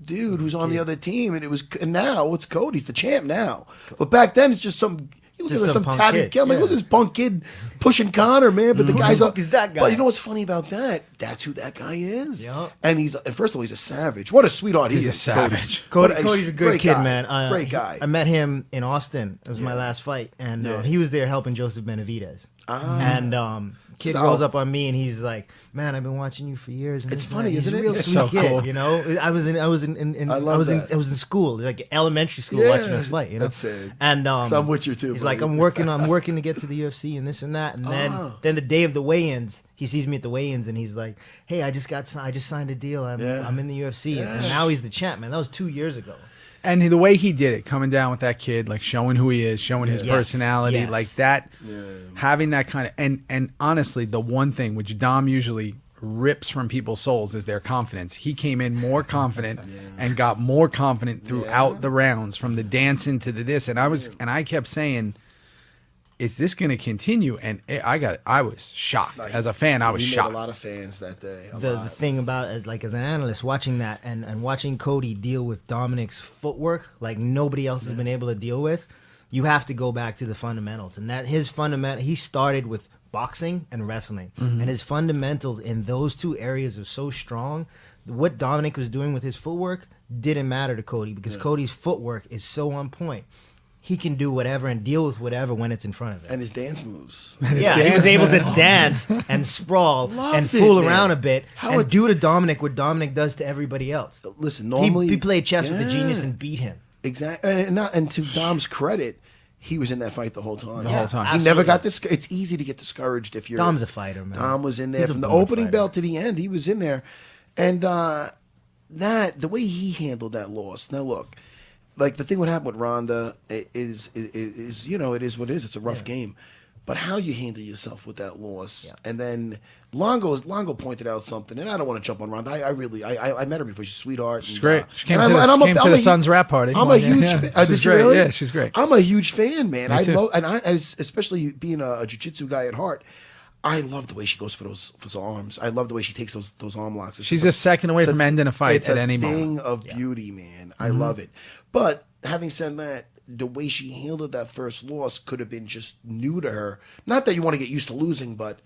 [SPEAKER 1] dude who's on the other team, and now it's Cody. He's the champ now, but back then it's just some. He was like some tatted kid. I'm like, who's this punk kid pushing Conor, man? But the guy's up.
[SPEAKER 2] Is that guy?
[SPEAKER 1] But you know what's funny about that? That's who that guy is. Yeah. And first of all, he's a savage. What a sweetheart he is.
[SPEAKER 5] He's a savage.
[SPEAKER 2] Cody's a good kid, man.
[SPEAKER 1] Great guy.
[SPEAKER 2] I met him in Austin. It was my last fight, and he was there helping Joseph Benavidez. And kid rolls up on me and he's like, "Man, I've been watching you for years." And
[SPEAKER 1] it's funny,
[SPEAKER 2] he's
[SPEAKER 1] isn't
[SPEAKER 2] a real
[SPEAKER 1] it?
[SPEAKER 2] sweet
[SPEAKER 5] so
[SPEAKER 2] kid.
[SPEAKER 5] cool.
[SPEAKER 2] I was in school, like elementary school, watching us fight.
[SPEAKER 1] That's sad.
[SPEAKER 2] And
[SPEAKER 1] so I'm with you too.
[SPEAKER 2] He's like, I'm working to get to the UFC and this and that. And then the day of the weigh-ins, he sees me at the weigh-ins and he's like, hey, I just signed a deal. I'm in the UFC. And now he's the champ, man. That was 2 years ago.
[SPEAKER 5] And the way he did it, coming down with that kid, like showing who he is, showing his personality, like that, having that kind of, and honestly, the one thing which Dom usually rips from people's souls is their confidence. He came in more confident and got more confident throughout the rounds, from the dancing to the this. And I kept saying, is this going to continue? And I was shocked. As a fan, I was shocked.
[SPEAKER 1] Made a lot of fans that day.
[SPEAKER 2] The thing about, as an analyst, watching that and watching Cody deal with Dominic's footwork like nobody else has been able to deal with, you have to go back to the fundamentals. And that he started with boxing and wrestling, and his fundamentals in those two areas are so strong. What Dominic was doing with his footwork didn't matter to Cody, because Cody's footwork is so on point. He can do whatever and deal with whatever when it's in front of him.
[SPEAKER 1] And his dance moves.
[SPEAKER 2] He was able to dance and sprawl and fool around a bit and do to Dominic what Dominic does to everybody else.
[SPEAKER 1] Listen, normally
[SPEAKER 2] he played chess with the genius and beat him.
[SPEAKER 1] Exactly, and to Dom's credit, he was in that fight the whole time.
[SPEAKER 5] The whole time.
[SPEAKER 1] He never got discouraged. It's easy to get discouraged if you're...
[SPEAKER 2] Dom's a fighter, man.
[SPEAKER 1] Dom was in there from the opening bell to the end. He was in there. And the way he handled that loss. Now, look, like the thing what happened with Ronda is you know, it is what it is. It's a rough game. But how you handle yourself with that loss. And then Longo pointed out something, and I don't want to jump on Ronda. I met her before. She's a sweetheart.
[SPEAKER 5] She's great. She came to the Suns rap party.
[SPEAKER 1] I'm a huge fan.
[SPEAKER 5] She's great.
[SPEAKER 1] Really?
[SPEAKER 5] Yeah, she's great.
[SPEAKER 1] I'm a huge fan, man.
[SPEAKER 5] Me too.
[SPEAKER 1] Especially being a jiu-jitsu guy at heart, I love the way she goes for those arms. I love the way she takes those arm locks.
[SPEAKER 5] She's a second away from ending a fight at any moment.
[SPEAKER 1] It's a thing of beauty, man. I love it. But having said that, the way she handled that first loss could have been just new to her. Not that you want to get used to losing, but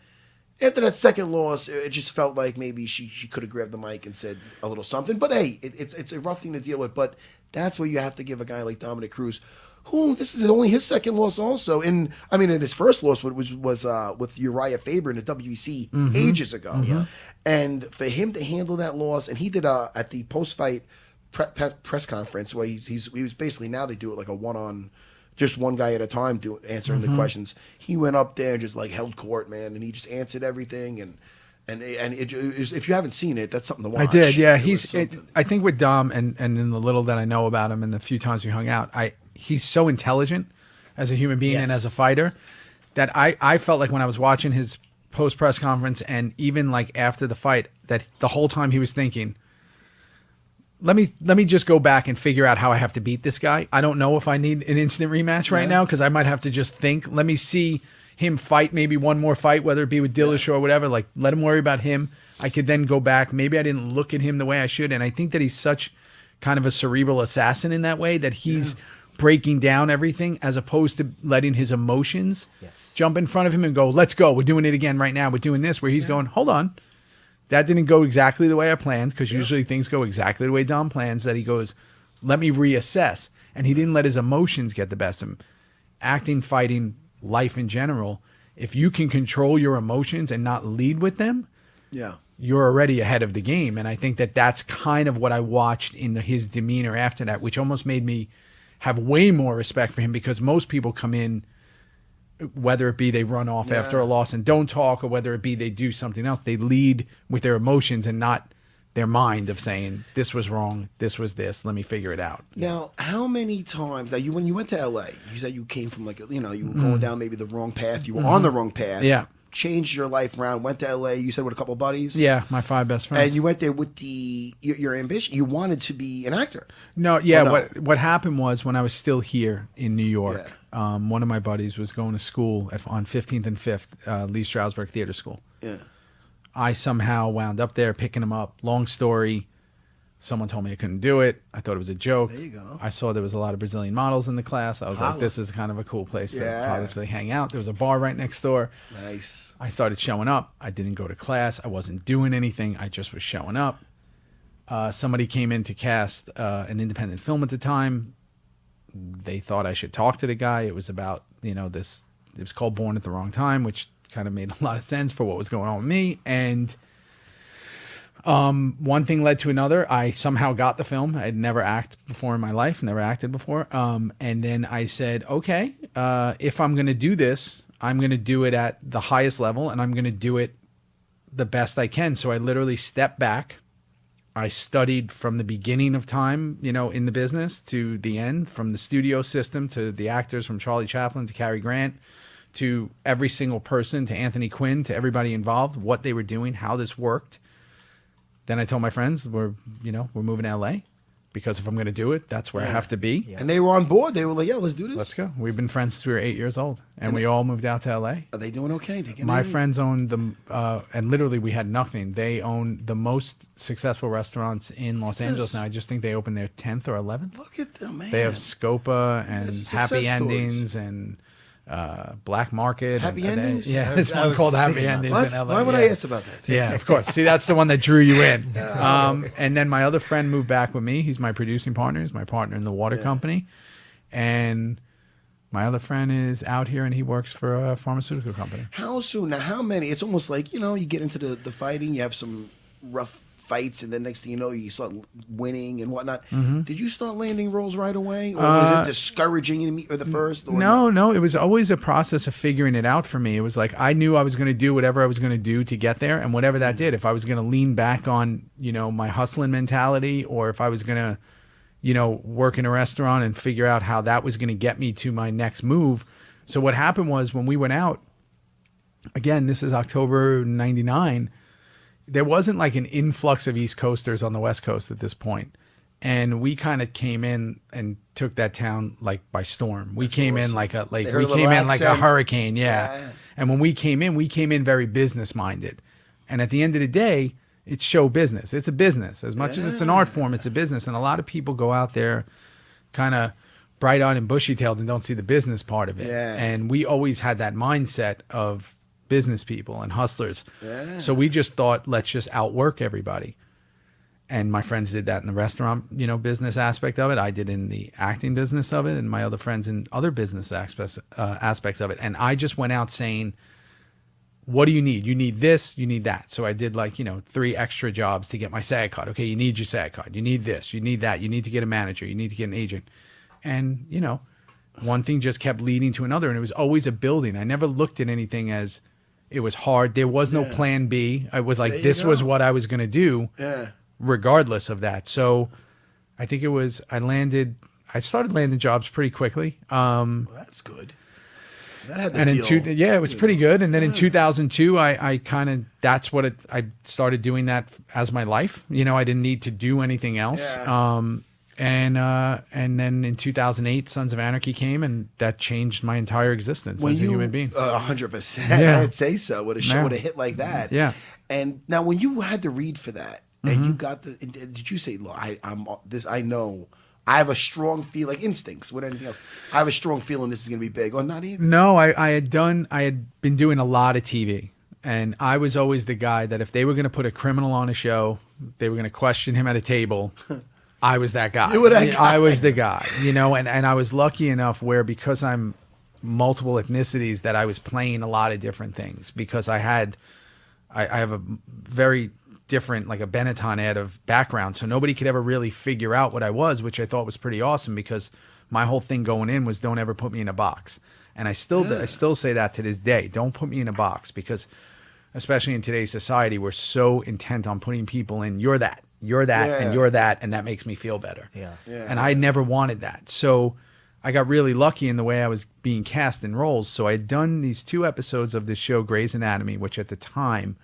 [SPEAKER 1] after that second loss, it just felt like maybe she could have grabbed the mic and said a little something. But hey, it's a rough thing to deal with. But that's where you have to give a guy like Dominic Cruz, who this is only his second loss also. And I mean, his first loss was with Uriah Faber in the WEC ages ago. And for him to handle that loss, and he did at the post-fight press conference where he was basically, now they do it like a just one guy at a time answering the questions. He went up there and just like held court, man, and he just answered everything. And if you haven't seen it, that's something to watch.
[SPEAKER 5] I did, yeah. I think with Dom and in the little that I know about him and the few times we hung out, he's so intelligent as a human being and as a fighter that I felt like when I was watching his post press conference and even like after the fight, that the whole time he was thinking, let me just go back and figure out how I have to beat this guy. I don't know if I need an instant rematch right now, because I might have to just think. Let me see him fight maybe one more fight, whether it be with Dillashaw or whatever. Like, let him worry about him. I could then go back. Maybe I didn't look at him the way I should. And I think that he's such kind of a cerebral assassin in that way, that he's breaking down everything as opposed to letting his emotions jump in front of him and go, let's go. We're doing it again right now. We're doing this, where he's going, hold on. That didn't go exactly the way I planned, because usually things go exactly the way Dom plans. That he goes, let me reassess. And he didn't let his emotions get the best of him. Acting, fighting, life in general, if you can control your emotions and not lead with them, you're already ahead of the game. And I think that that's kind of what I watched in his demeanor after that, which almost made me have way more respect for him, because most people come in, whether it be they run off after a loss and don't talk, or whether it be they do something else, they lead with their emotions and not their mind of saying, this was wrong, this was this, let me figure it out.
[SPEAKER 1] Now, how many times, when you went to LA, you said you came from you were going down maybe the wrong path, you were on the wrong path.
[SPEAKER 5] Yeah.
[SPEAKER 1] Changed your life around, went to LA, you said with a couple of buddies.
[SPEAKER 5] Yeah, my 5 best friends.
[SPEAKER 1] And you went there with your ambition. You wanted to be an actor.
[SPEAKER 5] No, what happened was, when I was still here in New York, one of my buddies was going to school on 15th and 5th, Lee Strasberg Theater School. Yeah. I somehow wound up there picking him up. Long story. Someone told me I couldn't do it. I thought it was a joke.
[SPEAKER 1] There you go.
[SPEAKER 5] I saw there was a lot of Brazilian models in the class. I was like, this is kind of a cool place to obviously hang out. There was a bar right next door.
[SPEAKER 1] Nice.
[SPEAKER 5] I started showing up. I didn't go to class. I wasn't doing anything. I just was showing up. Somebody came in to cast an independent film at the time. They thought I should talk to the guy. It was about, this. It was called Born at the Wrong Time, which kind of made a lot of sense for what was going on with me. And One thing led to another. I somehow got the film. I'd never acted before in my life, never acted before. And then I said, okay, if I'm going to do this, I'm going to do it at the highest level, and I'm going to do it the best I can. So I literally stepped back. I studied from the beginning of time, in the business to the end, from the studio system to the actors, from Charlie Chaplin to Cary Grant, to every single person, to Anthony Quinn, to everybody involved, what they were doing, how this worked. Then I told my friends, we're moving to LA, because if I'm going to do it, that's where I have to be.
[SPEAKER 1] Yeah. And they were on board. They were like, "Yo, let's do this.
[SPEAKER 5] Let's go." We've been friends since we were 8 years old, and we all moved out to LA.
[SPEAKER 1] Are they doing okay?
[SPEAKER 5] My friends own and literally we had nothing. They own the most successful restaurants in Los Angeles now. I just think they opened their 10th or 11th.
[SPEAKER 1] Look at them, man.
[SPEAKER 5] They have Scopa and Happy
[SPEAKER 1] stories.
[SPEAKER 5] Endings and Black Market.
[SPEAKER 1] Happy Endings?
[SPEAKER 5] Yeah, there's one called Happy Endings in LA.
[SPEAKER 1] Why would I ask about that?
[SPEAKER 5] Yeah, of course. See, that's the one that drew you in. And then my other friend moved back with me. He's my producing partner. He's my partner in the water company. And my other friend is out here, and he works for a pharmaceutical company.
[SPEAKER 1] How soon? Now, how many? It's almost like, you get into the fighting, you have some rough fights, and then next thing you know, you start winning and whatnot. Mm-hmm. Did you start landing roles right away? Or was it discouraging in the first? Or
[SPEAKER 5] No. It was always a process of figuring it out for me. It was like I knew I was going to do whatever I was going to do to get there, and whatever that did. If I was going to lean back on, my hustling mentality, or if I was going to, work in a restaurant and figure out how that was going to get me to my next move. So what happened was when we went out, again, this is October 99, there wasn't like an influx of East Coasters on the West Coast at this point. And we kind of came in and took that town like by storm. We came in like a hurricane. Yeah. And when we came in very business minded. And at the end of the day, it's show business. It's a business. As much as it's an art form, it's a business. And a lot of people go out there kind of bright-eyed and bushy-tailed and don't see the business part of it. Yeah. And we always had that mindset of business people and hustlers. Yeah. So we just thought, let's just outwork everybody. And my friends did that in the restaurant, business aspect of it. I did in the acting business of it, and my other friends in other business aspects of it. And I just went out saying, what do you need? You need this, you need that. So I did 3 extra jobs to get my SAG card. Okay, you need your SAG card. You need this, you need that. You need to get a manager. You need to get an agent. And, one thing just kept leading to another. And it was always a building. I never looked at anything as it was hard. There was no plan B. I was like, this was what I was going to do regardless of that. So I think I started landing jobs pretty quickly.
[SPEAKER 1] Well, that's good. That had
[SPEAKER 5] it was pretty good. And then in 2002, I started doing that as my life. I didn't need to do anything else. Yeah. And then in 2008, Sons of Anarchy came, and that changed my entire existence as a human being.
[SPEAKER 1] 100%. I'd say so. With a show with a hit like that.
[SPEAKER 5] Yeah.
[SPEAKER 1] And now, when you had to read for that, and you got did you say, "Look, I know." I have a strong feel, like instincts with anything else. I have a strong feeling this is going to be big, or not even.
[SPEAKER 5] No, I had been doing a lot of TV, and I was always the guy that if they were going to put a criminal on a show, they were going to question him at a table. I was that guy.
[SPEAKER 1] You were that guy.
[SPEAKER 5] I was the guy, and I was lucky enough where, because I'm multiple ethnicities, that I was playing a lot of different things, because I have a very different, like a Benetton ad of background, so nobody could ever really figure out what I was, which I thought was pretty awesome, because my whole thing going in was, don't ever put me in a box. And I still say that to this day. Don't put me in a box, because especially in today's society, we're so intent on putting people in, you're that, and you're that, and that makes me feel better. Yeah. And I never wanted that. So I got really lucky in the way I was being cast in roles. So I had done these 2 episodes of this show, Grey's Anatomy, which at the time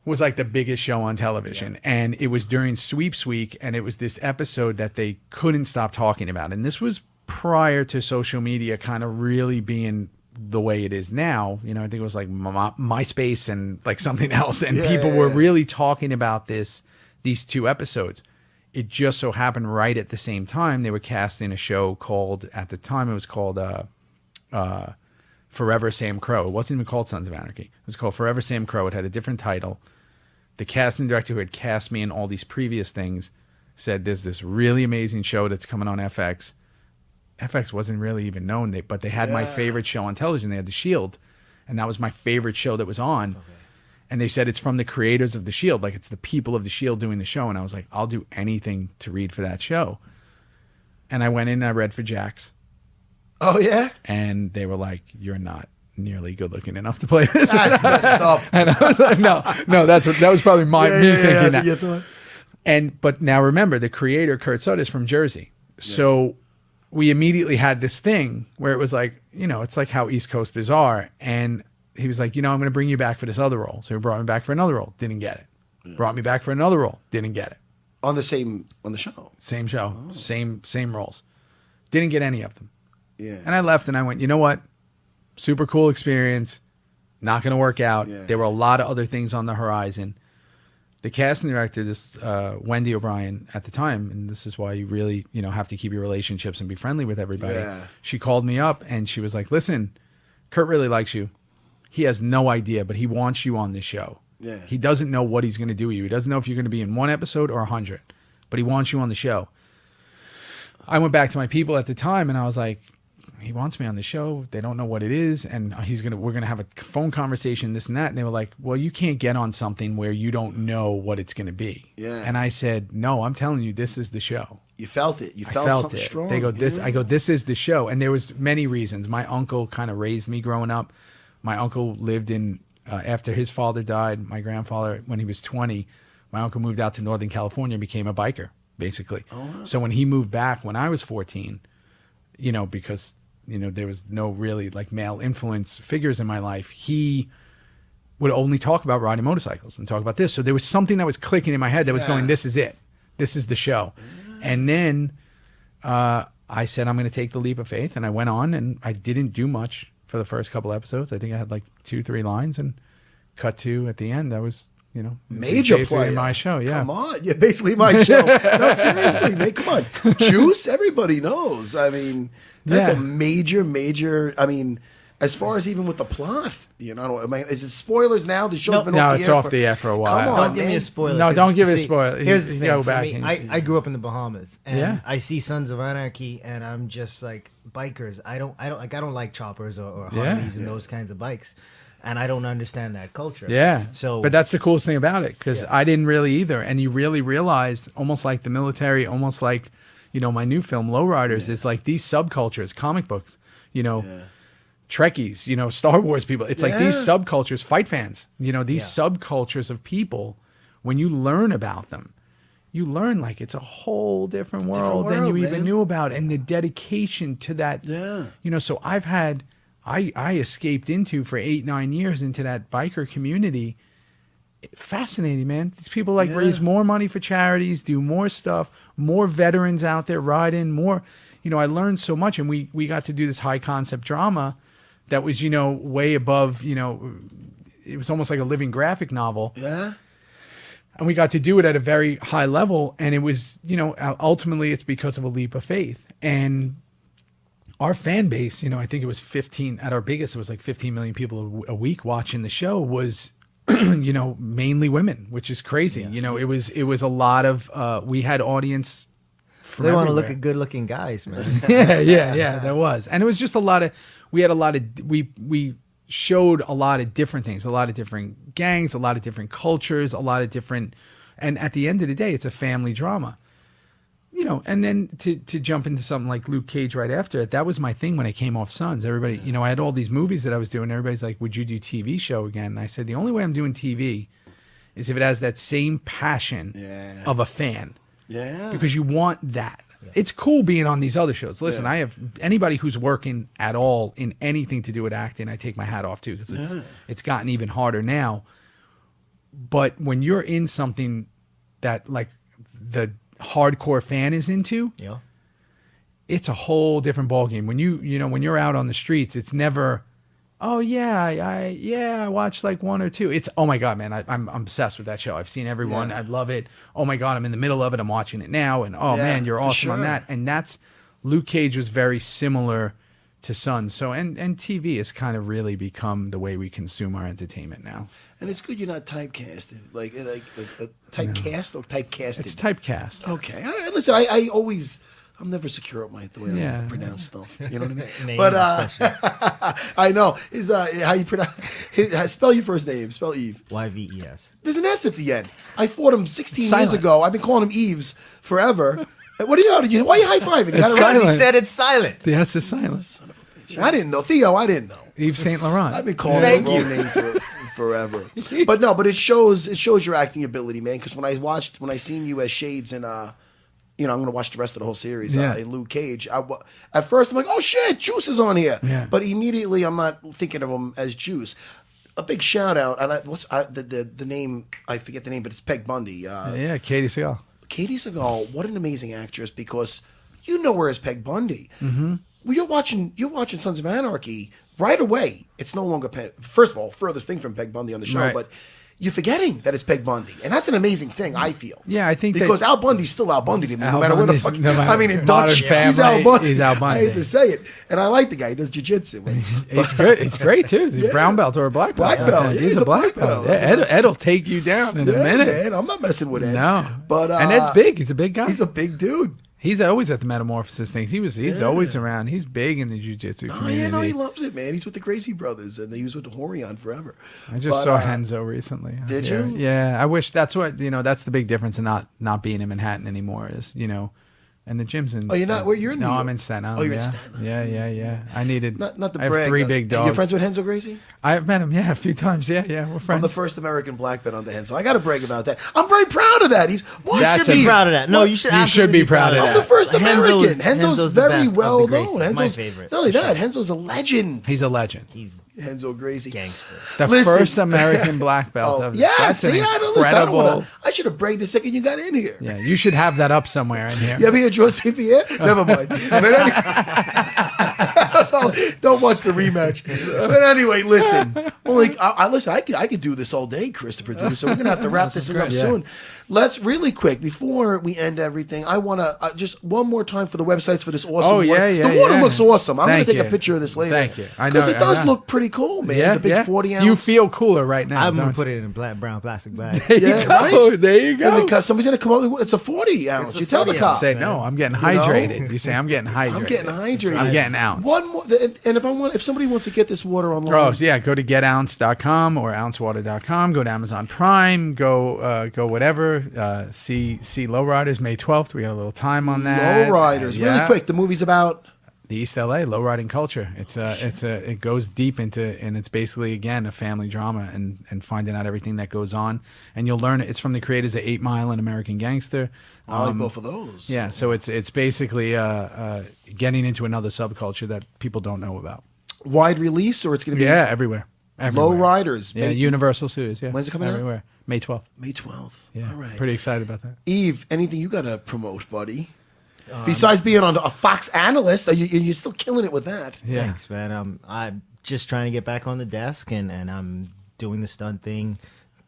[SPEAKER 5] was like the biggest show on television. And it was during Sweeps Week, and it was this episode that they couldn't stop talking about. And this was prior to social media kind of really being the way it is now. I think it was like MySpace and like something else. And people were really talking about these 2 episodes. It just so happened right at the same time they were casting a show called, at the time it was called Forever Sam Crow. It wasn't even called Sons of Anarchy. It was called Forever Sam Crow. It had a different title. The casting director who had cast me in all these previous things said, there's this really amazing show that's coming on FX. FX wasn't really even known, but they had my favorite show on television. They had The Shield, and that was my favorite show that was on. Okay. And they said it's from the creators of The Shield. Like, it's the people of The Shield doing the show. And I was like, I'll do anything to read for that show. And I went in and I read for Jax.
[SPEAKER 1] Oh, yeah?
[SPEAKER 5] And they were like, you're not nearly good looking enough to play this.
[SPEAKER 1] That's messed up.
[SPEAKER 5] And I was like, no, that was probably me thinking
[SPEAKER 1] that's
[SPEAKER 5] that.
[SPEAKER 1] what you thought.
[SPEAKER 5] But now remember, the creator, Kurt Sutter, is from Jersey. So we immediately had this thing where it was like, it's like how East Coasters are. And he was like, I'm going to bring you back for this other role. So he brought me back for another role. Didn't get it. Yeah. Brought me back for another role. Didn't get it.
[SPEAKER 1] On the show.
[SPEAKER 5] Same show. Oh. Same roles. Didn't get any of them.
[SPEAKER 1] Yeah.
[SPEAKER 5] And I left and I went, you know what? Super cool experience. Not going to work out. Yeah. There were a lot of other things on the horizon. The casting director, this Wendy O'Brien at the time, and this is why you really, have to keep your relationships and be friendly with everybody. Yeah. She called me up and she was like, listen, Kurt really likes you. He has no idea, but he wants you on this show. Yeah. He doesn't know what he's going to do with you. He doesn't know if you're going to be in one episode or 100, but he wants you on the show. I went back to my people at the time and I was like, he wants me on the show. They don't know what it is. And we're going to have a phone conversation, this and that. And they were like, well, you can't get on something where you don't know what it's going to be. Yeah. And I said, no, I'm telling you, this is the show.
[SPEAKER 1] You felt it. You felt something strong.
[SPEAKER 5] They go, this is the show. And there was many reasons. My uncle kind of raised me growing up. My uncle lived in, after his father died, my grandfather, when he was 20, my uncle moved out to Northern California and became a biker, basically. Oh, wow. So when he moved back when I was 14, because, there was no really like male influence figures in my life, he would only talk about riding motorcycles and talk about this. So there was something that was clicking in my head that was going, this is it. This is the show. And then I said, I'm going to take the leap of faith. And I went on and I didn't do much for the first couple episodes. I think I had like 2-3 lines, and cut to at the end. That was,
[SPEAKER 1] major player
[SPEAKER 5] in my show. Yeah,
[SPEAKER 1] come on, yeah, basically my show. No, seriously, man, come on. Juice, everybody knows. I mean, that's a major. I mean, as far as even with the plot, is it spoilers now? The show's been off the air.
[SPEAKER 5] No, it's off the air for a while.
[SPEAKER 2] Come on, don't give me a spoiler.
[SPEAKER 5] No, don't give it a spoiler.
[SPEAKER 2] Here's the thing.
[SPEAKER 5] Go
[SPEAKER 2] for
[SPEAKER 5] back.
[SPEAKER 2] Me, I grew up in the Bahamas, and I see Sons of Anarchy, and I'm just like, bikers. I don't like choppers or Harleys and those kinds of bikes. And I don't understand that culture. Yeah. But that's the coolest thing about it, because I didn't really either. And you really realize, almost like the military, almost like, my new film, Lowriders, is like these subcultures, comic books, Trekkies, Star Wars people. It's like these subcultures, fight fans, these subcultures of people, when you learn about them, you learn like it's a whole different world than you even knew about. And the dedication to that, so I've had... I escaped into for 8-9 years into that biker community. Fascinating, man. These people raise more money for charities, do more stuff, more veterans out there riding, more, I learned so much. And we got to do this high concept drama that was, way above, it was almost like a living graphic novel. Yeah. And we got to do it at a very high level. And it was, ultimately it's because of a leap of faith. And our fan base, I think it was 15 at our biggest, it was like 15 million people a week watching the show, was, mainly women, which is crazy. Yeah. It was a lot of, we had audience from They want to look at good looking guys, man.
[SPEAKER 5] yeah, there was. And it was just we showed a lot of different things, a lot of different gangs, a lot of different cultures, a lot of different, and at the end of the day, it's a family drama. And then to jump into something like Luke Cage right after it, that was my thing when I came off Sons. Everybody, I had all these movies that I was doing. Everybody's like, would you do TV show again? And I said, the only way I'm doing TV is if it has that same passion of a fan. Yeah. Because you want that. Yeah. It's cool being on these other shows. Listen, I have anybody who's working at all in anything to do with acting, I take my hat off too, because it's gotten even harder now. But when you're in something that like the hardcore fan is into, it's a whole different ballgame. When when you're out on the streets, it's never, I watched like 1 or 2. It's, oh my God, man, I'm obsessed with that show. I've seen every one. I love it. Oh my God, I'm in the middle of it. I'm watching it now. And man, you're awesome on that. And that's, Luke Cage was very similar to Sons. So, and TV has kind of really become the way we consume our entertainment now.
[SPEAKER 1] And it's good you're not typecasted. Like typecast or typecasted?
[SPEAKER 5] It's typecast.
[SPEAKER 1] Okay. Listen, I always I'm never secure at the way
[SPEAKER 5] Yeah.
[SPEAKER 1] I pronounce stuff. You know what I mean?
[SPEAKER 2] Names
[SPEAKER 1] But
[SPEAKER 2] especially.
[SPEAKER 1] I know his how you pronounce. Spell your first name. Spell Yves.
[SPEAKER 2] YVES.
[SPEAKER 1] There's an S at the end. I fought him 16 years
[SPEAKER 5] Silent.
[SPEAKER 1] ago. I've been calling him Yves forever. What do you know? Why are you high fiving? You got it right?
[SPEAKER 5] silent.
[SPEAKER 2] He said it's silent.
[SPEAKER 5] The S is silent.
[SPEAKER 1] I didn't know. Theo, I didn't know.
[SPEAKER 5] Yves Saint Laurent.
[SPEAKER 1] I've been calling
[SPEAKER 2] Thank
[SPEAKER 1] him the wrong name forever. But it shows your acting ability, man. Because when I seen you as Shades in I'm going to watch the rest of the whole series
[SPEAKER 5] Yeah.
[SPEAKER 1] in Luke Cage. At first, I'm like, oh shit, Juice is on here.
[SPEAKER 5] Yeah.
[SPEAKER 1] But immediately, I'm not thinking of him as Juice. A big shout out, and the name? I forget the name, but it's Peg Bundy.
[SPEAKER 5] Yeah, Katie Seagal.
[SPEAKER 1] Katie Seagal, what an amazing actress, because you know her as Peg Bundy. Mm-hmm. Well, you're watching Sons of Anarchy right away. It's no longer first of all, furthest thing from Peg Bundy on the show,
[SPEAKER 5] Right.
[SPEAKER 1] but you're forgetting that it's Peg Bundy, and that's an amazing thing. I feel.
[SPEAKER 5] Yeah, I think
[SPEAKER 1] because Al Bundy's still Al Bundy to me, no
[SPEAKER 5] Al
[SPEAKER 1] matter where the
[SPEAKER 5] Bundy's-
[SPEAKER 1] fuck.
[SPEAKER 5] no matter-
[SPEAKER 1] I mean, in
[SPEAKER 5] Modern
[SPEAKER 1] Dutch, he's
[SPEAKER 5] Family,
[SPEAKER 1] Al Bundy.
[SPEAKER 5] he's Al Bundy.
[SPEAKER 1] I hate to say it, and I like the guy. He does jiu-jitsu.
[SPEAKER 5] He's good. It's great too. He's a brown belt or a black belt.
[SPEAKER 1] Black belt. Yeah,
[SPEAKER 5] He's a black belt. Yeah, Ed'll take you down in a minute.
[SPEAKER 1] Man, I'm not messing with Ed.
[SPEAKER 5] No,
[SPEAKER 1] but
[SPEAKER 5] and Ed's big. He's a big guy.
[SPEAKER 1] He's a big dude.
[SPEAKER 5] He's always at the Metamorphosis things. He's always around. He's big in the jiu-jitsu
[SPEAKER 1] Oh
[SPEAKER 5] community.
[SPEAKER 1] yeah, no, he loves it, man. He's with the Gracie brothers, and he was with the Horion forever.
[SPEAKER 5] I just saw Henzo recently.
[SPEAKER 1] Did
[SPEAKER 5] Yeah.
[SPEAKER 1] you?
[SPEAKER 5] Yeah, I wish that's what that's the big difference in not being in Manhattan anymore is and the gym's in.
[SPEAKER 1] Oh, you're not? Where you're in?
[SPEAKER 5] No,
[SPEAKER 1] New
[SPEAKER 5] I'm
[SPEAKER 1] York.
[SPEAKER 5] in Staten Island.
[SPEAKER 1] Oh, you're in
[SPEAKER 5] yeah.
[SPEAKER 1] Staten
[SPEAKER 5] Yeah. I needed.
[SPEAKER 1] Not to
[SPEAKER 5] I have
[SPEAKER 1] brag.
[SPEAKER 5] 3 big dogs.
[SPEAKER 1] You're friends with Renzo Gracie?
[SPEAKER 5] I've met him, a few times. Yeah, we're friends.
[SPEAKER 1] I'm the first American black belt on the Henzo. I got to brag about that. I'm very proud of that.
[SPEAKER 5] That's
[SPEAKER 2] Be
[SPEAKER 5] Eve.
[SPEAKER 2] proud of that. No, you should.
[SPEAKER 5] You should be proud of
[SPEAKER 1] I'm
[SPEAKER 5] that.
[SPEAKER 1] the first American.
[SPEAKER 2] Henzo's
[SPEAKER 1] Henzo's
[SPEAKER 2] the
[SPEAKER 1] very
[SPEAKER 2] best of
[SPEAKER 1] well
[SPEAKER 2] the Gracies.
[SPEAKER 1] known.
[SPEAKER 2] My
[SPEAKER 1] Henzo's
[SPEAKER 2] favorite,
[SPEAKER 1] Not only
[SPEAKER 2] for
[SPEAKER 1] that, Henzo's a legend.
[SPEAKER 5] He's a legend.
[SPEAKER 2] He's
[SPEAKER 1] Henzo Gracie.
[SPEAKER 2] gangster.
[SPEAKER 5] The
[SPEAKER 1] Listen.
[SPEAKER 5] first American black belt.
[SPEAKER 1] Oh,
[SPEAKER 5] of
[SPEAKER 1] yeah,
[SPEAKER 5] that's an
[SPEAKER 1] see, I don't listen. I don't
[SPEAKER 5] incredible.
[SPEAKER 1] wanna, I should have bragged the second you got in here.
[SPEAKER 5] Yeah, you should have that up somewhere in here.
[SPEAKER 1] You ever hear George St. Pierre? Never mind. But don't watch the rematch. But anyway, listen. Listen. I could do this all day, Chris, the producer. We're gonna have to wrap this thing up soon. Let's really quick before we end everything. I want to just one more time for the websites for this awesome.
[SPEAKER 5] Oh,
[SPEAKER 1] water.
[SPEAKER 5] yeah,
[SPEAKER 1] The water
[SPEAKER 5] yeah.
[SPEAKER 1] looks awesome. I'm
[SPEAKER 5] Thank
[SPEAKER 1] gonna take a
[SPEAKER 5] you.
[SPEAKER 1] picture of this later.
[SPEAKER 5] Thank you. I know,
[SPEAKER 1] because it does
[SPEAKER 5] I know.
[SPEAKER 1] look pretty cool, man.
[SPEAKER 5] Yeah,
[SPEAKER 1] the big 40 ounce.
[SPEAKER 5] You feel cooler right now.
[SPEAKER 2] I'm gonna
[SPEAKER 5] don't
[SPEAKER 2] put
[SPEAKER 5] you?
[SPEAKER 2] it in a brown plastic bag.
[SPEAKER 1] Yeah, right.
[SPEAKER 5] There you go.
[SPEAKER 1] And somebody's gonna come up. It's a 40 ounce.
[SPEAKER 2] It's a
[SPEAKER 1] You tell the
[SPEAKER 2] 40
[SPEAKER 1] cop.
[SPEAKER 2] ounce.
[SPEAKER 5] Say no. I'm getting
[SPEAKER 1] know?
[SPEAKER 5] hydrated. You say I'm getting hydrated.
[SPEAKER 1] I'm getting hydrated.
[SPEAKER 5] I'm getting ounce.
[SPEAKER 1] One more, and if somebody wants to get this water online,
[SPEAKER 5] Oh yeah, go to getounce.com or ouncewater.com. Go to Amazon Prime. Go whatever. See Lowriders May 12th. We got a little time on that.
[SPEAKER 1] Lowriders,
[SPEAKER 5] Yeah.
[SPEAKER 1] really quick. The movie's about.
[SPEAKER 5] The East LA lowriding culture. It goes deep into, and it's basically again a family drama and finding out everything that goes on, and you'll learn it. It's from the creators of 8 Mile and American Gangster.
[SPEAKER 1] I like both of those.
[SPEAKER 5] Yeah, so it's basically getting into another subculture that people don't know about.
[SPEAKER 1] Wide release, or it's going to be
[SPEAKER 5] Yeah, everywhere.
[SPEAKER 1] Lowriders.
[SPEAKER 5] Yeah, Universal Studios. Yeah,
[SPEAKER 1] When's it coming out?
[SPEAKER 5] everywhere. May 12th.
[SPEAKER 1] May 12th.
[SPEAKER 5] Yeah,
[SPEAKER 1] All right.
[SPEAKER 5] pretty excited about that.
[SPEAKER 1] Yves, anything you got to promote, buddy? Besides being on a Fox analyst, you're still killing it with that.
[SPEAKER 5] Yeah.
[SPEAKER 2] Thanks, man. I'm just trying to get back on the desk, and I'm doing the stunt thing,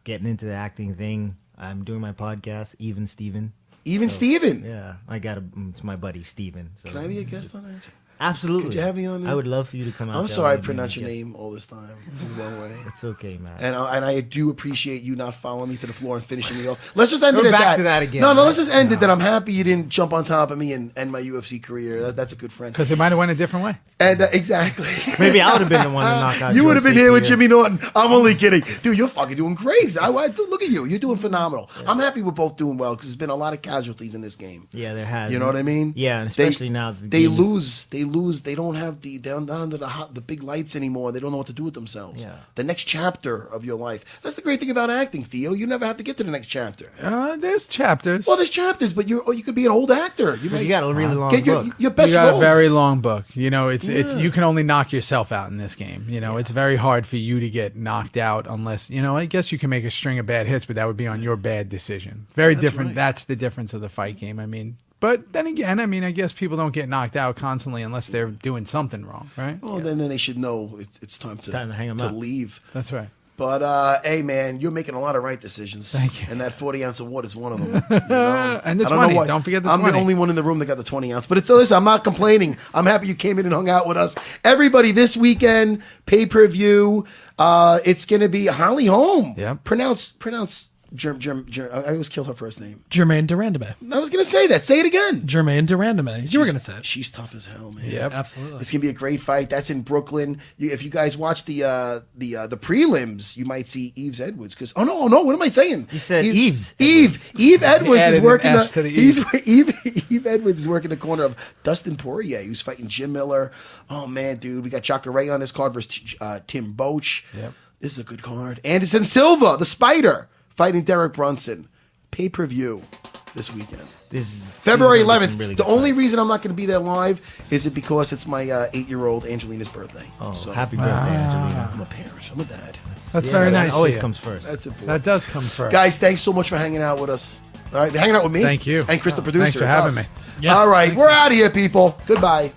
[SPEAKER 2] getting into the acting thing. I'm doing my podcast, Even Steven.
[SPEAKER 1] Even Steven.
[SPEAKER 2] Yeah, it's my buddy Steven. So.
[SPEAKER 1] Can I be a guest on that?
[SPEAKER 2] Absolutely.
[SPEAKER 1] Could you have me on there?
[SPEAKER 2] I would love for you to come out.
[SPEAKER 1] I'm
[SPEAKER 2] there
[SPEAKER 1] sorry I
[SPEAKER 2] with me
[SPEAKER 1] pronounce
[SPEAKER 2] and
[SPEAKER 1] your
[SPEAKER 2] get-
[SPEAKER 1] name all this time the wrong way.
[SPEAKER 2] It's okay, man.
[SPEAKER 1] And I do appreciate you not following me to the floor and finishing me off. Let's just end
[SPEAKER 2] We're
[SPEAKER 1] it at
[SPEAKER 2] back
[SPEAKER 1] that.
[SPEAKER 2] to that again,
[SPEAKER 1] No,
[SPEAKER 2] right?
[SPEAKER 1] let's just end it that I'm happy you didn't jump on top of me and end my UFC career. That's a good friend.
[SPEAKER 5] Because it might have went a different way.
[SPEAKER 1] And exactly.
[SPEAKER 2] Maybe I would have been the one to knock out.
[SPEAKER 1] You would have
[SPEAKER 2] George
[SPEAKER 1] been here with
[SPEAKER 2] St.
[SPEAKER 1] Jimmy Norton. I'm only kidding. Dude, you're fucking doing great. Look at you. You're doing phenomenal. I'm happy we're both doing well because there's been a lot of casualties in this game.
[SPEAKER 2] Yeah, there has.
[SPEAKER 1] You know what I mean?
[SPEAKER 2] Yeah, and especially now that the
[SPEAKER 1] they
[SPEAKER 2] game is-
[SPEAKER 1] lose. They don't have they're not under the big lights anymore. They don't know what to do with themselves.
[SPEAKER 2] Yeah.
[SPEAKER 1] The next chapter of your life. That's the great thing about acting, Theo. You never have to get to the next chapter.
[SPEAKER 5] There's chapters.
[SPEAKER 1] Well, there's chapters, but you could be an old actor.
[SPEAKER 2] But you got a really long
[SPEAKER 1] get
[SPEAKER 2] book.
[SPEAKER 1] your best
[SPEAKER 5] You got
[SPEAKER 1] roles.
[SPEAKER 5] a very long book. You know, it's you can only knock yourself out in this game. You know, it's very hard for you to get knocked out unless I guess you can make a string of bad hits, but that would be on your bad decision. Very different.
[SPEAKER 1] right.
[SPEAKER 5] That's the difference of the fight game. I mean, but then again, I guess people don't get knocked out constantly unless they're doing something wrong, right?
[SPEAKER 1] Well, then they should know it's time to
[SPEAKER 2] hang 'em up.
[SPEAKER 1] leave.
[SPEAKER 5] That's right.
[SPEAKER 1] But hey, man, you're making a lot of right decisions.
[SPEAKER 5] Thank you.
[SPEAKER 1] And that 40 ounce award is one of them. You know?
[SPEAKER 5] And the
[SPEAKER 1] I don't know
[SPEAKER 5] 20.
[SPEAKER 1] why.
[SPEAKER 5] Don't forget the
[SPEAKER 1] I'm
[SPEAKER 5] 20.
[SPEAKER 1] the only one in the room that got the 20 ounce. But listen, I'm not complaining. I'm happy you came in and hung out with us. Everybody, this weekend, pay per view. It's gonna be Holly Holm.
[SPEAKER 5] Yep.
[SPEAKER 1] Pronounce I always kill her first name.
[SPEAKER 7] Jermaine Durandame.
[SPEAKER 1] I was going to say that. Say it again.
[SPEAKER 7] Jermaine Durandame. You were going to say it.
[SPEAKER 1] She's tough as hell, man.
[SPEAKER 5] Yep.
[SPEAKER 7] Absolutely.
[SPEAKER 1] It's going to be a great fight. That's in Brooklyn. If you guys watch the prelims, you might see Yves Edwards. Because what am I saying?
[SPEAKER 2] You said Yves.
[SPEAKER 1] Yves Edwards
[SPEAKER 5] Added
[SPEAKER 1] is
[SPEAKER 5] an
[SPEAKER 1] working.
[SPEAKER 5] S to the
[SPEAKER 1] Yves Edwards is working the corner of Dustin Poirier, who's fighting Jim Miller. Oh man, dude, we got Jacare on this card versus Tim Boach.
[SPEAKER 5] Yep.
[SPEAKER 1] This is a good card. Anderson Silva, the Spider, fighting Derek Brunson. Pay-per-view this weekend.
[SPEAKER 2] This is
[SPEAKER 1] February
[SPEAKER 2] these are some
[SPEAKER 1] 11th.
[SPEAKER 2] really
[SPEAKER 1] The
[SPEAKER 2] good
[SPEAKER 1] only
[SPEAKER 2] fights.
[SPEAKER 1] reason I'm not going to be there live is it because it's my 8-year-old Angelina's birthday.
[SPEAKER 2] Oh,
[SPEAKER 1] So,
[SPEAKER 2] happy birthday, Angelina.
[SPEAKER 1] I'm a parent. I'm a dad.
[SPEAKER 5] That's very
[SPEAKER 2] that
[SPEAKER 5] nice.
[SPEAKER 2] always
[SPEAKER 5] of you.
[SPEAKER 2] comes first.
[SPEAKER 1] That's important.
[SPEAKER 5] That does come first.
[SPEAKER 1] Guys, thanks so much for hanging out with us. All right, hanging out with me.
[SPEAKER 5] Thank you.
[SPEAKER 1] And Chris, the producer.
[SPEAKER 5] Thanks for
[SPEAKER 1] It's
[SPEAKER 5] having
[SPEAKER 1] us.
[SPEAKER 5] me.
[SPEAKER 7] Yeah,
[SPEAKER 1] All right,
[SPEAKER 7] thanks.
[SPEAKER 1] we're out of here, people. Goodbye.